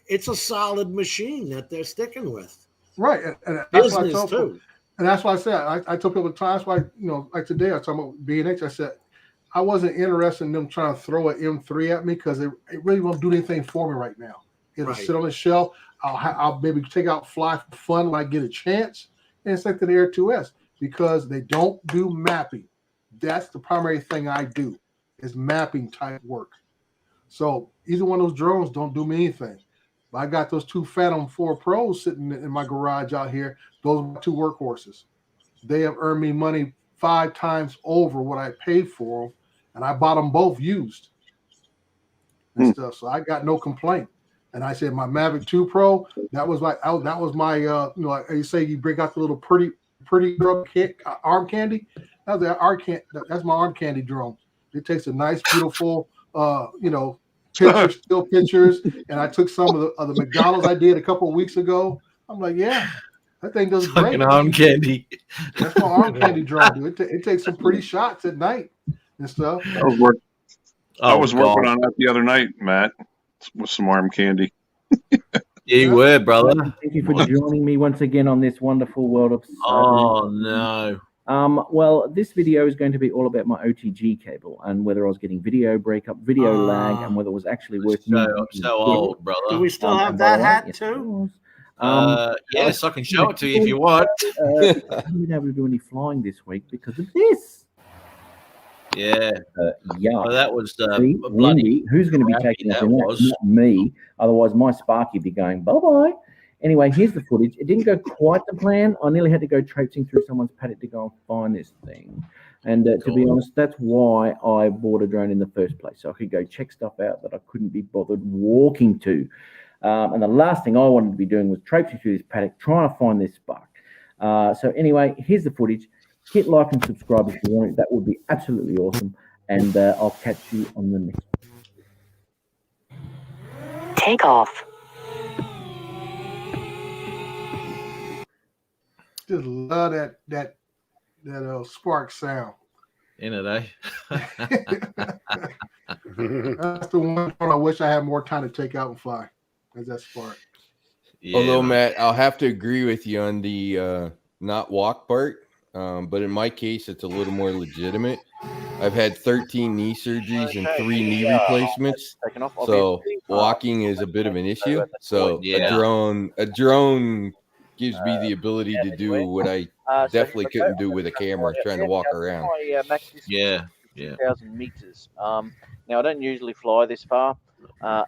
it's a solid machine that they're sticking with. Right. And that's why I Business told people, and that's why I said I told people times why, like today I was talking about B&H, I said I wasn't interested in them trying to throw an M3 at me because it really won't do anything for me right now. It'll sit on the shelf. I'll maybe take out fly for fun when I get a chance, and it's like the Air 2S because they don't do mapping. That's the primary thing I do is mapping type work. So either one of those drones don't do me anything. But I got those two Phantom 4 Pros sitting in my garage out here. Those are my two workhorses. They have earned me money 5 times over what I paid for them, and I bought them both used and stuff. So I got no complaint. And I said my Mavic 2 Pro, that was my like you say, you bring out the little pretty girl arm candy. That's my arm candy drone. It takes a nice, beautiful, still pictures. And I took some of the McDonald's I did a couple of weeks ago. I'm like, yeah, that thing does great. Arm candy. That's my arm candy drone, dude. It takes some pretty shots at night and stuff. I was working on that the other night, Matt, with some arm candy. You were, brother. Thank you for joining me once again on this wonderful world of. Oh no. Well, this video is going to be all about my OTG cable and whether I was getting video breakup, video lag, and whether it was actually working. So old, brother. Do we still have that hat too? Yes, I can show it to you if you want. I haven't been able to do any flying this week because of this. Yeah. Well, that was bloody. Who's going to be taking that? Not me. Otherwise, my Sparky would be going bye-bye. Anyway, here's the footage. It didn't go quite the plan. I nearly had to go traipsing through someone's paddock to go and find this thing. And to be honest, that's why I bought a drone in the first place. So I could go check stuff out that I couldn't be bothered walking to. And the last thing I wanted to be doing was traipsing through this paddock, trying to find this spark. So anyway, here's the footage. Hit like and subscribe if you want it. That would be absolutely awesome. And I'll catch you on the next one. Take off. Just love that spark sound. In it, eh? That's the one I wish I had more time to take out and fly. Is that spark? Yeah, although Matt, I'll have to agree with you on the not walk part. But in my case, it's a little more legitimate. I've had 13 knee surgeries and 3 knee replacements, so walking is a bit of an issue. So a drone gives me the ability to do what I definitely couldn't do with a camera, trying to walk around. Yeah. 2,000 meters. Now I don't usually fly this far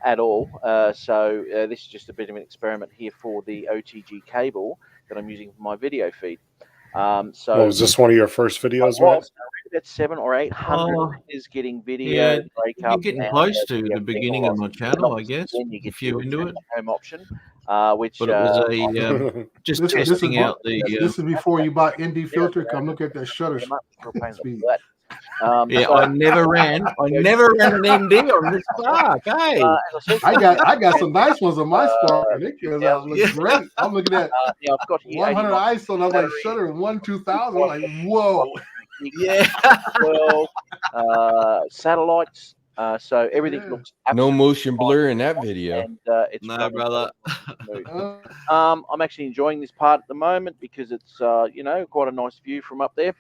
at all, so this is just a bit of an experiment here for the OTG cable that I'm using for my video feed. So was this one of your first videos, man? About 700 or 800 is getting video breakup. You're getting close to the beginning of my channel, I guess. If you're into it, home option, which but it was a just testing out the. This is before you bought ND filter. Come look at that shutter speed. I never ran an ND on this spark. Hey, I got some nice ones on my spark, and it looks great. I'm looking at I've got 100 ISO, and I'm like shutter 1 2000. I'm like, whoa. yeah, 12 satellites. So everything looks no motion blur in that video. And it's No, running brother. smooth. I'm actually enjoying this part at the moment because it's quite a nice view from up there.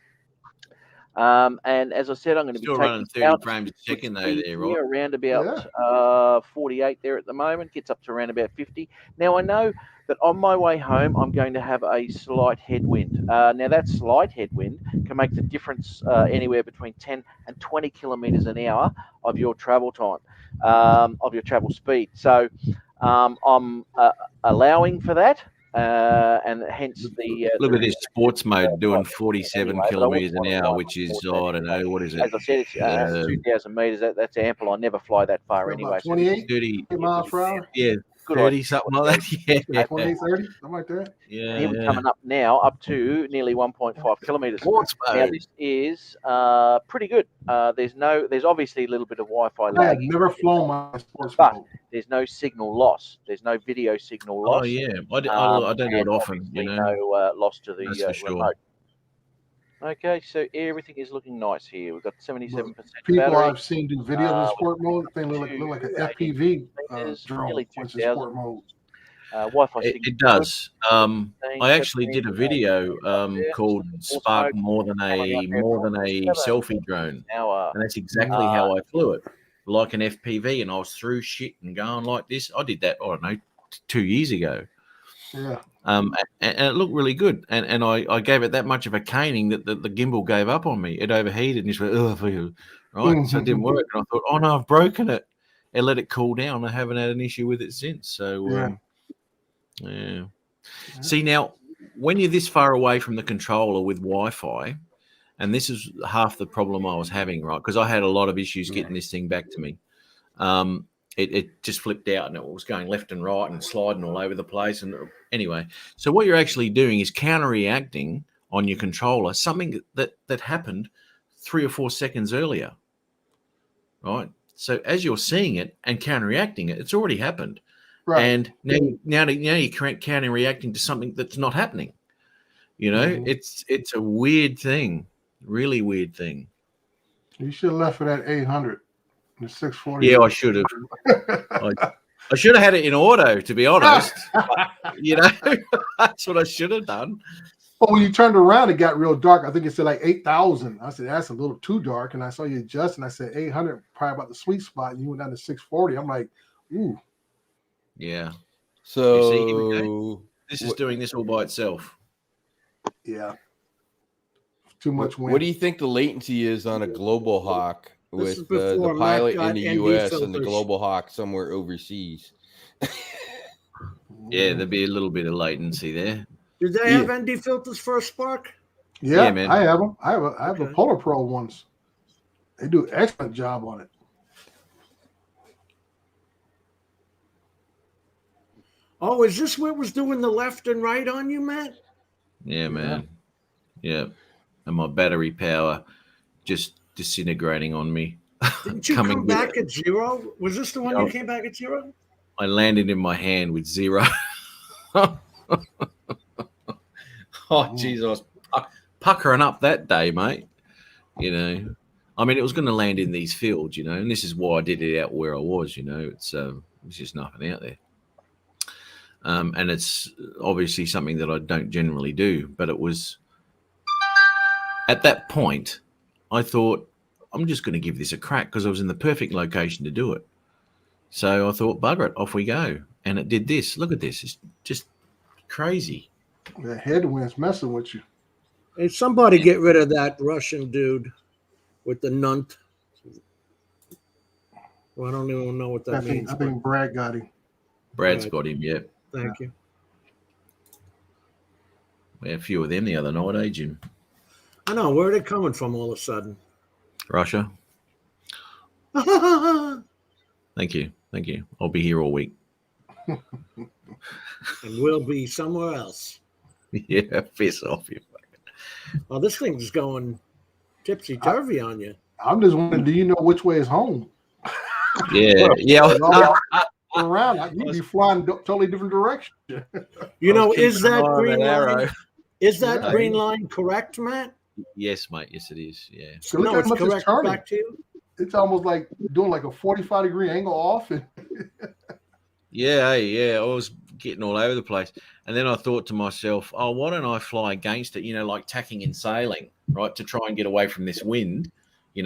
And as I said, I'm going to be Still running 30 frames a second though there, right? Around about 48 there at the moment. Gets up to around about 50. Now I know that on my way home, I'm going to have a slight headwind. Now that slight headwind can make the difference anywhere between 10 and 20 kilometers an hour of your travel time, of your travel speed. So I'm allowing for that. And hence the look at this sports mode doing 47 kilometers an hour, which is I don't know what is it. As I said, it's 2,000 meters. That's ample. I never fly that far anyway. 28 30 miles per hour. Yeah, Good 30 idea. something like that. Yeah, 20, 30, something like that. yeah. Here we're coming up now up to nearly 1.5 kilometers. Sports Now mode. this is pretty good. There's obviously a little bit of Wi-Fi I lag, have never flown my sports but mode. there's no signal loss. There's no video signal loss. Oh yeah, I don't do it and often, obviously you know. no loss to the That's for sure. remote. Okay, so everything is looking nice here. We've got 77% People battery. I've seen do videos in sport mode, they look like an FPV drone nearly once in 2,000. sport mode. Wi-Fi It does. I actually did a video called "Spark More Than a Selfie Drone," and that's exactly how I flew it, like an FPV. And I was through shit and going like this. I did that, I don't know, 2 years ago. Yeah. And it looked really good. And I gave it that much of a caning that the gimbal gave up on me. It overheated and just went, right? So it didn't work. And I thought, oh no, I've broken it. And let it cool down. I haven't had an issue with it since. So yeah. See, now when you're this far away from the controller with Wi-Fi, and this is half the problem I was having, right? Because I had a lot of issues getting this thing back to me. It just flipped out and it was going left and right and sliding all over the place. And anyway, so what you're actually doing is counter-reacting on your controller, something that happened 3 or 4 seconds earlier, right? So as you're seeing it and counter-reacting it, it's already happened. Right. And now you're counter-reacting to something that's not happening. You know, it's a weird thing, really weird thing. You should have left for that 800. The 640. Yeah, I should have. I should have had it in auto, to be honest. You know, that's what I should have done. But when you turned around, it got real dark. I think it said like 8,000. I said, that's a little too dark. And I saw you adjust, and I said 800, probably about the sweet spot. And you went down to 640. I'm like, ooh. Yeah. So see, here we go. This is doing this all by itself. Yeah. Too much wind. What do you think the latency is on a Global Hawk with the pilot in the US and the Global Hawk somewhere overseas? Yeah, there'd be a little bit of latency there. Did they have ND filters for a Spark? Yeah, man. I have them. I have a Polar Pro ones. They do an excellent job on it. Oh, is this what was doing the left and right on you, Matt? Yeah, man. Yeah. And my battery power just disintegrating on me. Didn't you come back at 0? Was this the one you came back at 0? I landed in my hand with 0. Oh, jeez, I was puckering up that day, mate. You know, I mean, it was going to land in these fields, you know, and this is why I did it out where I was, you know. It's just nothing out there. And it's obviously something that I don't generally do, but it was at that point, I thought, I'm just going to give this a crack because I was in the perfect location to do it. So I thought, bugger it, off we go. And it did this. Look at this. It's just crazy. The headwind's messing with you. Hey, somebody get rid of that Russian dude with the nunt. Well, I don't even know what that means. I think Brad got him. Brad's got him, yeah. Thank you. We had a few of them the other night, eh, Jim? I know. Where are they coming from all of a sudden? Russia. Thank you. Thank you. I'll be here all week. And we'll be somewhere else. Yeah, piss off, you fucker. Oh, this thing's going tipsy-turvy on you. I'm just wondering, do you know which way is home? Yeah, yeah. Around, you'd be flying totally different direction. You know, is that green line? Is that green line correct, Matt? Yes, mate. Yes, it is. Yeah. So look No, how it's much it's correct turning. back to you. It's almost like doing like a 45-degree angle off. And Yeah, yeah. I was getting all over the place. And then I thought to myself, oh, why don't I fly against it, like tacking and sailing, right, to try and get away from this wind,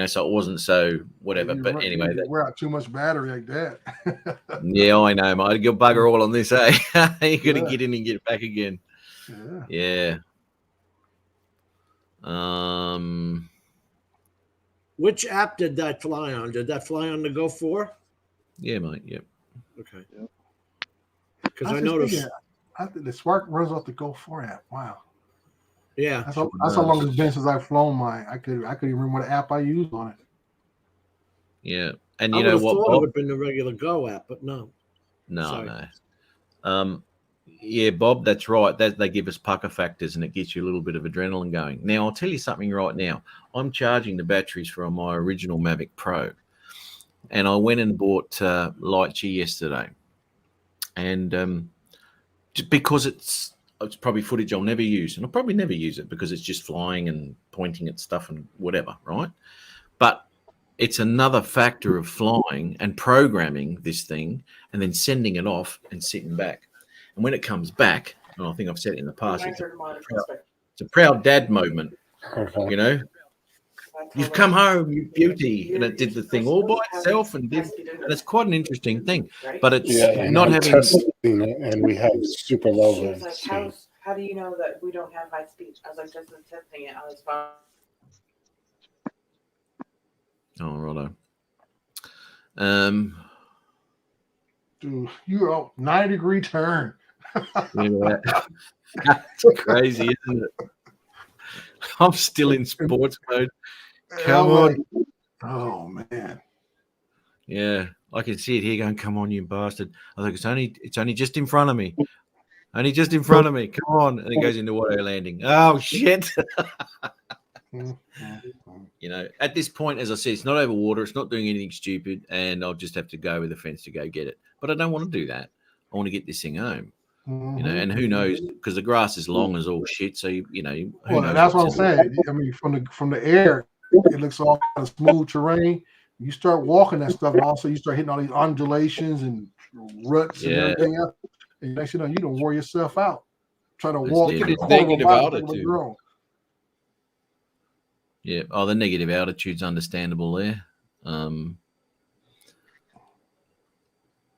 so it wasn't so whatever. But anyway. You wear out too much battery like that. Yeah, I know, mate. You'll bugger all on this, eh? You got to get in and get back again. Yeah. Which app did that fly on? Did that fly on the Go 4? Yeah, mate. Yep. Okay. Because I noticed. I think the Spark runs off the Go 4 app. Wow. Yeah. That's how long it's been since I've flown mine. I couldn't even remember what app I used on it. Yeah. And I you know what? Thought it would have been the regular Go app, but no. No. Yeah, Bob, that's right. That they give us pucker factors and it gets you a little bit of adrenaline going. Now, I'll tell you something right now. I'm charging the batteries from my original Mavic Pro, and I went and bought Lightyear yesterday, and just because it's probably footage I'll never use, and I'll probably never use it because it's just flying and pointing at stuff and whatever, right? But it's another factor of flying and programming this thing and then sending it off and sitting back. And when it comes back, and I think I've said it in the past, it's a proud dad moment, You've come home, you beauty. And it did the thing all by itself and it's quite an interesting thing. But it's not having... testing it, and we have super low She was like, how do you know that we don't have high speech? I was like, just testing it on his phone. Oh, righto. Dude, you're a 90-degree turn. That's crazy, isn't it? I'm still in sports mode. Come on. Oh, man. Yeah, I can see it here going, come on, you bastard. I think it's only just in front of me. Only just in front of me. Come on. And it goes into auto landing. Oh, shit. At this point, as I said, it's not over water. It's not doing anything stupid. And I'll just have to go over the fence to go get it. But I don't want to do that. I want to get this thing home. And who knows? Because the grass is long as all shit. So, who knows? That's what I'm saying. I mean, from the air, it looks all kind of smooth terrain. You start walking that stuff, and also you start hitting all these undulations and ruts and everything else. And next thing you know, you don't wear yourself out trying to walk to the negative altitude. Yeah. Oh, the negative altitude's understandable there. And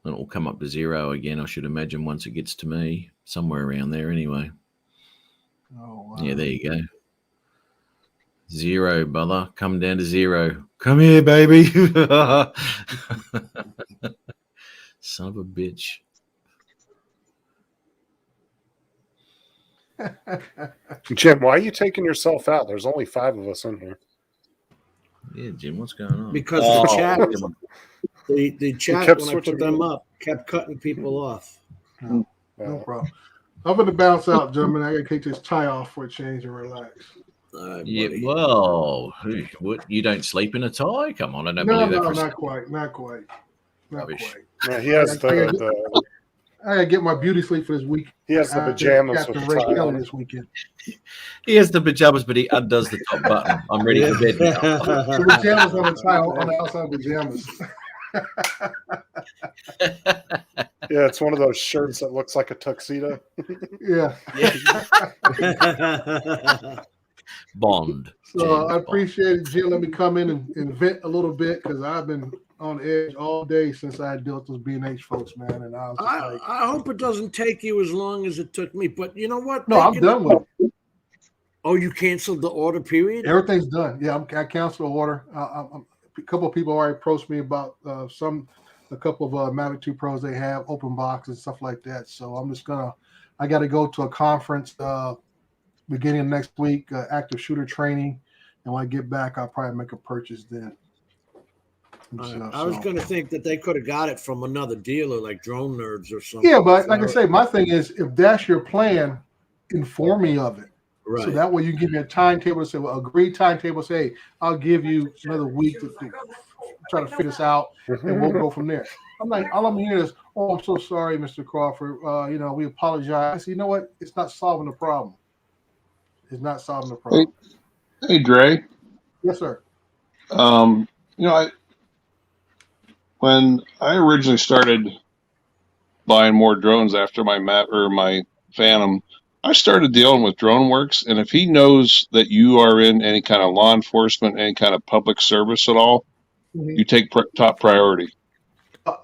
it will come up to 0 again, I should imagine, once it gets to me. Somewhere around there anyway. Oh, wow. Yeah, there you go. 0, brother. Come down to 0. Come here, baby. Son of a bitch. Jim, why are you taking yourself out? There's only 5 of us in here. Yeah, Jim, what's going on? Because the chat, the chat when I put them up, kept cutting people off. No problem. I'm going to bounce out, gentlemen. I got to take this tie off for a change and relax. Yeah, well, what? You don't sleep in a tie? Come on, I don't believe that. No, not quite. Yeah, he has I got to get my beauty sleep for this week. He has the pajamas with the tie on this weekend. He has the pajamas, but he undoes the top button. I'm ready for bed now. The pajamas on the tie, on the outside pajamas. Yeah, it's one of those shirts that looks like a tuxedo. Yeah. Bond. So I appreciate it, Jim. Let me come in and vent a little bit because I've been on edge all day since I dealt with those B&H folks, man. And I hope it doesn't take you as long as it took me. But you know what? No, I'm done with it. Oh, you canceled the order period? Everything's done. Yeah, I canceled the order. A couple of people already approached me about a couple of Mavic 2 Pros they have, open box and stuff like that. So I'm just I got to go to a conference beginning of next week, active shooter training. And when I get back, I'll probably make a purchase then. I was going to think that they could have got it from another dealer like Drone Nerds or something. Yeah, but like I say, my thing is, if that's your plan, inform me of it. Right. So that way you can give me a timetable and say, well, agreed timetable, say, hey, I'll give you another week to try to fit this out, and we'll go from there. I'm like, all I'm hearing is, oh, I'm so sorry, Mr. Crawford. We apologize. I said, you know what? It's not solving the problem. It's not solving the problem. Hey, Dre. Yes, sir. You know, when I originally started buying more drones after my Phantom, I started dealing with DroneWorks, and if he knows that you are in any kind of law enforcement, any kind of public service at all, you take top priority.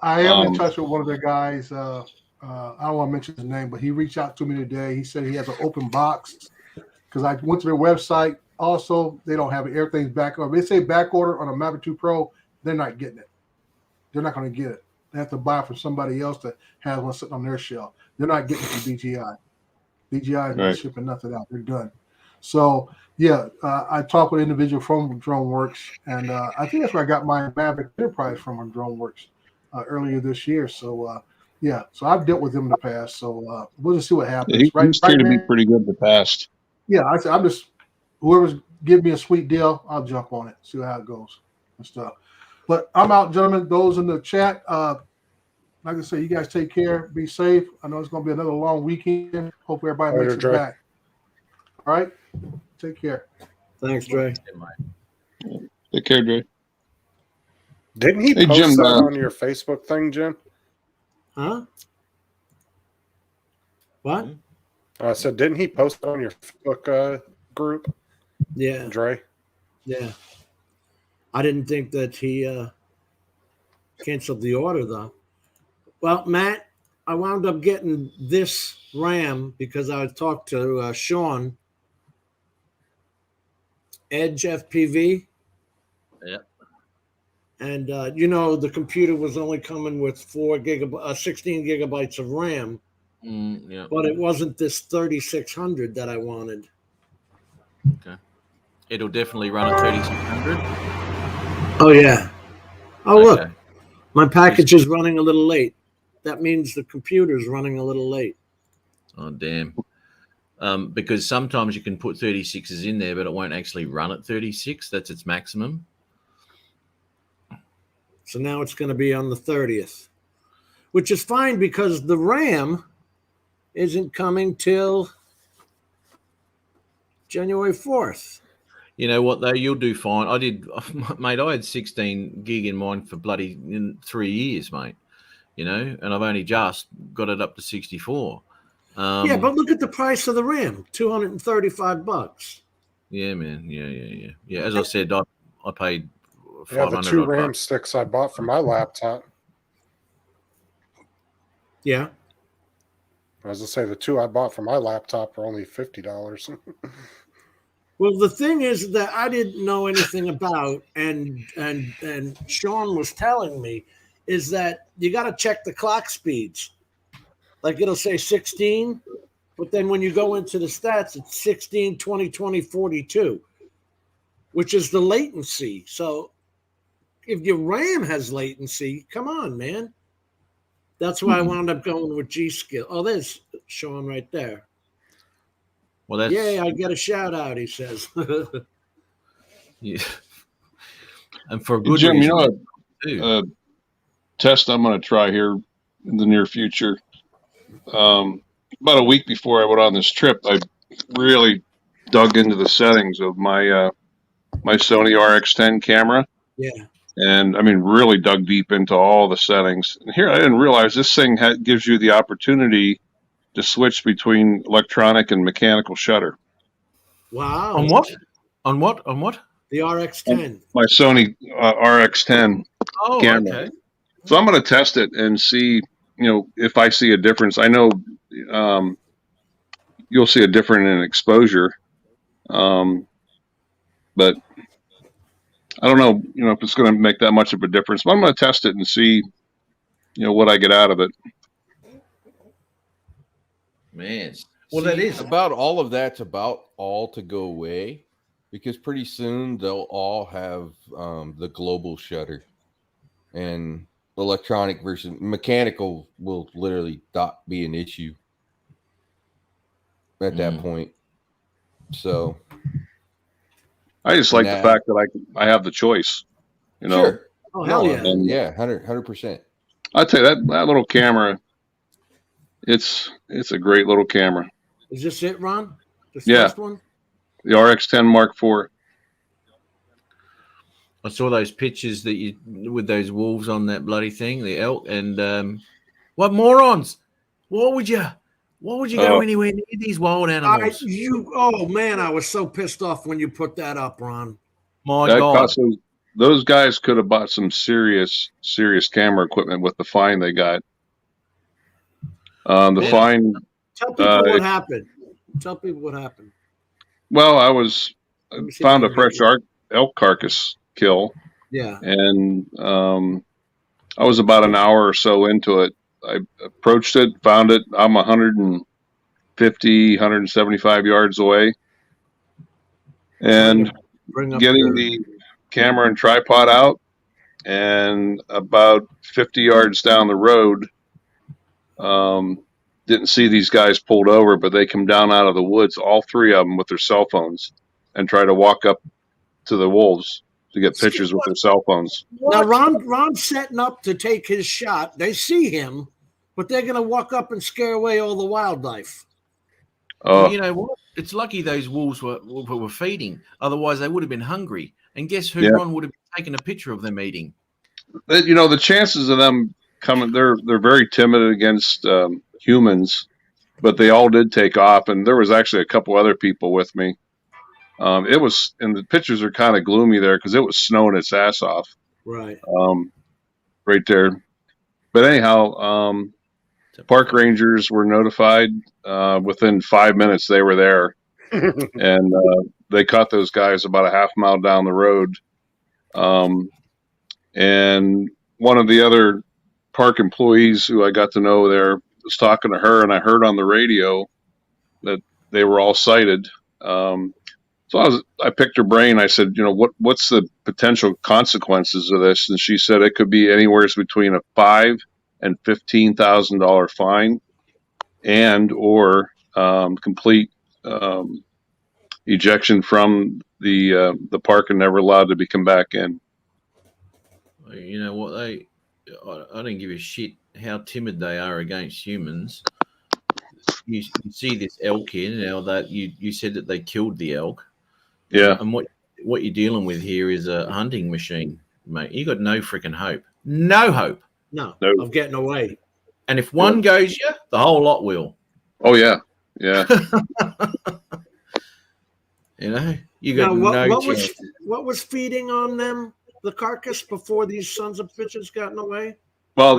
I am in touch with one of the guys. I don't want to mention his name, but he reached out to me today. He said he has an open box because I went to their website. Also, they don't have it. Everything's back order. They say back order on a Mavic 2 Pro. They're not getting it. They're not going to get it. They have to buy it from somebody else that has one sitting on their shelf. They're not getting it from DJI. DJI is not shipping nothing out. They're done. So, yeah, I talked with an individual from DroneWorks, and I think that's where I got my Mavic Enterprise from on DroneWorks earlier this year. So, yeah, so I've dealt with them in the past. So we'll just see what happens. Yeah, he's treated me pretty good in the past. Yeah, I'm just, whoever's give me a sweet deal, I'll jump on it, see how it goes and stuff. But I'm out, gentlemen. Those in the chat, like I say, you guys take care. Be safe. I know it's going to be another long weekend. Hope everybody makes it back. All right? Take care. Thanks, Dre. Take care, Dre. Didn't he post Jim, that on your Facebook thing, Jim? Huh? What? I said, didn't he post it on your Facebook group? Yeah. Dre? Yeah. I didn't think that he canceled the order, though. Well, Matt, I wound up getting this RAM because I talked to Shaun Edge FPV. Yeah. And, you know, the computer was only coming with 16 gigabytes of RAM. Yeah. But it wasn't this 3600 that I wanted. Okay. It'll definitely run a 3600. Oh, yeah. Oh, Okay. look. My package is running a little late. That means the computer's running a little late. Oh, damn. Because sometimes you can put 36s in there, but it won't actually run at 36. That's its maximum. So now it's going to be on the 30th, which is fine because the RAM isn't coming till January 4th. You know what, though? You'll do fine. I did, mate, I had 16 gig in mine for bloody 3 years, mate. You know, and I've only just got it up to 64. Yeah, but look at the price of the RAM, $235. Yeah, man. Yeah. As I said, I paid Yeah, the 500. 2 RAM sticks I bought for my laptop. Yeah. As I say, the 2 I bought for my laptop are only $50. Well, the thing is that I didn't know anything about, and Shaun was telling me, is that you got to check the clock speeds. Like it'll say 16, but then when you go into the stats, it's 16, 20, 20, 42, which is the latency. So if your RAM has latency, come on, man. That's why I wound up going with G-Skill. Oh, there's Shaun right there. Well, that's... Yay, I get a shout out, he says. Yeah. And for a good Jim, reason, you know, a test I'm going to try here in the near future. About a week before I went on this trip, I really dug into the settings of my my Sony RX10 camera. Yeah. And I mean, really dug deep into all the settings. And here, I didn't realize this thing gives you the opportunity to switch between electronic and mechanical shutter. Wow. On what? On what? On what? The RX10. My Sony RX10 camera. Okay. So I'm going to test it and see, you know, if I see a difference. I know you'll see a difference in exposure, but I don't know, you know, if it's going to make that much of a difference. But I'm going to test it and see, you know, what I get out of it. Man, well, that is about all of that's about all to go away, because pretty soon they'll all have the global shutter, and electronic versus mechanical will literally not be an issue at that point. So I just like the fact that I have the choice, you know. Sure. Oh, hell yeah. And yeah, 100%. I tell you, that little camera, it's a great little camera. Is this it, Ron? The Yeah. first one? The RX10 Mark IV. I saw those pictures that you with those wolves on that bloody thing, the elk, and what morons! Why would you go anywhere near these wild animals? Oh man, I was so pissed off when you put that up, Ron. My That God. cost those guys could have bought some serious camera equipment with the fine they got. The fine. Tell people what happened. Tell people what happened. Well, I found a fresh video. elk carcass kill. Yeah. And I was about an hour or so into it. I approached it, found it. I'm 150, 175 yards away. And getting the camera and tripod out, and about 50 yards down the road, didn't see these guys pulled over, but they come down out of the woods, all three of them with their cell phones, and try to walk up to the wolves to get pictures with their cell phones. Now Ron's setting up to take his shot. They see him, but they're going to walk up and scare away all the wildlife. You know what? It's lucky those wolves were feeding. Otherwise, they would have been hungry. And guess who? Ron would have taken a picture of them eating. You know, the chances of them coming, they're very timid against humans, but they all did take off. And there was actually a couple other people with me. It was, and the pictures are kind of gloomy there because it was snowing its ass off. Right. Right there. But anyhow, park rangers were notified. Within 5 minutes, they were there. And they caught those guys about a half mile down the road. And one of the other park employees who I got to know there was talking to her, and I heard on the radio that they were all sighted. So I picked her brain. I said, you know, what's the potential consequences of this? And she said it could be anywhere between a $5,000 and $15,000 fine, and or complete ejection from the park and never allowed to be come back in. You know what? I don't give a shit how timid they are against humans. You see this elk here now that you said that they killed the elk. Yeah. And what you're dealing with here is a hunting machine, mate. You got no freaking hope. No hope. No, of getting away. And if one goes, the whole lot will. Oh yeah, yeah. You know, you got no chance. What was feeding on them? The carcass before these sons of bitches gotten away. Well,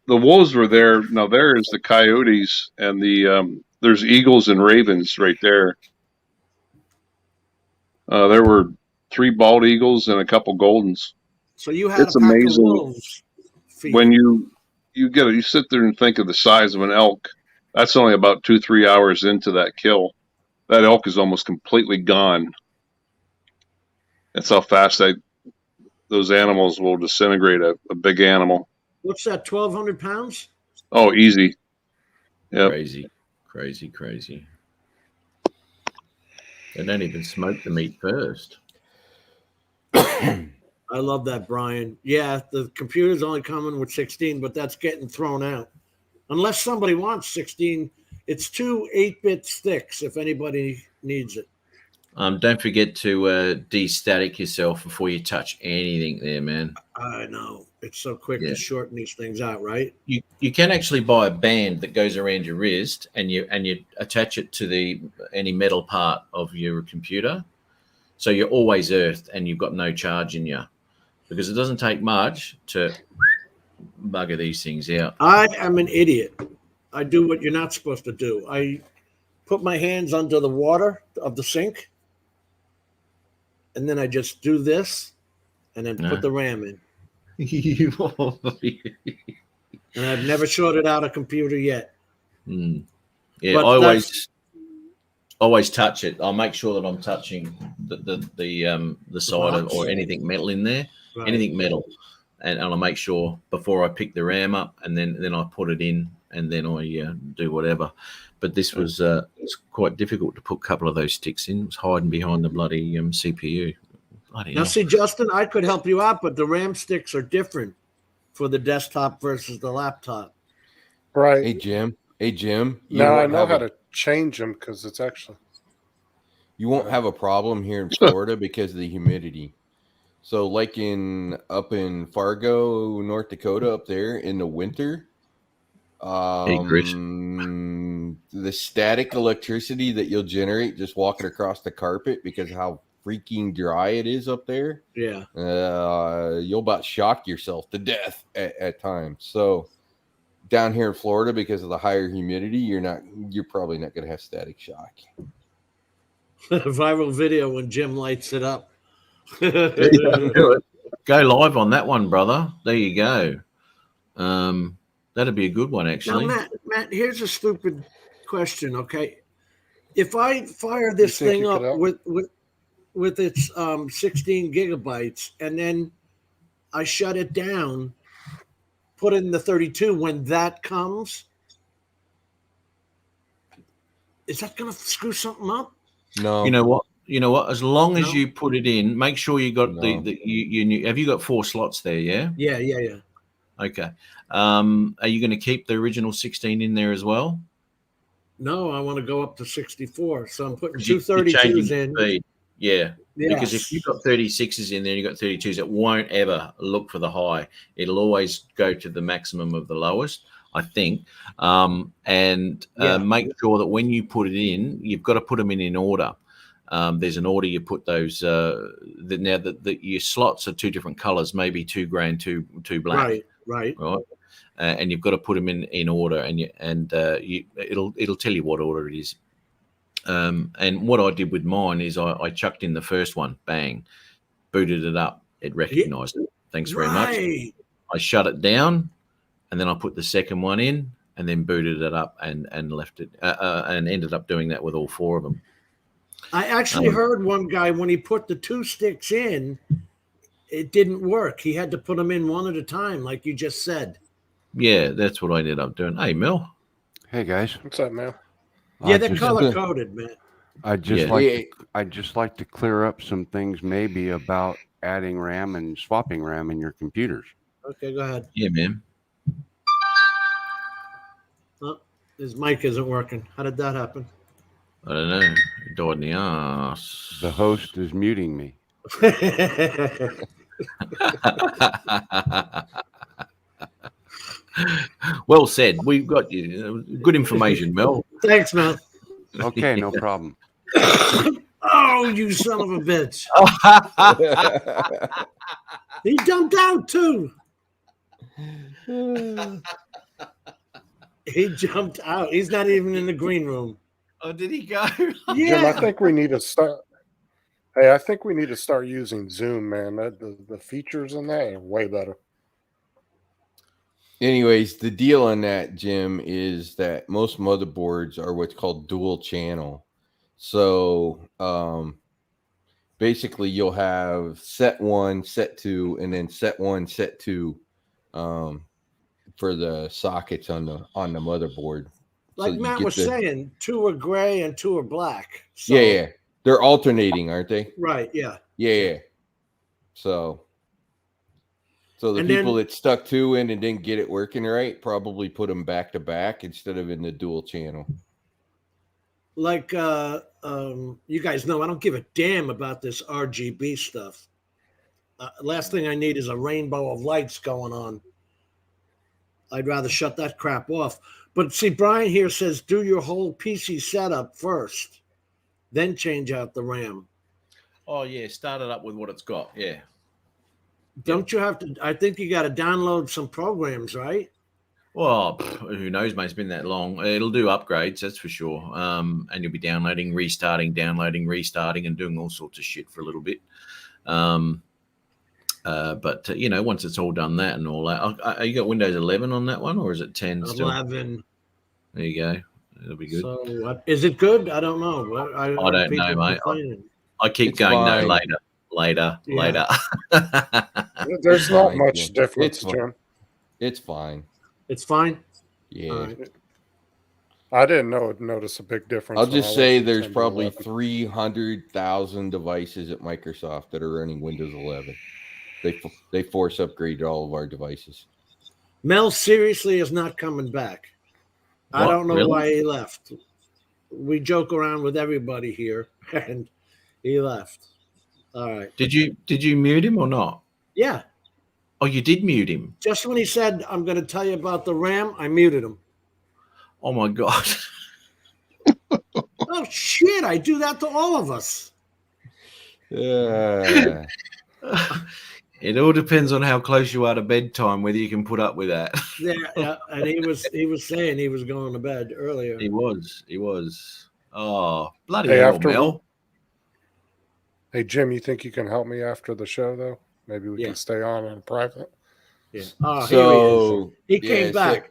the wolves were there. Now there is the coyotes and there's eagles and ravens right there. There were 3 bald eagles and a couple goldens. So you had it's a pack amazing of wolves when you sit there and think of the size of an elk. That's only about 2-3 hours into that kill. That elk is almost completely gone. That's how fast those animals will disintegrate a big animal. What's that? 1,200 pounds? Oh, easy. Yeah. Crazy. They don't even smoke the meat first. I love that, Brian. Yeah, the computer's only coming with 16, but that's getting thrown out. Unless somebody wants 16, it's 2 8-bit sticks if anybody needs it. Don't forget to de-static yourself before you touch anything there, man. I know. It's so quick to shorten these things out, right? You can actually buy a band that goes around your wrist and you attach it to any metal part of your computer. So you're always earthed and you've got no charge in you. Because it doesn't take much to bugger these things out. I am an idiot. I do what you're not supposed to do. I put my hands under the water of the sink, and then I just do this, and then put the RAM in. And I've never shorted out a computer yet. Yeah, but I always touch it. I'll make sure that I'm touching the side of, or anything metal in there, anything metal, and I'll make sure before I pick the RAM up, and then I put it in, and then I do whatever. But this was it's quite difficult to put a couple of those sticks in. It was hiding behind the bloody CPU. Now, see, Justin, I could help you out, but the RAM sticks are different for the desktop versus the laptop. Right. Hey, Jim. Now I know how to change them because it's actually. You won't have a problem here in Florida because of the humidity. So like up in Fargo, North Dakota, up there in the winter, the static electricity that you'll generate just walking across the carpet because of how freaking dry it is up there. Yeah. You'll about shock yourself to death at times. So down here in Florida, because of the higher humidity, you're probably not going to have static shock. Viral video when Jim lights it up. Go live on that one, brother. There you go. That'd be a good one, actually. Now, Matt, here's a stupid question. Okay, if I fire this thing up with its 16 gigabytes and then I shut it down, put in the 32 when that comes, is that going to screw something up? No. You know what? As long as you put it in, make sure you got you have you got 4 slots there? Yeah. Yeah. Okay. Are you going to keep the original 16 in there as well? No, I want to go up to 64. So I'm putting 2 32s in. Speed. Yeah. Yes. Because if you've got 36s in there and you've got 32s, it won't ever look for the high. It'll always go to the maximum of the lowest, I think. Make sure that when you put it in, you've got to put them in order. There's an order you put those. Your slots are 2 different colors, maybe 2 gray and 2 black. Right. And you've got to put them in order, and it'll tell you what order it is. And what I did with mine is I chucked in the first one, bang, booted it up. It recognized it. Thanks very much. I shut it down, and then I put the second one in, and then booted it up and left it, and ended up doing that with all 4 of them. I actually heard one guy when he put the 2 sticks in, it didn't work. He had to put them in one at a time, like you just said. Yeah, that's what I ended up doing. Hey, Mel. Hey, guys. What's up, Mel? Yeah, they're color coded, man. I'd just like to clear up some things, maybe about adding RAM and swapping RAM in your computers. Okay, go ahead. Yeah, man. Oh, his mic isn't working. How did that happen? I don't know. It died in the ass. The host is muting me. Well said. We've got you. Good information, Mel. Thanks, Mel. Okay, no problem. Oh, you son of a bitch. He jumped out, too. He jumped out. He's not even in the green room. Oh, did he go? Yeah. Jim, I think we need to start. Hey, I think we need to start using Zoom, man. The features in that are way better. Anyways, the deal on that, Jim, is that most motherboards are what's called dual channel. So basically you'll have set 1, set 2, and then set 1, set 2 for the sockets on the motherboard. Like so Matt was saying, 2 are gray and 2 are black. So, yeah. They're alternating, aren't they? Right, yeah. Yeah. So the people that stuck 2 in and didn't get it working right probably put them back to back instead of in the dual channel. Like you guys know, I don't give a damn about this RGB stuff. Last thing I need is a rainbow of lights going on. I'd rather shut that crap off. But see, Brian here says do your whole PC setup first, then change out the RAM. Oh, yeah. Start it up with what it's got. Yeah. Don't you have to? I think you got to download some programs, right? Well, who knows, mate? It's been that long. It'll do upgrades, that's for sure. And you'll be downloading, restarting, and doing all sorts of shit for a little bit. But once it's all done that and all that, you got Windows 11 on that one, or is it 10 still? 11. There you go. It'll be good. So, is it good? I don't know. I don't know, mate. I keep going, fine. no, later. There's not much difference, Jim. It's fine. It's fine? Yeah. Right. I didn't notice a big difference. I'll just say there's probably 300,000 devices at Microsoft that are running Windows 11. They force upgraded all of our devices. Mel seriously is not coming back. I don't know why he left. We joke around with everybody here, and he left. All right. Did you mute him or not? Yeah. Oh, you did mute him. Just when he said, I'm going to tell you about the RAM, I muted him. Oh my God. Oh, shit. I do that to all of us. Yeah. It all depends on how close you are to bedtime, whether you can put up with that. Yeah. And he was saying he was going to bed earlier. He was. Oh, bloody Hey, hell, after Mel. Hey, Jim, you think you can help me after the show, though? Maybe we can stay on in private. Yeah. Oh, So, here he is. He came yeah, so- back.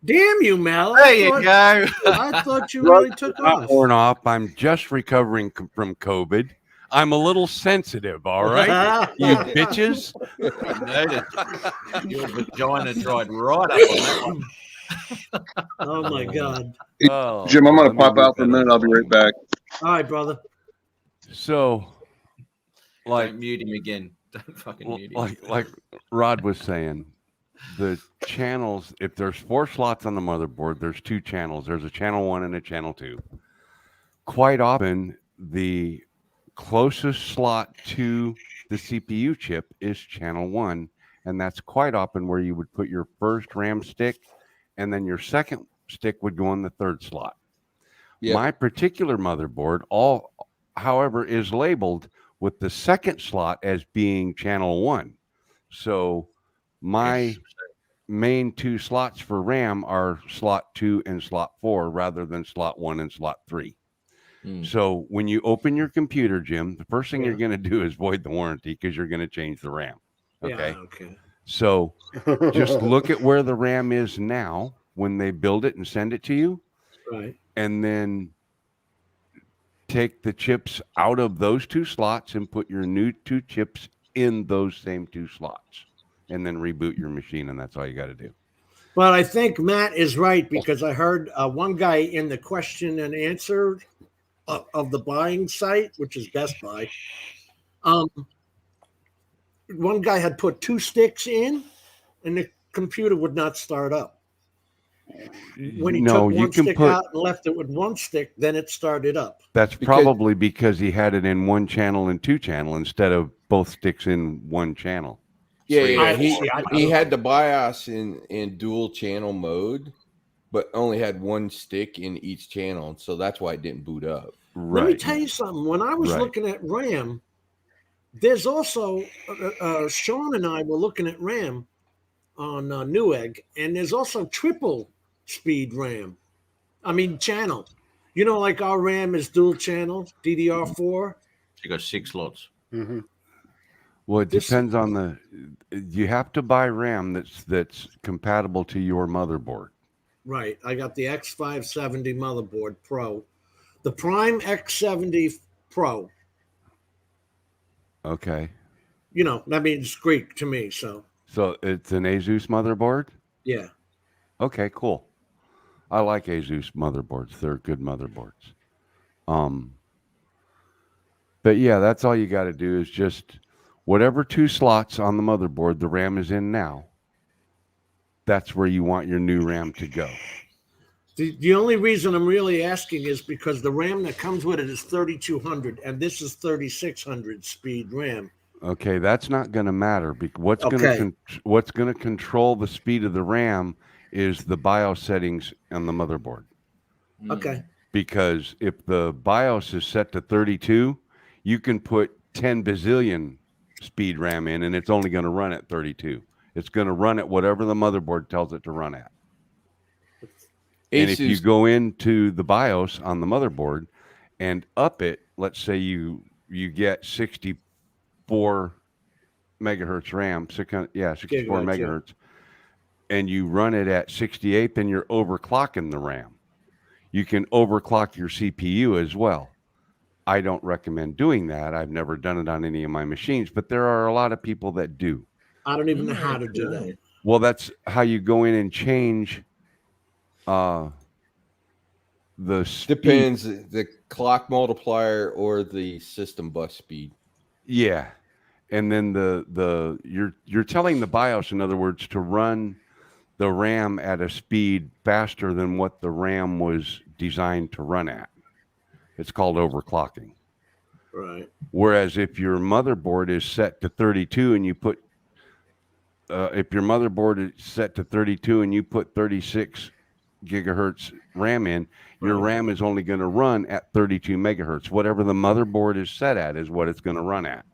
Damn you, Mel. There you go. I thought you really took off. Worn off. I'm just recovering from COVID. I'm a little sensitive, all right? You bitches. I noticed. Your vagina dried right up on that one. Oh, my God. Oh, Jim, I'm going let to me pop mute out for a that minute. other I'll be right back. All right, brother. So, like, Don't mute him again. Don't fucking mute him. like Rod was saying, the channels, if there's 4 slots on the motherboard, there's 2 channels. There's a channel 1 and a channel 2. Quite often, the closest slot to the CPU chip is channel 1, and that's quite often where you would put your first RAM stick, and then your second stick would go in the 3rd slot. Yep. My particular motherboard, however, is labeled with the second slot as being channel 1. So my main 2 slots for RAM are slot 2 and slot 4 rather than slot 1 and slot 3. So when you open your computer, Jim, the first thing you're going to do is void the warranty because you're going to change the RAM. Okay. Yeah, okay. So just look at where the RAM is now when they build it and send it to you. Right. And then take the chips out of those 2 slots and put your new 2 chips in those same 2 slots. And then reboot your machine, and that's all you got to do. But I think Matt is right because I heard one guy in the question and answer of the buying site, which is Best Buy. One guy had put 2 sticks in, and the computer would not start up. When he took one stick out and left it with 1 stick, then it started up. That's probably because he had it in 1 channel and 2 channel instead of both sticks in 1 channel. Yeah. He had the BIOS in dual channel mode, but only had 1 stick in each channel, so that's why it didn't boot up. Right. Let me tell you something. When I was looking at RAM, there's also Shaun and I were looking at RAM on Newegg, and there's also triple speed RAM. I mean channel. You know, like our RAM is dual channel, DDR4. You got 6 slots. Mm-hmm. Well, it depends on you have to buy RAM that's compatible to your motherboard. Right. I got the X570 motherboard Pro. The Prime X70 Pro. Okay. You know, that means Greek to me, so. So it's an Asus motherboard? Yeah. Okay, cool. I like Asus motherboards. They're good motherboards. But yeah, that's all you got to do is just whatever 2 slots on the motherboard the RAM is in now, that's where you want your new RAM to go. The only reason I'm really asking is because the RAM that comes with it is 3200, and this is 3600 speed RAM. Okay, that's not going to matter because what's going to control the speed of the RAM is the BIOS settings on the motherboard. Okay. Because if the BIOS is set to 32, you can put 10 bazillion speed RAM in, and it's only going to run at 32. It's going to run at whatever the motherboard tells it to run at. And if you go into the BIOS on the motherboard and up it, let's say you get 64 megahertz RAM, 64 megahertz, and you run it at 68, then you're overclocking the RAM. You can overclock your CPU as well. I don't recommend doing that. I've never done it on any of my machines, but there are a lot of people that do. I don't even know how to do that. Well, that's how you go in and change the speed. Depends the clock multiplier or the system bus speed. Yeah. And then you're telling the BIOS, in other words, to run the RAM at a speed faster than what the RAM was designed to run at. It's called overclocking. Right. Whereas if your motherboard is set to 32 and you put, if your motherboard is set to 32 and you put 36 gigahertz RAM in, your RAM is only going to run at 32 megahertz. Whatever the motherboard is set at is what it's going to run at.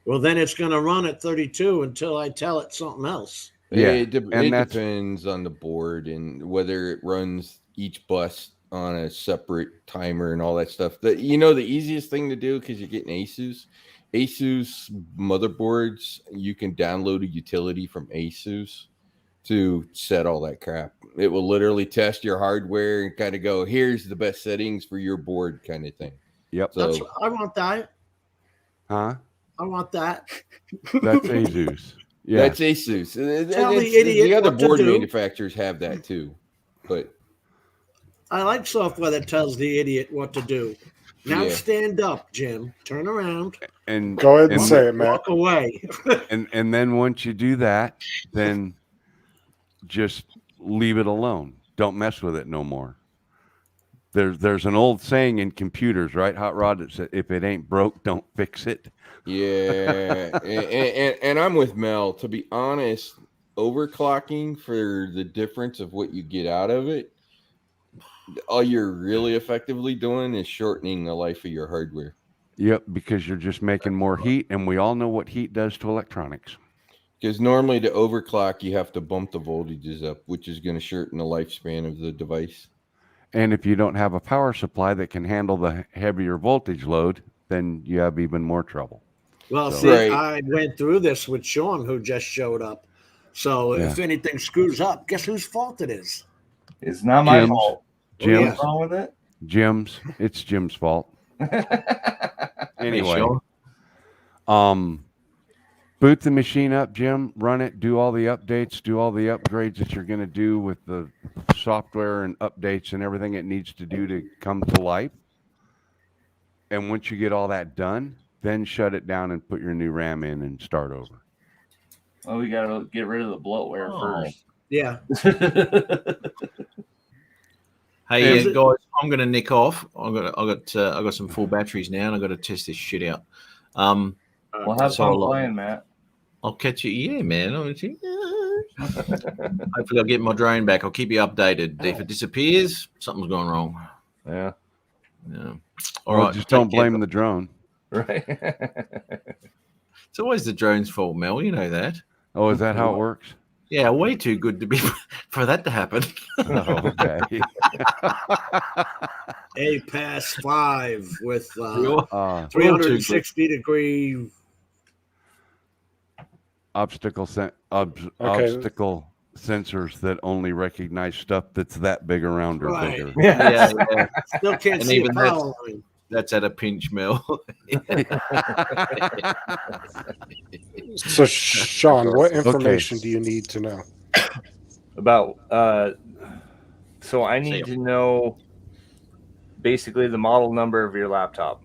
Well, then it's going to run at 32 until I tell it something else. Yeah, It depends on the board and whether it runs each bus on a separate timer and all that stuff. The easiest thing to do, because you're getting Asus motherboards, you can download a utility from Asus to set all that crap. It will literally test your hardware and kind of go, here's the best settings for your board kind of thing. Yep. So I want that. Huh? I want that. That's Asus. Yeah. That's Asus. Tell the idiot the other what to board do. manufacturers have that too. But I like software that tells the idiot what to do. Now stand up, Jim. Turn around. And go ahead and say it, Matt. Walk away. and then once you do that, then just leave it alone. Don't mess with it no more. There's an old saying in computers, right, Hot Rod, that says, if it ain't broke, don't fix it. Yeah, and I'm with Mel. To be honest, overclocking for the difference of what you get out of it, all you're really effectively doing is shortening the life of your hardware. Yep, because you're just making more heat, and we all know what heat does to electronics. Because normally to overclock, you have to bump the voltages up, which is going to shorten the lifespan of the device. And if you don't have a power supply that can handle the heavier voltage load, then you have even more trouble. Well, So- see, I went through this with Sean, who just showed up. So if anything screws up, guess whose fault it is? It's not my Jim's. fault. Jim's. What's wrong with it? Jim's. It's Jim's fault. Anyway, boot the machine up, Jim. Run it. Do all the updates. Do all the upgrades that you're going to do with the software and updates and everything it needs to do to come to life. And once you get all that done, then shut it down and put your new RAM in and start over. Oh, we gotta get rid of the bloatware first. Yeah. Hey guys, I'm gonna nick off. I got some full batteries now, and I got to test this shit out. Well, have fun playing, Matt. I'll catch you. Yeah, man. Hopefully, I'll get my drone back. I'll keep you updated. If it disappears, something's gone wrong. Yeah. Yeah. All right. Just don't blame the drone. Right. It's always the drone's fault, Mel. You know that. Oh, is that how it works? Yeah, way too good to be for that to happen. Oh, okay. APAS 5 with 360-degree obstacle sensors that only recognize stuff that's that big around or bigger. Yeah. Still can't And see even a power line. That's at a pinch, Mel. So, Sean, what information do you need to know about? So I need to know basically the model number of your laptop.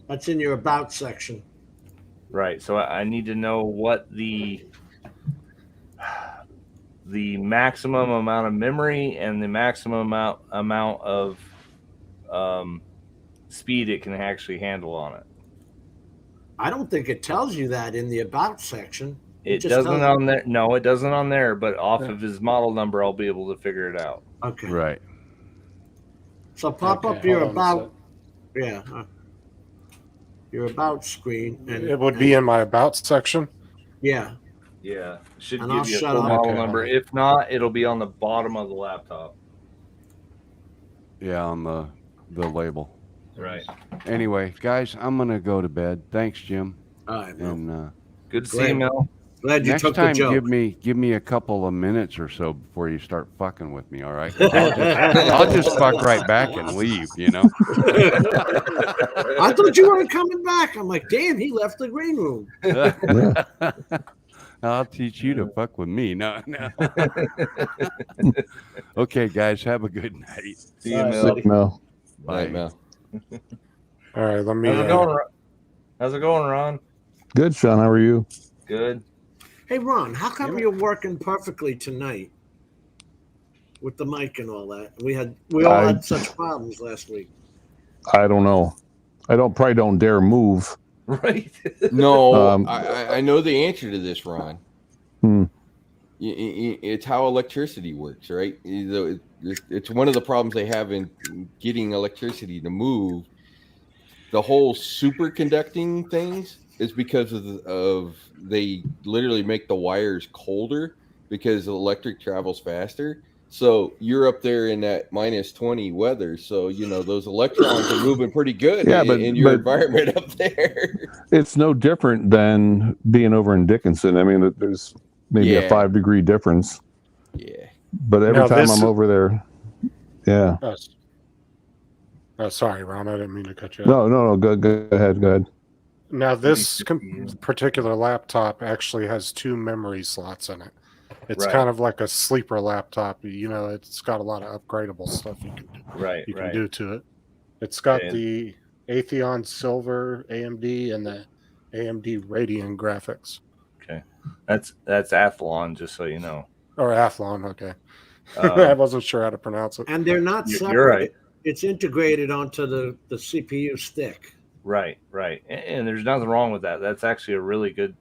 That's in your about section. Right. So I need to know what the maximum amount of memory and the maximum amount of speed it can actually handle on it. I don't think it tells you that in the about section. It just doesn't tells on you- there. No, it doesn't on there. But off of his model number, I'll be able to figure it out. Okay. Right. So pop up your about. Yeah. Your about screen. And it would be in my about section. Yeah. Yeah, should And I'll give you a shut full up. model Okay. number. If not, it'll be on the bottom of the laptop. Yeah, on the label. Right. Anyway, guys, I'm gonna go to bed. Thanks, Jim. All right, Mel. And good to see you, Mel. Glad you next took time, the joke. give me a couple of minutes or so before you start fucking with me. All right? I'll just fuck right back and leave. You know. I thought you weren't coming back. I'm like, damn, he left the green room. I'll teach you to fuck with me. No. Okay, guys, have a good night. See you, Mel. Mel. Bye, Mel. All right, let me. How's it going, Ron? Good, Sean. How are you? Good. Hey, Ron, how come you're working perfectly tonight with the mic and all that? We all had such problems last week. I don't know. I probably don't dare move. Right. No, I know the answer to this, Ron. Hmm. It's how electricity works, right? It's one of the problems they have in getting electricity to move. The whole superconducting things is because of they literally make the wires colder because electric travels faster. So you're up there in that -20 weather. So, you know, those electrons are moving pretty good in your environment up there. It's no different than being over in Dickinson. I mean, there's maybe a 5-degree difference. Yeah. But every time I'm over there, yeah. Oh, sorry, Ron. I didn't mean to cut you off. No. Go ahead. Go ahead. Now, this particular laptop actually has 2 memory slots in it. It's kind of like a sleeper laptop. You know, it's got a lot of upgradable stuff you can do. You can do to it. It's got the Atheon Silver AMD and the AMD Radeon graphics. Okay, that's Athlon, just so you know. Or Athlon, okay. I wasn't sure how to pronounce it. And they're not separate. You're right. It's integrated onto the CPU stick. Right. And there's nothing wrong with that. That's actually a really good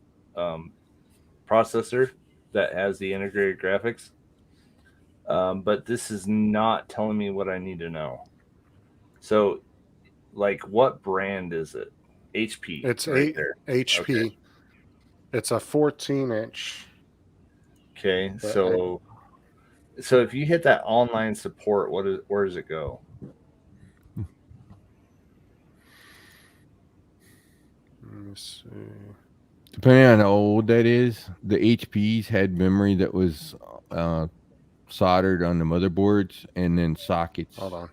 processor that has the integrated graphics. But this is not telling me what I need to know. So, like, what brand is it? HP. It's right HP. Okay. It's a 14-inch. Okay, so if you hit that online support, where does it go? Let me see. Depending on how old that is, the HPs had memory that was soldered on the motherboards and then sockets. Hold on.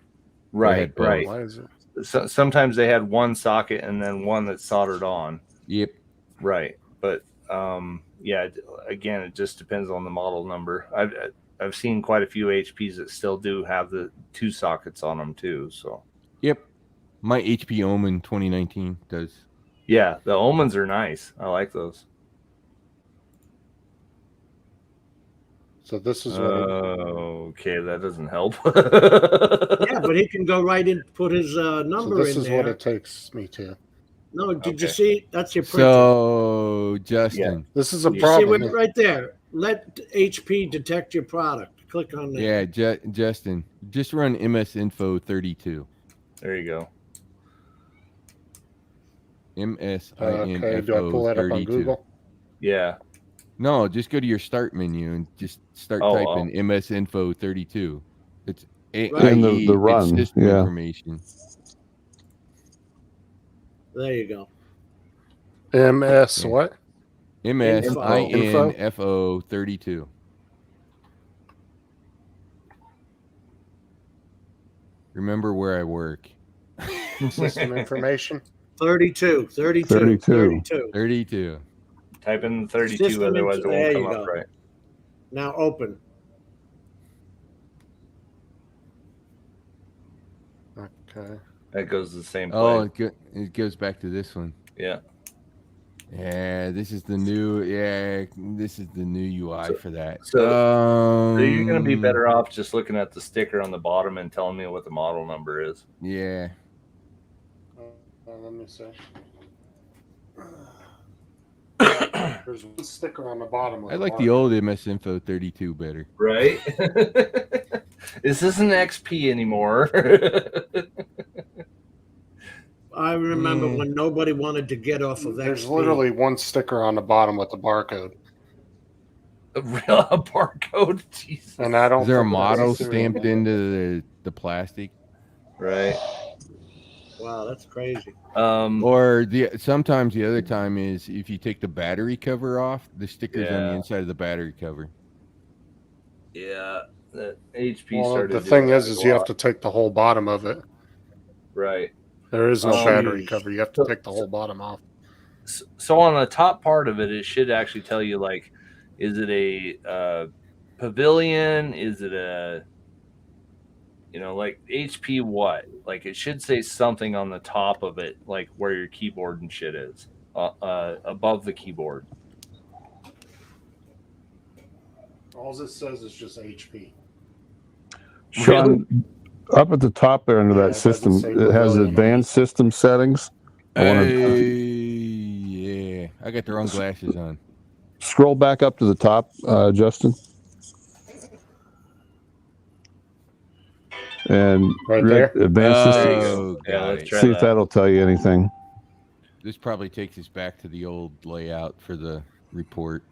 Right. Why is it? So, sometimes they had one socket and then one that's soldered on. Yep. Right. But yeah, again, it just depends on the model number. I've seen quite a few HPs that still do have the 2 sockets on them too. So. Yep. My HP Omen 2019 does. Yeah, the Omens are nice. I like those. So this is what. Okay, that doesn't help. Yeah, but he can go right in, put his number in there. This is what it takes me to. No, did you see? That's your printer. So, Justin. This is a You problem. see right there. Let HP detect your product. Click on that. Yeah, Justin. Just run MS Info 32. There you go. MSINFO do I pull that up on 32. Google? Yeah. No, just go to your start menu and just start typing MS Info 32. It's And the run, system yeah. information. There you go. MS what? MSINFO 32. Remember where I work. System information. 32. Type in 32, System otherwise it there won't you come go. up right. Now open. Okay. That goes to the same place. Oh, it goes back to this one. Yeah. Yeah, this is the new. Yeah, this is the new UI for that. So you're going to be better off just looking at the sticker on the bottom and telling me what the model number is. Yeah. Let me see. There's one sticker on the bottom. I like the old MS Info 32 better. Right? This isn't XP anymore. I remember when nobody wanted to get off of that. There's literally one sticker on the bottom with the barcode. A real barcode? Jesus. And I don't. Is there a model stamped into the plastic? Right. Wow, that's crazy. Or sometimes the other time is if you take the battery cover off, the sticker's on the inside of the battery cover. Yeah, that HP Well, started. the thing is you have to take the whole bottom of it. Right. There is no battery cover. You have to take the whole bottom off. So on the top part of it, it should actually tell you, like, is it a pavilion? Is it a, like HP what? Like, it should say something on the top of it, like where your keyboard and shit is, above the keyboard. All it says is just HP. Shaun, Up at the top there under Yeah, that it doesn't system, say it has pavilion. advanced system settings. I want to Yeah, I got the wrong glasses on. scroll back up to the top, Justin. And Right there? advanced Oh, system. got let's it. try See if that. that'll tell you anything. This probably takes us back to the old layout for the report.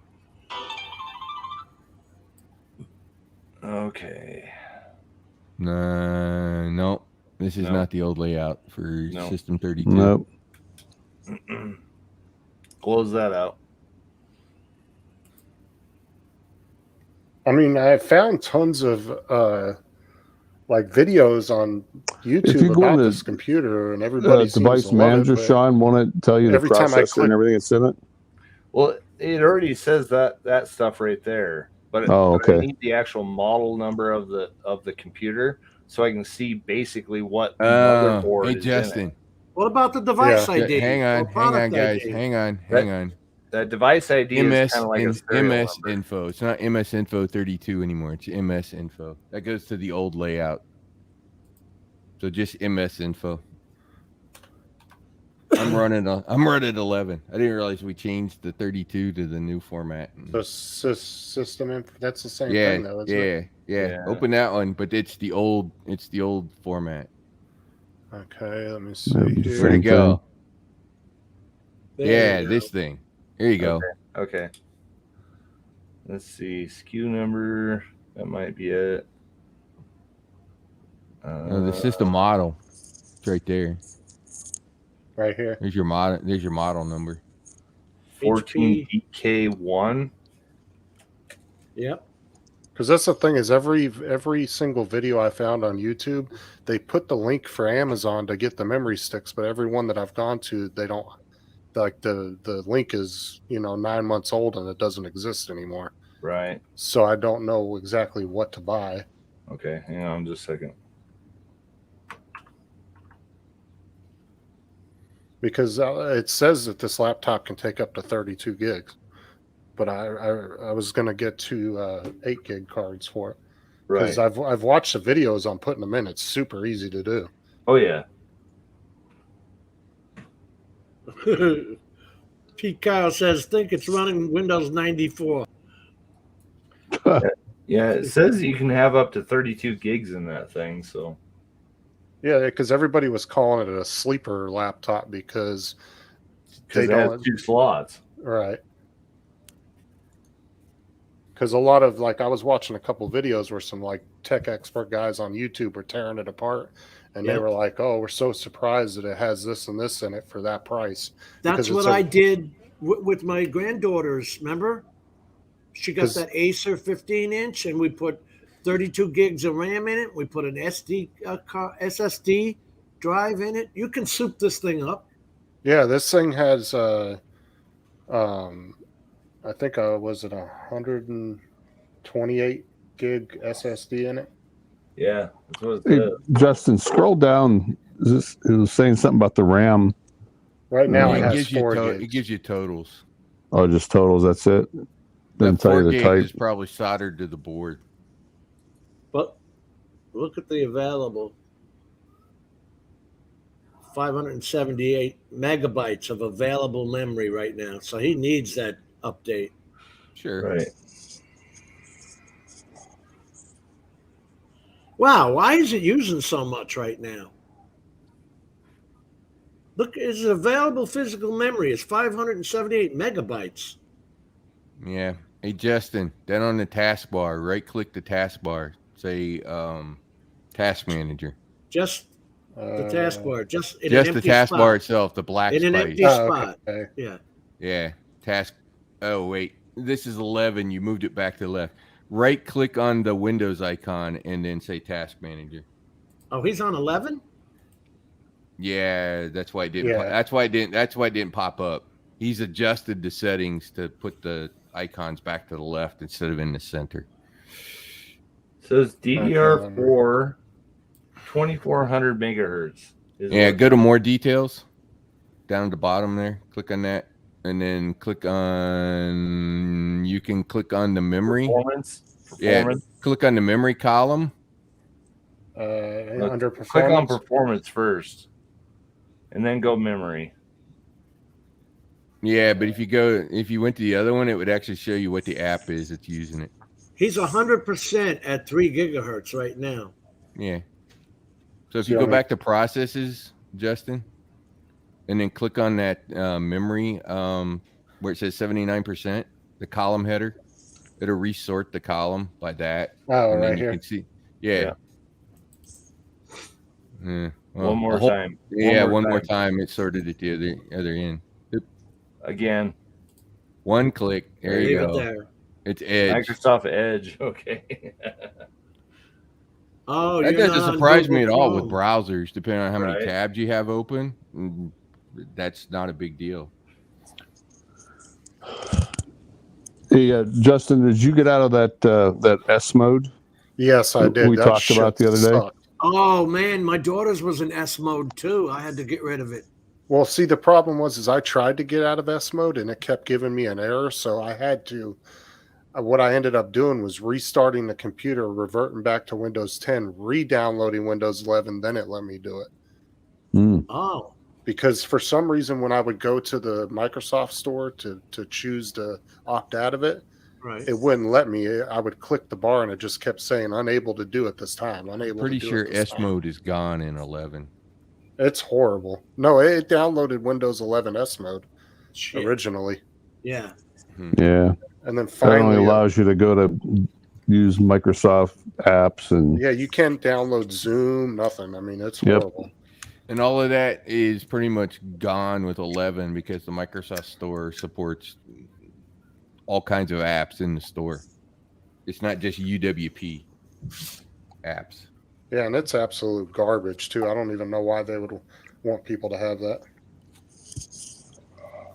Okay. No, this is Nope. not the old layout for Nope. System 32. Nope. Close that out. I mean, I found tons of like videos on YouTube you go about into, this computer, and everybody seems device to love manager, it, but Sean, won't it tell you the every time I processor click, and everything that's in it? Well, it already says that stuff right there, but, Oh, but I okay. need the actual model number of the computer so I can see basically what Hey, motherboard is in Justin. it. What about the device Yeah. ID? Hang or on, product guys. ID? Hang on. That device ID is MS kind of like a serial MS number. info. It's not MS info 32 anymore. It's MS info. That goes to the old layout. So just MS info. I'm running 11. I didn't realize we changed the 32 to the new format. the system info, that's the same Yeah, thing, though, isn't it? yeah. Open that one, but it's the old format. Okay, let me see Yep, here. Where'd it go? There Yeah, you go. this thing. Here you go. Okay. Let's see. SKU number. That might be it. No, the system model. It's right there. Right here. There's your model number. 14DK1. Yep. Because that's the thing is every single video I found on YouTube, they put the link for Amazon to get the memory sticks, but every one that I've gone to, they don't like the link is 9 months old and it doesn't exist anymore. Right. So I don't know exactly what to buy. Okay, hang on just a second. Because it says that this laptop can take up to 32 gigs, but I was going to get two 8 gig cards for it. Because Right. I've watched the videos on putting them in. It's super easy to do. Oh yeah. Pete Kyle says, think it's running Windows 94. Yeah, it says you can have up to 32 gigs in that thing, so. Yeah, because everybody was calling it a sleeper laptop because they don't have 2 slots. Right. Because a lot of I was watching a couple videos where some tech expert guys on YouTube were tearing it apart, and they were like, "Oh, we're so surprised that it has this and this in it for that price." That's what I did with my granddaughters. Remember, she got that Acer 15-inch, and we put 32 gigs of RAM in it. We put an SSD drive in it. You can soup this thing up. Yeah, this thing has I think was it 128 gig SSD in it? Yeah, that's what it Hey, says. Justin, scroll down. It was saying something about the RAM. Right now it It has gives you 4 it gigs. gives you totals. Oh, just totals. That's it. Doesn't That tell 4 you the gig type. is probably soldered to the board. But look at the available 578 megabytes of available memory right now. So he needs that update. Sure. Right. Wow, why is it using so much right now? Look, its available physical memory is 578 megabytes. Yeah. Hey, Justin, then on the taskbar, right-click the taskbar. Say Task Manager. Just the taskbar. Just in Just an the empty taskbar spot. itself, the black in an space. empty spot. Okay. Yeah. Yeah. Task. Oh, wait. This is 11. You moved it back to the left. Right-click on the Windows icon and then say Task Manager. Oh, he's on 11? Yeah, that's why it didn't. Yeah. That's why it didn't. That's why it didn't pop up. He's adjusted the settings to put the icons back to the left instead of in the center. It says DDR4 2400 megahertz. Yeah, go to more details. Down at the bottom there. Click on that. And then click on, you can click on the memory. Performance. Yeah, click on the memory column. Under Click on performance. performance first, and then go memory. Yeah, but if you went to the other one, it would actually show you what the app is that's using it. He's 100% at 3 gigahertz right now. Yeah. So if you go back to processes, Justin, and then click on that memory where it says 79%, the column header, it'll resort the column by that. Oh, and right then you here. can see. Yeah. Well, One more time. Yeah, one more time. It sorted at the other end. Oop. Again. One click. There you Leave it go. there. It's Edge. Microsoft Edge. Okay. Oh, that you're doesn't not on surprise me at Google all with Chrome. browsers, depending on how many Right. tabs you have open. That's not a big deal. Hey, Justin, did you get out of that S mode? Yes, I did. We That talked about the shit other day. sucked. Oh man, my daughter's was in S mode too. I had to get rid of it. Well, see, the problem was I tried to get out of S mode and it kept giving me an error, so I had to. What I ended up doing was restarting the computer, reverting back to Windows 10, re-downloading Windows 11. Then it let me do it. Oh, because for some reason, when I would go to the Microsoft store to choose to opt out of it, right, it wouldn't let me. I would click the bar and it just kept saying unable to do it this time. Unable. Pretty to do sure it this S time. mode is gone in 11. It's horrible. No, it downloaded Windows 11 S mode Shit. originally. Yeah. Yeah. And then That finally, only allows you to go to use Microsoft apps and yeah, you can't download Zoom, nothing. I mean, it's Yep. horrible. And all of that is pretty much gone with 11 because the Microsoft Store supports all kinds of apps in the store. It's not just UWP apps. Yeah, and it's absolute garbage too. I don't even know why they would want people to have that.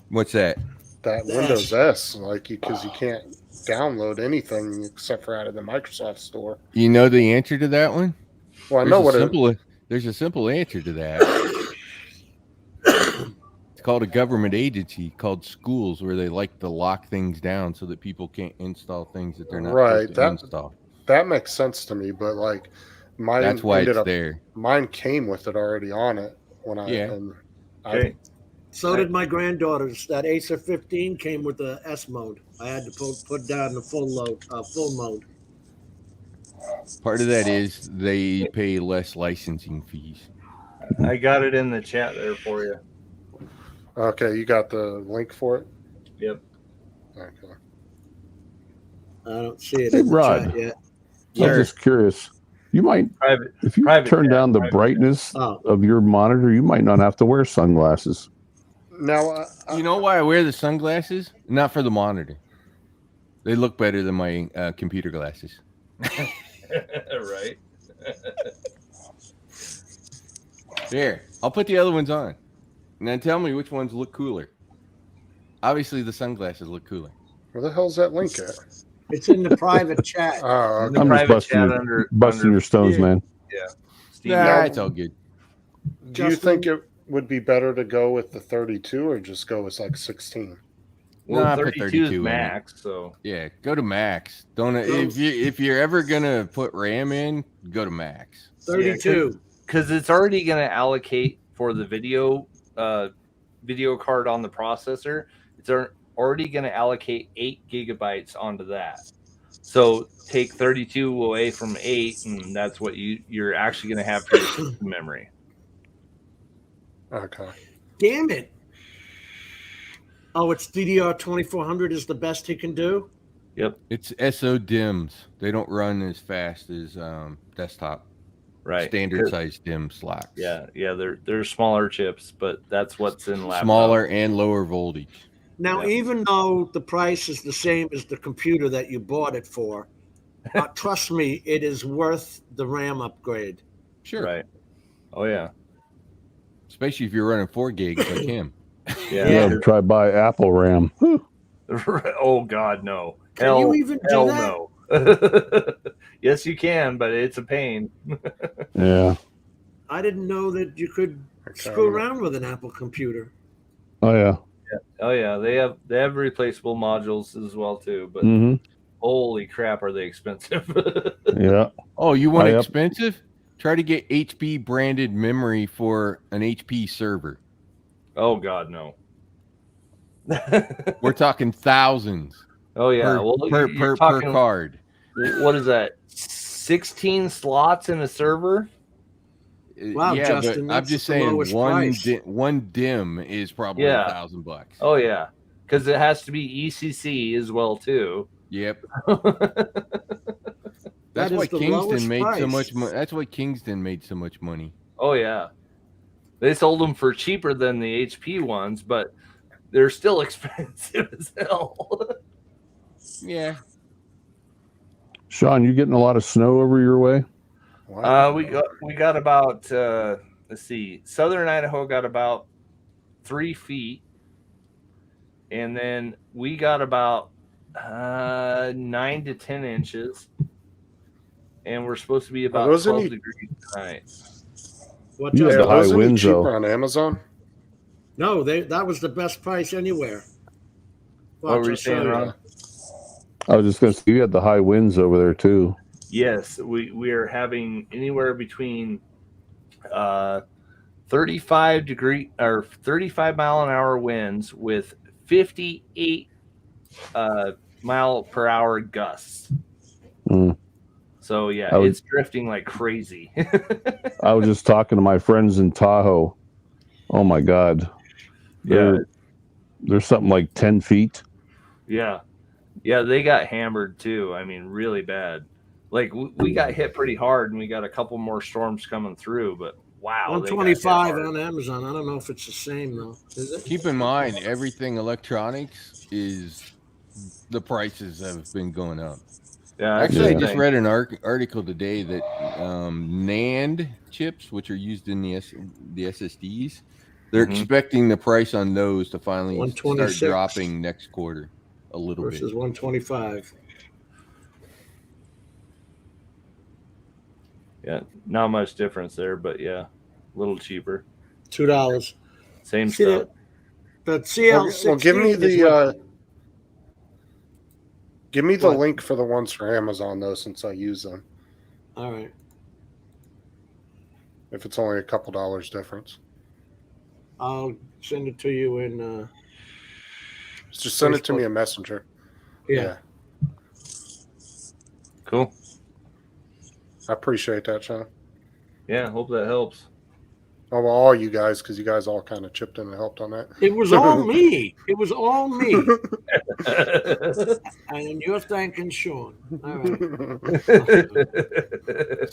What's that? That Windows S, like, because you can't download anything except for out of the Microsoft Store. You know the answer to that one? Well, I know what there's a simple answer to that. It's called a government agency called schools, where they like to lock things down so that people can't install things that they're not supposed to install. That makes sense to me, but like mine That's why ended it's up there. Mine came with it already on it when I Okay. So did my granddaughters. That Acer 15 came with the S mode. I had to put down the full mode. Part of that is they pay less licensing fees. I got it in the chat there for you. Okay, you got the link for it? Yep. Okay. I don't see it Hey, in the Rod, chat yet. I'm just curious. You might, if you turn down the brightness of your monitor, you might not have to wear sunglasses. Now, you know why I wear the sunglasses? Not for the monitor. They look better than my computer glasses. Right. There, I'll put the other ones on. And then tell me which ones look cooler. Obviously, the sunglasses look cooler. Where the hell's that link at? It's in the private chat. Oh, okay. I'm just Private busting your stones, man. Yeah. Nah, it's all good. Do you think it would be better to go with the 32 or just go with like 16? Well, Nah, put 32 is in it. max, so Yeah, go to max. Don't if you're ever gonna put RAM in, go to max. 32. Because it's already going to allocate for the video card on the processor. It's already going to allocate 8 gigabytes onto that. So take 32 away from 8, and that's what you're actually going to have for your system memory. Okay. Damn it. Oh, it's DDR 2400 is the best he can do? Yep. It's SO DIMMs. They don't run as fast as desktop. Right. Standard size DIMM slots. Yeah, they're smaller chips, but that's what's in laptop. Smaller and lower voltage. Now, even though the price is the same as the computer that you bought it for, trust me, it is worth the RAM upgrade. Sure. Right. Oh, yeah. Especially if you're running 4 gigs like him. Yeah, try buy Apple RAM. Oh, God, no. Can you even do that? No. Yes, you can, but it's a pain. Yeah. I didn't know that you could screw around with an Apple computer. Oh yeah. Oh yeah, they have replaceable modules as well too. But holy crap, are they expensive? Yeah. Oh, you want I expensive? Try to get HP branded memory for an HP server. Oh God, no. We're talking thousands. Oh yeah, per card. What is that? 16 slots in a server? Wow, yeah, Justin, but I'm that's just the saying lowest one price. one dim is probably Yeah. $1,000. Oh yeah, because it has to be ECC as well too. Yep. That That's is why the Kingston lowest made so price. much money. That's why Kingston made so much money. Oh yeah, they sold them for cheaper than the HP ones, but they're still expensive as hell. Yeah. Shaun, you getting a lot of snow over your way? We got about let's see, Southern Idaho got about 3 feet, and then we got about 9 to 10 inches, and we're supposed to be about 12 degrees tonight. You had the high winds though. On Amazon? No, that was the best price anywhere. What were you saying, Ron? I was just going to say you had the high winds over there too. Yes, we are having anywhere between 35 degree or 35 mile an hour winds with 58 mile per hour gusts. Mm. So yeah, it's drifting like crazy. I was just talking to my friends in Tahoe. Oh my God. There's something like 10 feet. Yeah, they got hammered too. I mean, really bad. Like we got hit pretty hard, and we got a couple more storms coming through. But wow, 125 on Amazon. I don't know if it's the same though. Is it? Keep in mind, everything electronics is the prices have been going up. Yeah, actually, I just read an article today that NAND chips, which are used in the SSDs, they're expecting the price on those to finally start dropping next quarter a little bit. Versus 125. Yeah, not much difference there, but yeah, a little cheaper. $2. Same stuff. But CL16. Well, give me the link for the ones for Amazon though, since I use them. All right. If it's only a couple dollars difference, I'll send it to you in. Just send it to me in Messenger. Yeah. Cool. I appreciate that, Shaun. Yeah, hope that helps. Oh, well, all you guys, because you guys all kind of chipped in and helped on that. It was all me. It was all me. And you're thanking Shaun. All right.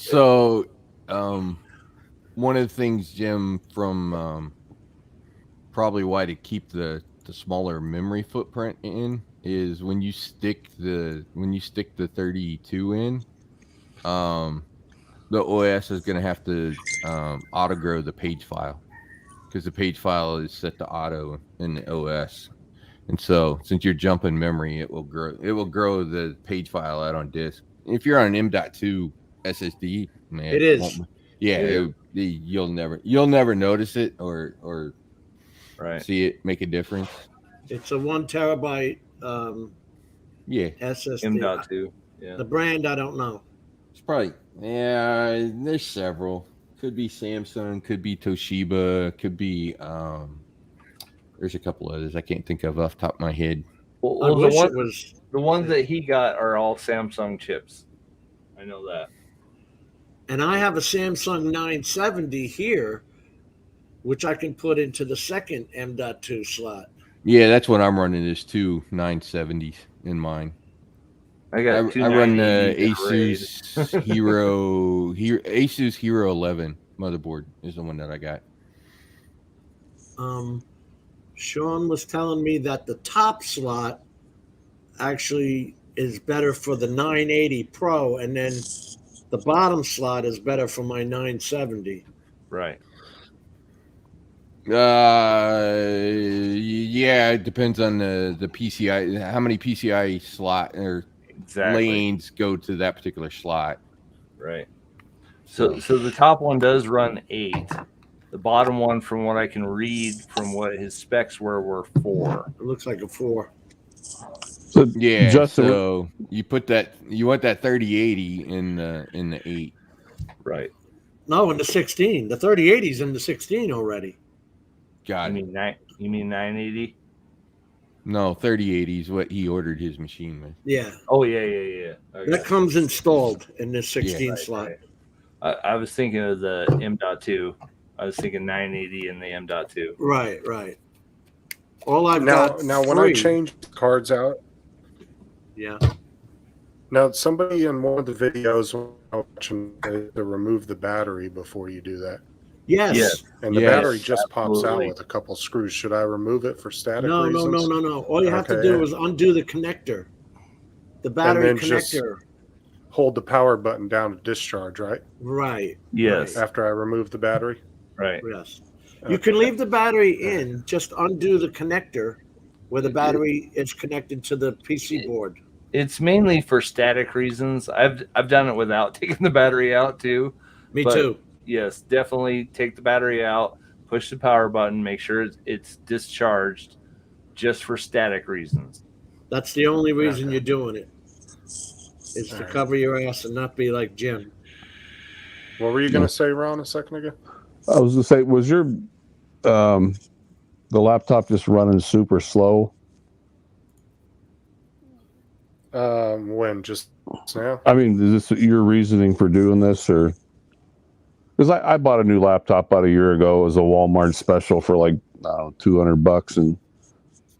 So, one of the things, Jim, from probably why to keep the smaller memory footprint in is when you stick the 32 in, the OS is going to have to auto grow the page file because the page file is set to auto in the OS. And so since you're jumping memory, it will grow the page file out on disk. If you're on an M.2 SSD, man, it is. You'll never notice it or see it make a difference. It's a 1 terabyte SSD. M.2. Yeah. The brand I don't know. It's probably there's several. Could be Samsung, could be Toshiba, could be there's a couple others I can't think of off the top of my head. Well, the ones that he got are all Samsung chips. I know that. And I have a Samsung 970 here, which I can put into the second M.2 slot. Yeah, that's what I'm running is 2 970s in mine. I run the Asus Hero 11 motherboard is the one that I got. Shaun was telling me that the top slot actually is better for the 980 Pro, and then the bottom slot is better for my 970. Right. Yeah, it depends on the PCI, how many PCI slot or lanes go to that particular slot. Right. So the top one does run 8. The bottom one, from what I can read from what his specs were 4. It looks like a 4. So yeah, Justin, so you want that 3080 in the 8. Right. No, in the 16. The 3080's in the 16 already. God. You mean 980? No, 3080 is what he ordered his machine with. Yeah. Oh yeah. Okay. That comes installed in this 16 Right, slot. right. I was thinking of the M.2. I was thinking 980 and the M.2. Right. All I've now, got now when free, I change cards out, yeah. Now, somebody in one of the videos watching to remove the battery before you do that. Yes. Yes. And the Yes, battery just pops out absolutely. with a couple screws. Should I remove it for static No. reasons? All you have to do is undo the connector. The battery and then just connector. hold the power button down to discharge, right? Right. Yes. After I remove the battery? Right. Yes. You can leave the battery in, just undo the connector where the battery is connected to the PC board. It's mainly for static reasons. I've done it without taking the battery out too. Me too. Yes, definitely take the battery out, push the power button, make sure it's discharged just for static reasons. That's the only reason you're doing it. Is to cover your ass and not be like Jim. What were you going to say, Ron, a second ago? I was going to say, was your the laptop just running super slow? When? Just now? I mean, is this your reasoning for doing this, or because I bought a new laptop about a year ago. It was a Walmart special for like $200, and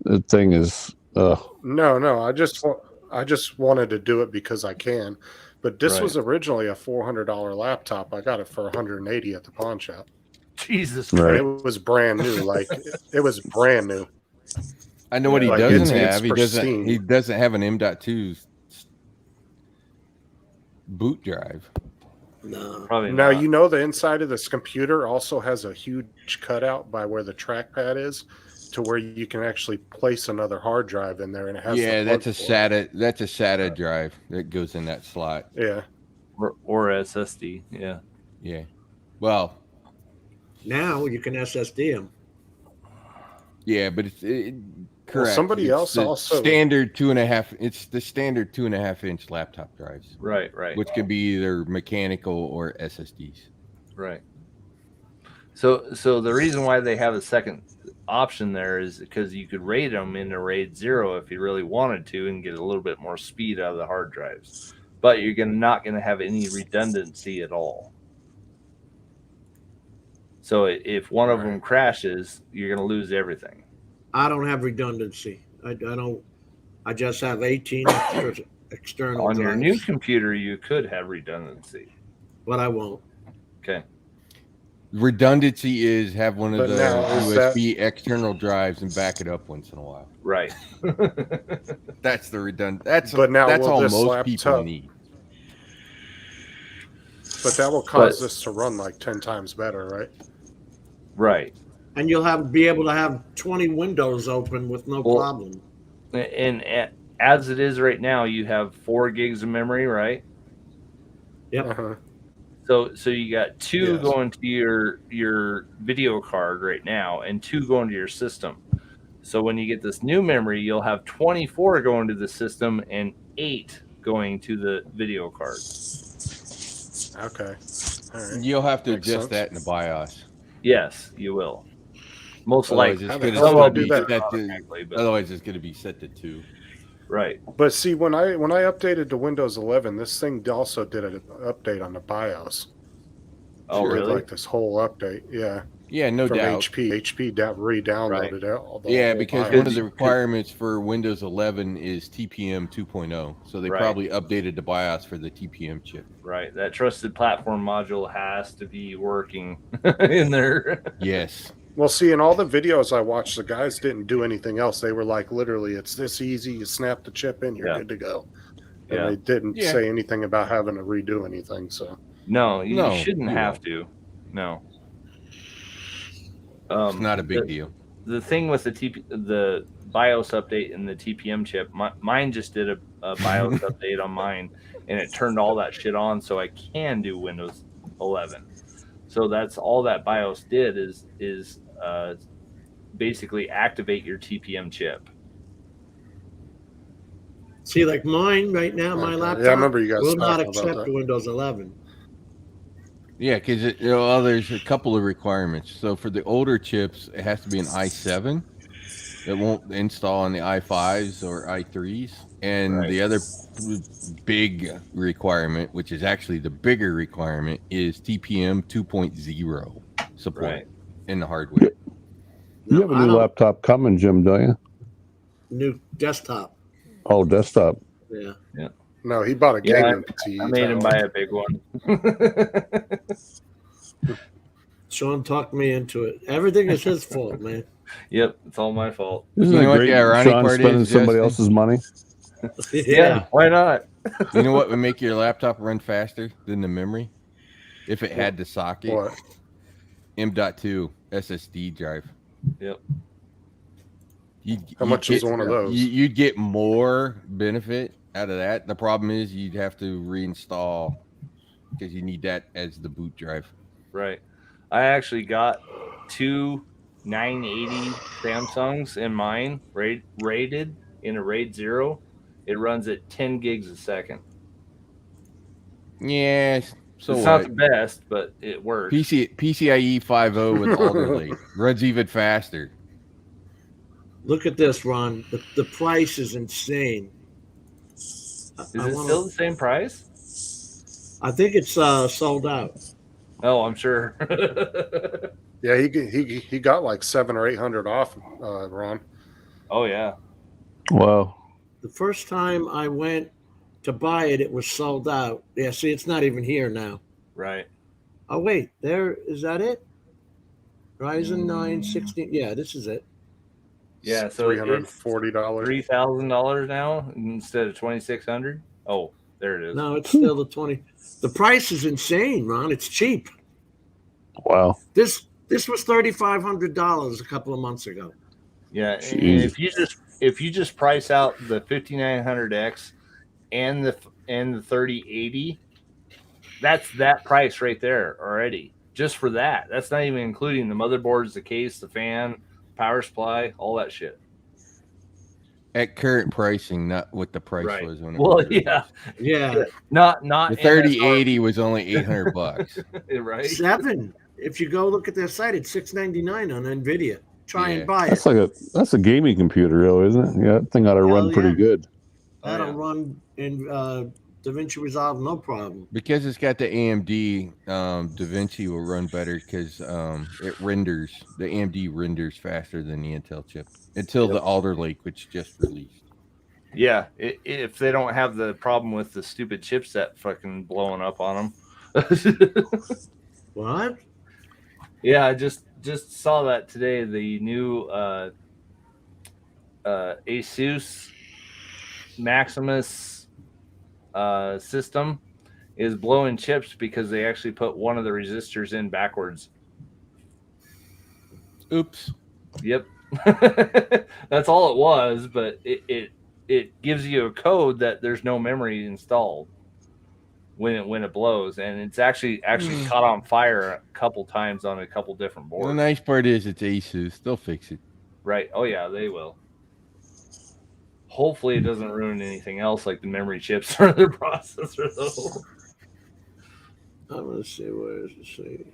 the thing is, No. I just wanted to do it because I can. But this Right. was originally a $400 laptop. I got it for $180 at the pawn shop. Jesus And Right. it was brand new. Like it was brand new. I know what he Like, doesn't it's have. He pristine. doesn't have an M.2 boot drive. No. Probably Now, not. you know, the inside of this computer also has a huge cutout by where the trackpad is, to where you can actually place another hard drive in there, and it has Yeah, the that's a plug for it. SATA. That's a SATA drive that goes in that slot. Yeah. Or SSD. Yeah. Yeah. Well, Now you can SSD them. yeah, but it's correct. somebody It's else the also- standard 2.5. It's the standard 2.5-inch laptop drives. Right. Which could be either mechanical or SSDs. Right. So the reason why they have a second option there is because you could rate them in a RAID 0 if you really wanted to and get a little bit more speed out of the hard drives. But you're not going to have any redundancy at all. So if one of them crashes, you're going to lose everything. I don't have redundancy. I don't. I just have 18 external On drives. your new computer, you could have redundancy. But I won't. Okay. Redundancy is have one of But the now, is USB external drives and back it up once in a while. Right. That's the redundant. That's But now, that's will all this most people laptop- need. But that will cause this to run like 10 times better, right? Right. And you'll be able to have 20 windows open with no problem. And as it is right now, you have 4 gigs of memory, right? Yep. Uh-huh. So you got 2 going to your video card right now, and 2 going to your system. So when you get this new memory, you'll have 24 going to the system and 8 going to the video card. Okay. All right. You'll have to Makes adjust sense. that in the BIOS. Yes, you will. Most Otherwise, likely. it's How the gonna hell do I still do be that? set to. Automatically, but- Otherwise, it's going to be set to 2. Right. But see, when I updated to Windows 11, this thing also did an update on the BIOS. Oh, It did, really? like this whole update, yeah. Yeah, no From doubt. HP re-downloaded all the Yeah, whole because BIOS. one of the requirements for Windows 11 is TPM 2.0, so they Right. probably updated the BIOS for the TPM chip. Right. That trusted platform module has to be working in there. Yes. Well, see, in all the videos I watched, the guys didn't do anything else. They were like, literally, it's this easy. You snap the chip in, you're good to go. And Yeah. they didn't Yeah. say anything about having to redo anything. So No, you No, shouldn't you have to. No. It's not a big deal. The thing with the BIOS update and the TPM chip, mine just did a BIOS update on mine, and it turned all that shit on, so I can do Windows 11. So that's all that BIOS did is basically activate your TPM chip. See, like mine right now, my Okay. laptop Yeah, I remember you guys will not talking about accept that. Windows 11. Yeah, because there's a couple of requirements. So for the older chips, it has to be an i7. It won't install on the i5s or i3s. And the other big requirement, which is actually the bigger requirement, is TPM 2.0 support in the hardware. You have a new laptop coming, Jim, don't you? New desktop. Oh, desktop. Yeah. Yeah. No, he bought a gaming PC. I made him buy a big one. Sean talked me into it. Everything is his fault, man. Yep, it's all my fault. Isn't it great? Sean spending somebody else's money. Yeah, why not? You know what would make your laptop run faster than the memory? If it had the socket. What? M.2 SSD drive. Yep. How much is one of those? You'd get more benefit out of that. The problem is you'd have to reinstall because you need that as the boot drive. Right. I actually got two 980 Samsungs in mine, rated in a RAID 0. It runs at 10 gigs a second. Yeah, so it's not the best, but it works. PCIe 5.0 with Alder Lake runs even faster. Look at this, Ron. The price is insane. Is it still the same price? I think it's sold out. Oh, I'm sure. Yeah, he got like 700 or 800 off, Ron. Oh yeah. Wow. The first time I went to buy it, it was sold out. Yeah, see, it's not even here now. Right. Oh wait, is that it? Ryzen 9 16. Yeah, this is it. Yeah, so $340. $3,000 now instead of $2,600. Oh, there it is. No, it's still the 20. The price is insane, Ron. It's cheap. Wow. This was $3,500 a couple of months ago. Yeah, and if you just price out the 5900X and the 3080, that's that price right there already. Just for that. That's not even including the motherboards, the case, the fan, power supply, all that shit. At current pricing, not what the price was when it well, was yeah. Not the 3080 was only $800. Right. 7. If you go look at their site, it's $699 on Nvidia. Try and buy That's it. that's a gaming computer, really, isn't it? Yeah, that thing ought to run pretty good. That'll run in Davinci Resolve, no problem. Because it's got the AMD, Davinci will run better because it renders. The AMD renders faster than the Intel chip until the Alder Lake, which just released. Yeah, if they don't have the problem with the stupid chipset fucking blowing up on them. What? Yeah, I just saw that today. The new Asus Maximus system is blowing chips because they actually put one of the resistors in backwards. Oops. Yep. That's all it was, but it gives you a code that there's no memory installed when it blows, and it's actually caught on fire a couple times on a couple different boards. The nice part is it's Asus. They'll fix it. Right. Oh yeah, they will. Hopefully it doesn't ruin anything else like the memory chips or the processor though. I'm gonna see, where is it?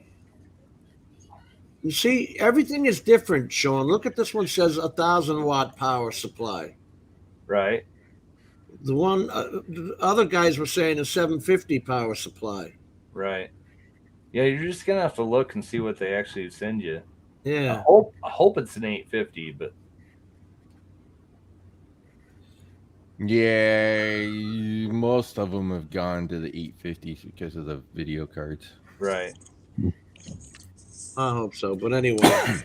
You see, everything is different, Sean. Look at this one, says 1,000-watt power supply. Right. The one the other guys were saying a 750 power supply. Right. Yeah, you're just gonna have to look and see what they actually send you. Yeah. I hope it's an 850, but yeah, most of them have gone to the 850s because of the video cards. Right. I hope so, but anyway.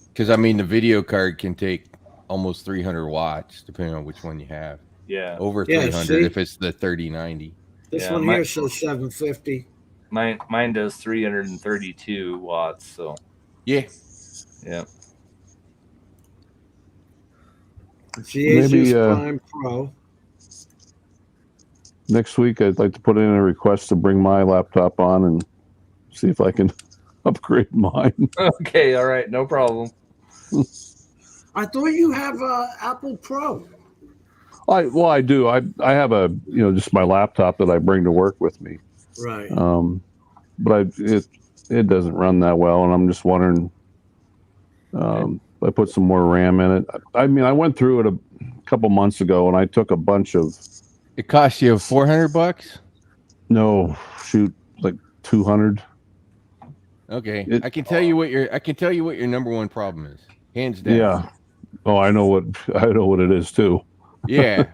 Because I mean, the video card can take almost 300 watts, depending on which one you have. Yeah. Over Yeah, 300 see? if it's the 3090. This Yeah, one here says 750. Mine does 332 watts, so yeah. Yeah. It's the Asus Maybe, Prime Pro. Next week, I'd like to put in a request to bring my laptop on and see if I can upgrade mine. Okay, all right, no problem. I thought you have Apple Pro. I do. I have just my laptop that I bring to work with me. Right. but it doesn't run that well, and I'm just wondering. I put some more RAM in it. I mean, I went through it a couple months ago, and I took a bunch of. It cost you $400? No, shoot, like 200. Okay, I can tell you what your number one problem is, hands down. Yeah. Oh, I know what it is too. Yeah,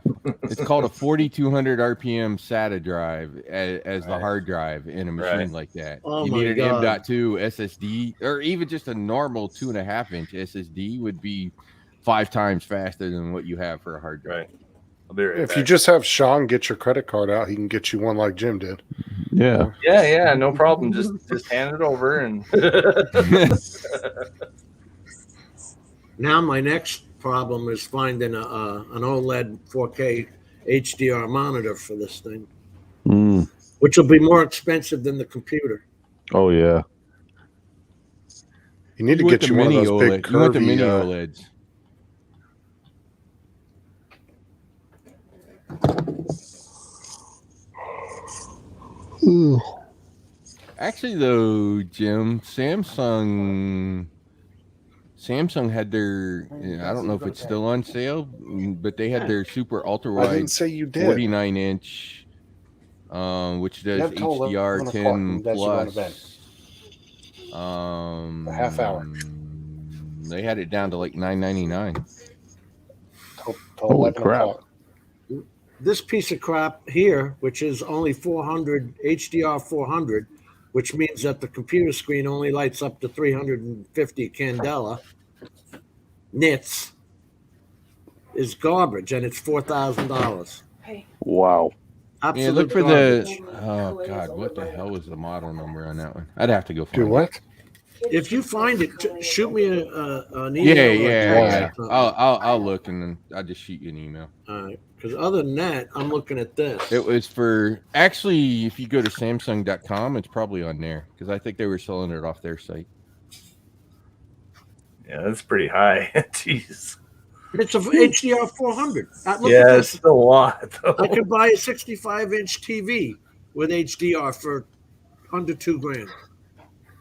it's called a 4200 RPM SATA drive as the hard drive in a machine like that. Oh you my need an God. M.2 SSD, or even just a normal 2.5-inch SSD would be 5 times faster than what you have for a hard drive. Right. I'll be right If back. you just have Sean get your credit card out, he can get you one like Jim did. Yeah. Yeah, no problem. Just hand it over and. Now my next problem is finding an OLED 4K HDR monitor for this thing, which will be more expensive than the computer. Oh yeah. You need to get you one of those big curvy. You want the mini OLEDs. Actually, though, Jim, Samsung had their, I don't know if it's still on sale, but they had their super ultra wide. I didn't say you did. 49-inch, which does HDR 10 plus. A half hour. They had it down to like $9.99. Holy crap! This piece of crap here, which is only 400 HDR 400, which means that the computer screen only lights up to 350 candela nits, is garbage, and it's $4,000. Wow. Absolute yeah, look for garbage. oh God, what the hell was the model number on that one? I'd have to go find Do what? If you find it, shoot me an email. Yeah. I'll look, and then I'll just shoot you an email. All right. Because other than that, I'm looking at this. It was for, actually, if you go to Samsung.com, it's probably on there, because I think they were selling it off their site. Yeah, that's pretty high. Jeez. It's a HDR 400. Look at Yeah, this. it's a lot. Though. I could buy a 65-inch TV with HDR for under $2,000.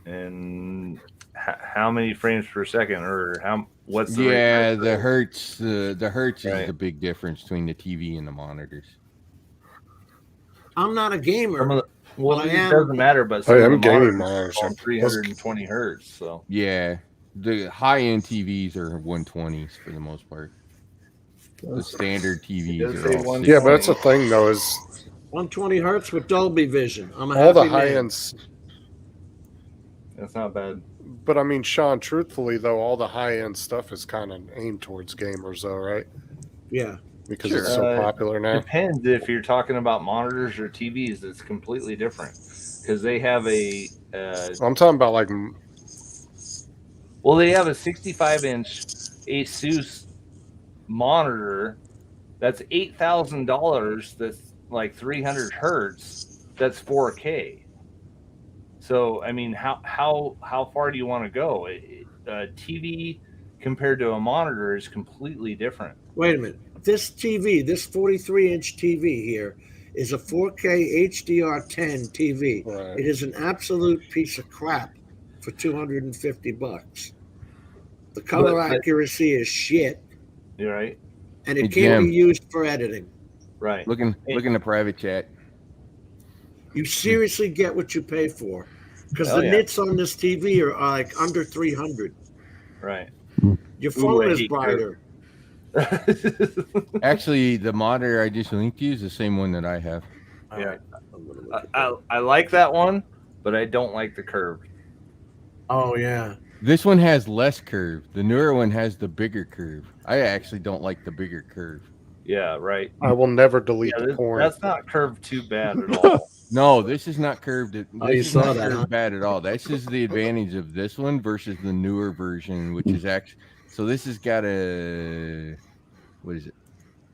And how many frames per second, or what's the rate? The hertz is the big difference between the TV and the monitors. I'm not a gamer. Well, it doesn't matter, but I'm gaming monitors on 320 hertz. So yeah, the high-end TVs are 120s for the most part. The standard TVs are all yeah, but that's the thing though, is 120 hertz with Dolby Vision. I'm a all the happy high man. ends. That's not bad. But I mean, Sean, truthfully though, all the high end stuff is kind of aimed towards gamers, though, right? Yeah, because it's so popular now. Depends if you're talking about monitors or TVs. It's completely different because they have a. I'm talking about like. Well, they have a 65-inch ASUS monitor that's $8,000. That's like 300 hertz. That's 4K. So, I mean, how far do you want to go? A TV compared to a monitor is completely different. Wait a minute. This TV, this 43-inch TV here, is a 4K HDR10 TV. Right. It is an absolute piece of crap for $250. The color accuracy is shit. You're right. And it can't be used for editing. Right. Look in the private chat. You seriously get what you pay for. Because the nits on this TV are like under 300. Right. Your phone is brighter. Actually, the monitor I just linked you is the same one that I have. Yeah. I like that one, but I don't like the curve. Oh, yeah. This one has less curve. The newer one has the bigger curve. I actually don't like the bigger curve. Yeah, right. I will never delete the porn. That's not curved too bad at all. No, this is not curved. You saw that, huh? Bad at all. That's just the advantage of this one versus the newer version, which is actually. So this has got a, what is it,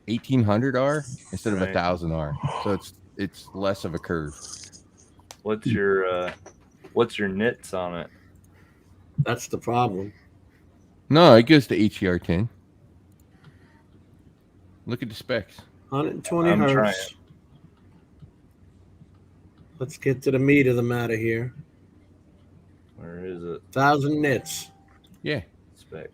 1800R instead of 1000R. So it's less of a curve. What's your nits on it? That's the problem. No, it goes to HDR10. Look at the specs. 120 I'm hertz. trying. Let's get to the meat of the matter here. Where is it? 1,000 nits. Yeah. Spec.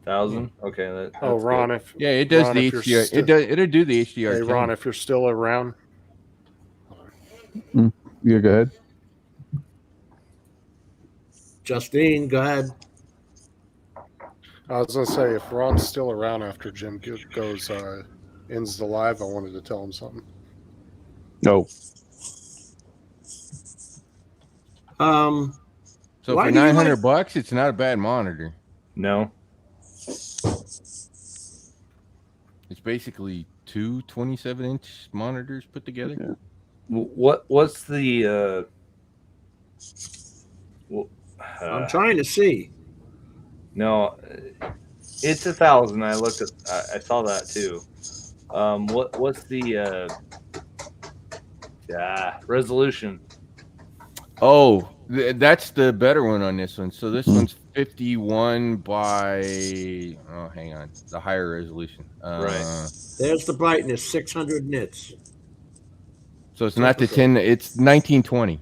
1,000. Okay. That's Ron, good. Yeah, it does Ron, the if you're HDR. still- It'll do the HDR. Hey, Ron, if you're still around. Yeah, go ahead. Justine, go ahead. I was gonna say, if Ron's still around after Jim goes ends the live, I wanted to tell him something. No. So why for do you $900, it's not a bad monitor. No. It's basically two 27-inch monitors put together. What's the I'm trying to see. No, it's 1,000. I looked at. I saw that too. What's the resolution? Oh, that's the better one on this one. So this one's 51 by. Oh, hang on, the higher resolution. Right. There's the brightness, 600 nits. So it's not the 10. It's 1920.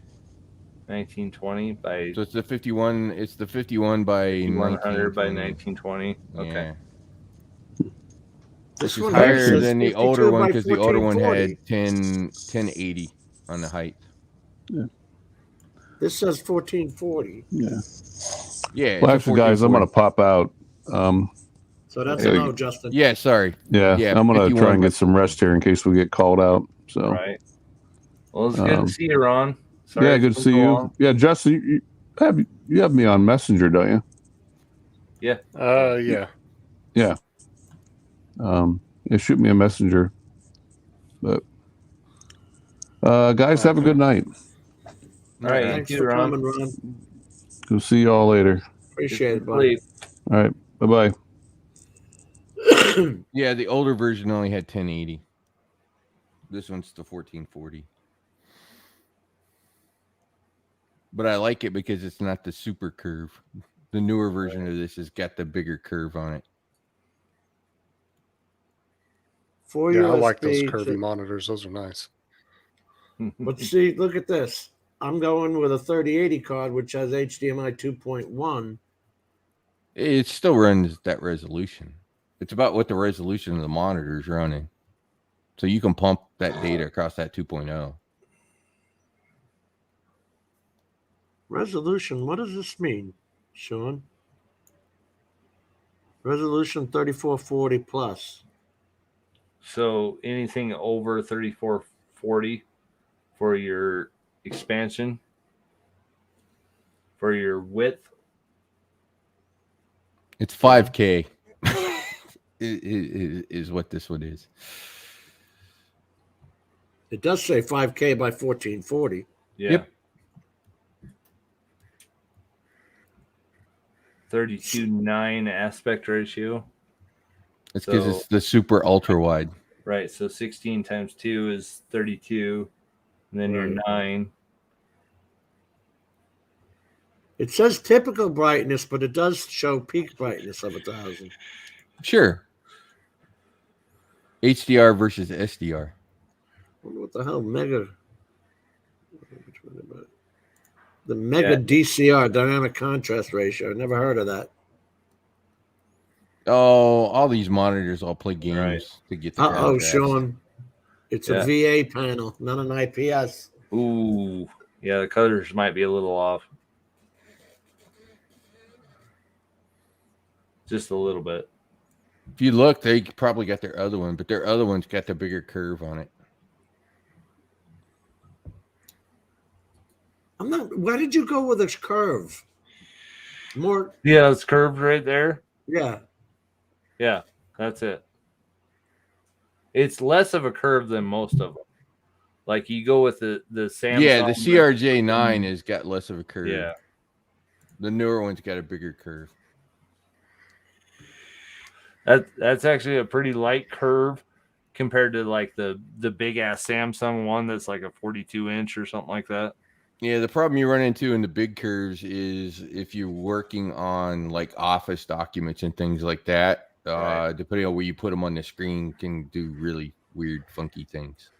1920 by. So it's the 51. It's the 51 by 100 by 1920. 1920. Okay. Yeah. This Which one is higher says than the 52 older one by because the older one 1440. had 1080 on the height. Yeah. This says 1440. Yeah. Yeah. Well, actually, guys, I'm gonna pop out. So that's a no, Justin. Yeah, sorry. Yeah, Yeah, I'm gonna 51 try and by- get some rest here in case we get called out. So. Right. Well, it's good to see you, Ron. Sorry Yeah, it's good to been see so you. long. Yeah, Justin, you have me on Messenger, don't you? Yeah. Yeah. Yeah. Yeah, shoot me a messenger. But guys, have a good night. All right. Thanks you for too, Ron. coming, Ron. We'll see you all later. Appreciate it, buddy. All right. Bye-bye. Yeah, the older version only had 1080. This one's the 1440. But I like it because it's not the super curve. The newer version of this has got the bigger curve on it. For Yeah, I like those USB curvy monitors. Those are nice. But see, look at this. I'm going with a 3080 card, which has HDMI 2.1. It still runs that resolution. It's about what the resolution of the monitor is running. So you can pump that data across that 2.0. Resolution, what does this mean, Sean? Resolution 3440 plus. So anything over 3440 for your expansion, for your width. It's 5K is what this one is. It does say 5K by 1440. Yeah. Yep. 32:9 aspect ratio. It's because it's the super ultra wide. Right. So 16 times 2 is 32. And then you're 9. It says typical brightness, but it does show peak brightness of 1,000. Sure. HDR versus SDR. What the hell? Mega. The Mega DCR, dynamic contrast ratio. I never heard of that. Oh, all these monitors all play games to get the Uh-oh, graphics. Sean. It's a VA panel, not an IPS. Ooh. Yeah, the colors might be a little off. Just a little bit. If you look, they probably got their other one, but their other one's got the bigger curve on it. I'm not. Why did you go with a curve? More. Yeah, it's curved right there. Yeah. Yeah, that's it. It's less of a curve than most of them. Like you go with the Samsung. Yeah, the CRJ9 has got less of a curve. Yeah. The newer one's got a bigger curve. That's actually a pretty light curve compared to like the big ass Samsung one that's like a 42-inch or something like that. Yeah, the problem you run into in the big curves is if you're working on like office documents and things like that, depending on where you put them on the screen, can do really weird, funky things.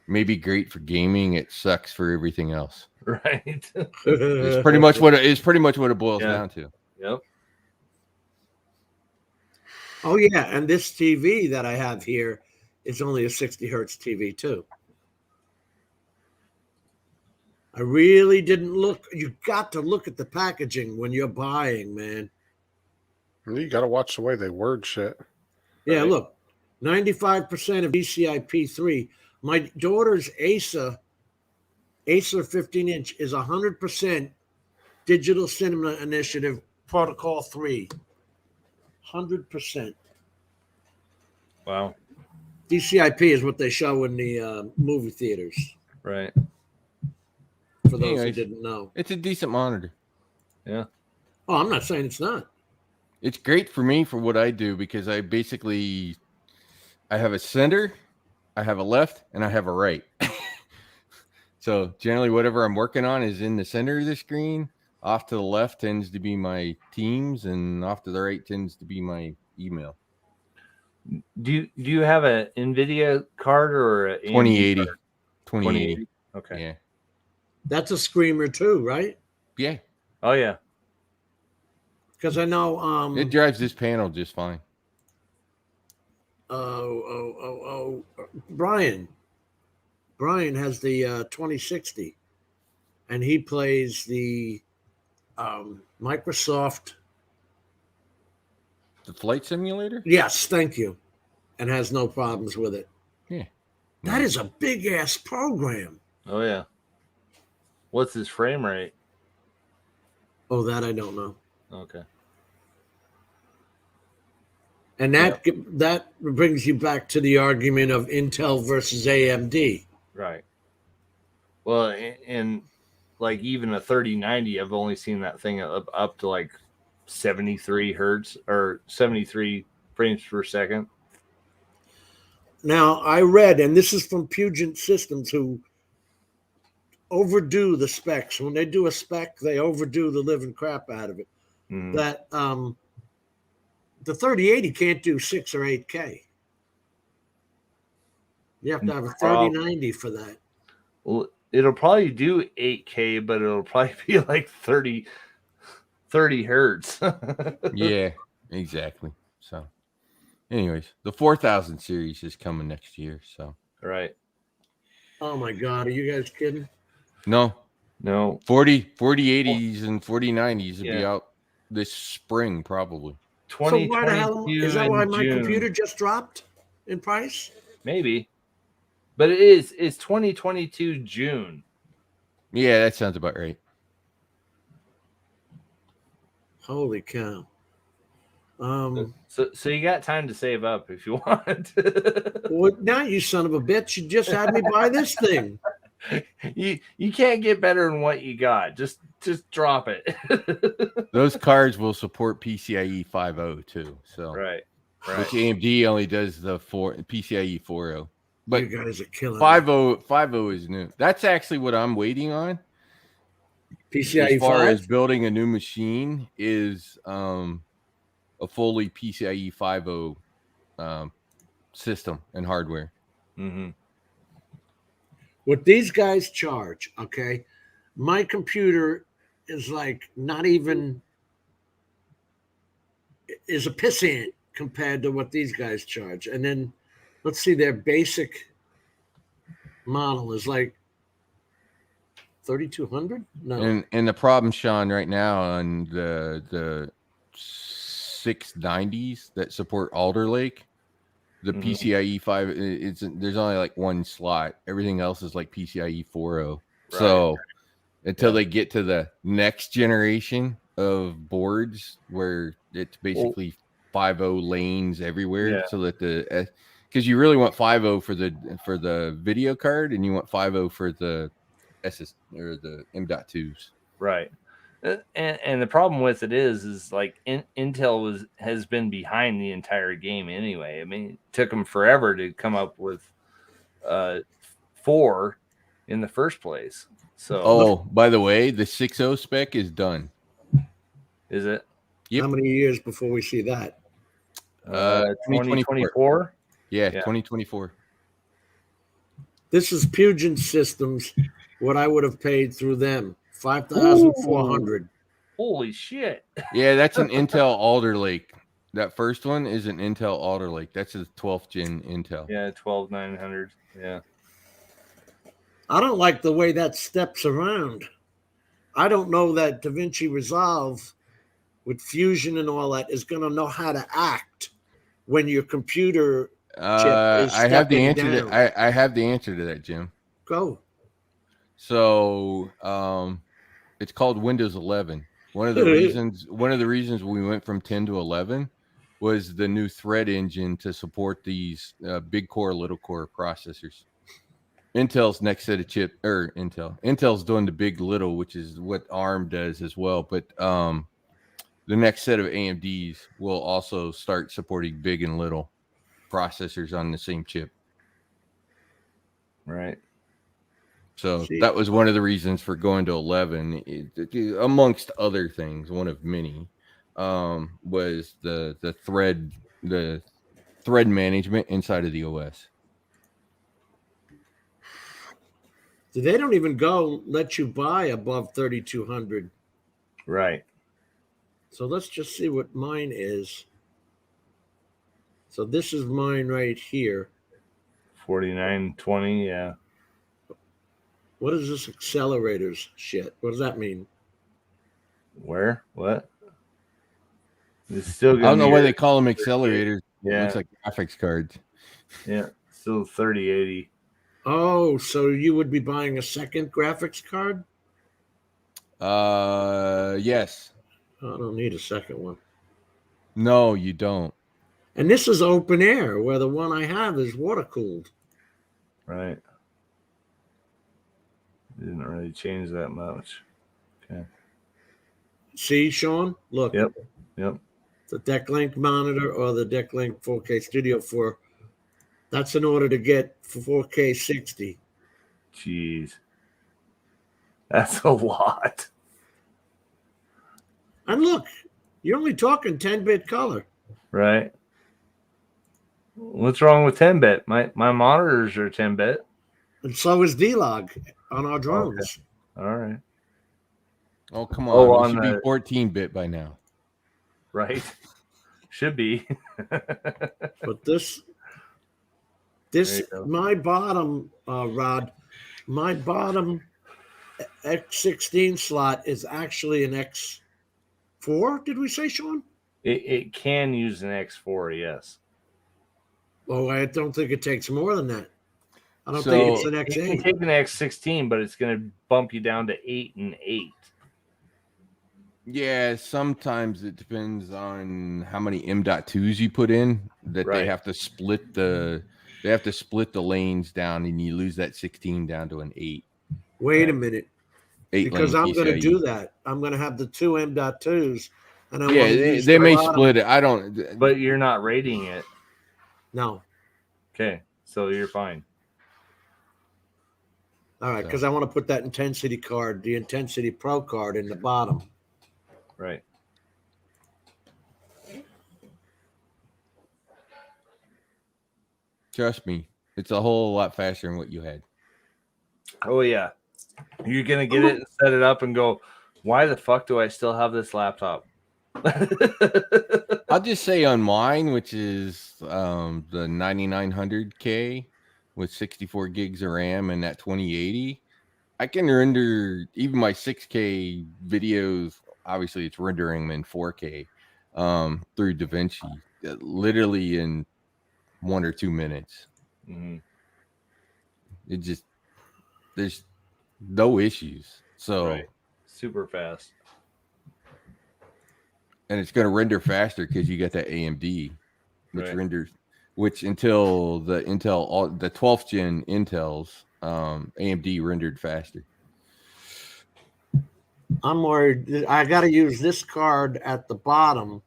maybe great for gaming. It sucks for everything else. Right. It's pretty much what it boils down to. Yep. Oh yeah, and this TV that I have here is only a 60 hertz TV too. I really didn't look. You got to look at the packaging when you're buying, man. You got to watch the way they word shit. Yeah, look, 95% of DCI-P3. My daughter's Acer 15-inch is 100% Digital Cinema Initiative Protocol 3. 100%. Wow. DCI-P is what they show in the movie theaters. Right. For those who didn't know. It's a decent monitor. Yeah. Oh, I'm not saying it's not. It's great for me for what I do because I have a center, I have a left, and I have a right. So generally whatever I'm working on is in the center of the screen. Off to the left tends to be my Teams, and off to the right tends to be my email. Do you have a Nvidia card or a 2080? card? 2080. Okay. Yeah. That's a screamer too, right? Yeah. Oh yeah. Because I know it drives this panel just fine. Brian has the 2060, and he plays the Microsoft. The flight simulator? Yes, thank you, and has no problems with it. Yeah. That is a big ass program. Oh yeah. What's his frame rate? Oh, that I don't know. Okay. And that brings you back to the argument of Intel versus AMD. Right. Well, and like even a 3090, I've only seen that thing up to like 73 hertz or 73 frames per second. Now, I read, and this is from Puget Systems, who overdo the specs. When they do a spec, they overdo the living crap out of it. Mm-hmm. That the 3080 can't do 6 or 8K. You have to have a 3090 for that. Well, it'll probably do 8K, but it'll probably be like 30 hertz. Yeah, exactly. So, anyways, the 4000 series is coming next year. So, right. Oh my God, are you guys kidding? No. 4080s and 4090s will be out this spring probably. So why the hell is that? Why my computer just dropped in price? Maybe, but it's 2022 June. Yeah, that sounds about right. Holy cow! So you got time to save up if you want. Well, now you son of a bitch! You just had me buy this thing. You can't get better than what you got. Just drop it. Those cards will support PCIe 5.0 too. So right. Which AMD only does the PCIe 4.0. But you guys are killing 5.0 is new. That's actually what I'm waiting on. PCIe as far 5? as building a new machine is a fully PCIe 5.0 system and hardware. Mm-hmm. What these guys charge, okay? My computer is like not even is a pissant compared to what these guys charge. And then let's see, their basic model is like 3,200. No, and the problem, Sean, right now on the 690s that support Alder Lake, the PCIe 5, there's only like one slot. Everything else is like PCIe 4.0. Right. So until they get to the next generation of boards where it's basically 5.0 lanes everywhere, so that because you really want 5.0 for the video card, and you want 5.0 for the SS or the M.2s. Right. And the problem with it is like Intel has been behind the entire game anyway. I mean, it took them forever to come up with 4 in the first place. So by the way, the 6.0 spec is done. Is it? Yep. How many years before we see that? 2024. Yeah, 2024. This is Puget Systems. What I would have paid through them, $5,400. Holy shit! Yeah, that's an Intel Alder Lake. That first one is an Intel Alder Lake. That's a 12th gen Intel. Yeah, 12900. Yeah. I don't like the way that steps around. I don't know that Davinci Resolve with Fusion and all that is going to know how to act when your computer chip is I have the stepping answer down. to I have the answer to that, Jim. Go. So it's called Windows 11. One of the reasons we went from 10 to 11 was the new thread engine to support these big core, little core processors. Intel's next set of chip, or Intel's doing the big little, which is what ARM does as well. But the next set of AMDs will also start supporting big and little processors on the same chip. Right. So that was one of the reasons for going to 11, amongst other things. One of many was the thread management inside of the OS. They don't even let you buy above 3,200. Right. So let's just see what mine is. So this is mine right here. 4920. Yeah. What is this accelerators shit? What does that mean? Where? What? It's still. I don't know why they call them accelerators. Yeah. It looks like graphics cards. Yeah. Still 3080. Oh, so you would be buying a second graphics card? Yes. Oh, I don't need a second one. No, you don't. And this is open air, where the one I have is water cooled. Right. Didn't really change that much. Okay. See, Sean? Look. Yep. The DeckLink monitor or the DeckLink 4K Studio 4. That's in order to get 4K 60. Jeez. That's a lot. And look, you're only talking 10-bit color. Right. What's wrong with 10-bit? My monitors are 10-bit. And so is D-Log on our drones. Okay. All right. Oh, come on. It should the... be 14-bit by now. Right. Should be. But this my bottom, Rod, my bottom X16 slot is actually an X4, did we say, Sean? It can use an X4, yes. Oh, I don't think it takes more than that. I don't think it's an X8. You can take an X16, but it's going to bump you down to 8 and 8. Yeah, sometimes it depends on how many M.2s you put in. That Right. they have to split the lanes down, and you lose that 16 down to an 8. Wait a minute. 8 Because lane I'm going to PCIe. do that. I'm going to have the two M.2s. And I Yeah, want to use they the may bottom. split it. I don't. But you're not rating it. No. Okay, so you're fine. All right, because I want to put that Intensity card, the Intensity Pro card, in the bottom. Right. Trust me, it's a whole lot faster than what you had. Oh, yeah. You're going to get it and set it up and go, why the fuck do I still have this laptop? I'll just say on mine, which is the 9900K with 64 gigs of RAM and that 2080, I can render even my 6K videos. Obviously, it's rendering them in 4K through Davinci, literally in 1 or 2 minutes. Mm-hmm. It just, there's no issues. So Right. Super fast. And it's going to render faster because you got that AMD, which Right. renders, which until the Intel, the 12th gen Intels, AMD rendered faster. I'm worried. I got to use this card at the bottom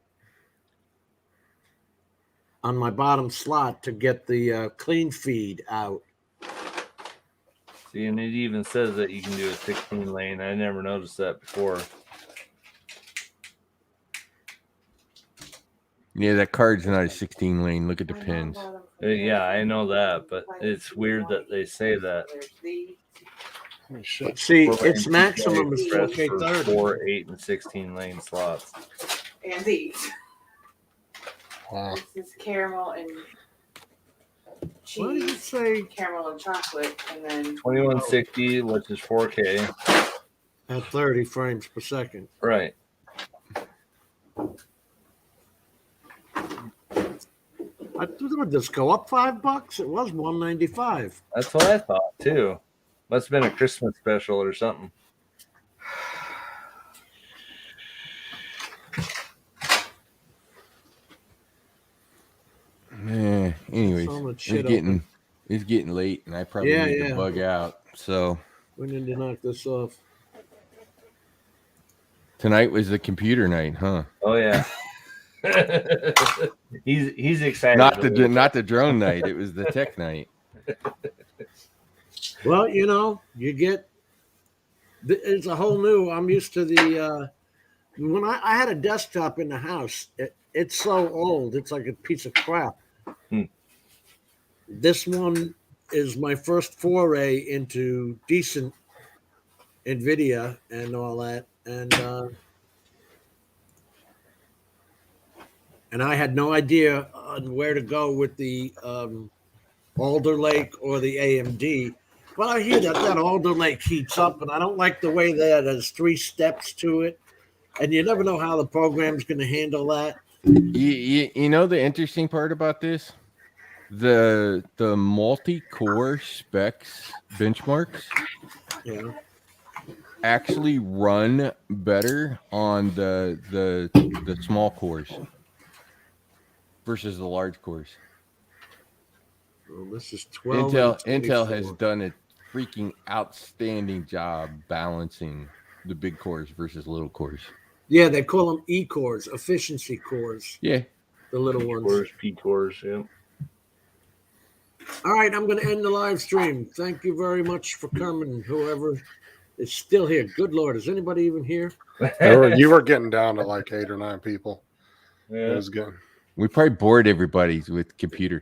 on my bottom slot to get the clean feed out. See, and it even says that you can do a 16 lane. I never noticed that before. Yeah, that card's not a 16 lane. Look at the pins. Yeah, I know that, but it's weird that they say that. See, For its PCI maximum is Express 4K for 30. 4, 8, and 16 lane slots. And these. Wow. This is caramel and cheese. What did it say? Caramel and chocolate, and then 2160, which is 4K. At 30 frames per second. Right. I thought this go up $5. It was $195. That's what I thought too. Must have been a Christmas special or something. Yeah. Anyways, So much it's shit getting late, and I probably need to bug out. So we need to knock this off. Tonight was the computer night, huh? Oh yeah. he's excited. Not the drone night. It was the tech night. Well, you know, you get it's a whole new. I'm used to the when I had a desktop in the house. It's so old. It's like a piece of crap. This one is my first foray into decent Nvidia and all that, and I had no idea on where to go with the Alder Lake or the AMD. But I hear that Alder Lake heats up, and I don't like the way that there's 3 steps to it, and you never know how the program's going to handle that. You know the interesting part about this? The multi-core specs benchmarks actually run better on the small cores versus the large cores. Well, this is 12. Intel has done a freaking outstanding job balancing the big cores versus little cores. Yeah, they call them E cores, efficiency cores. Yeah, the little ones. P cores. Yeah. All right, I'm going to end the live stream. Thank you very much for coming, whoever is still here. Good Lord, is anybody even here? You were getting down to like 8 or 9 people. Yeah. It was good. We probably bored everybody with computer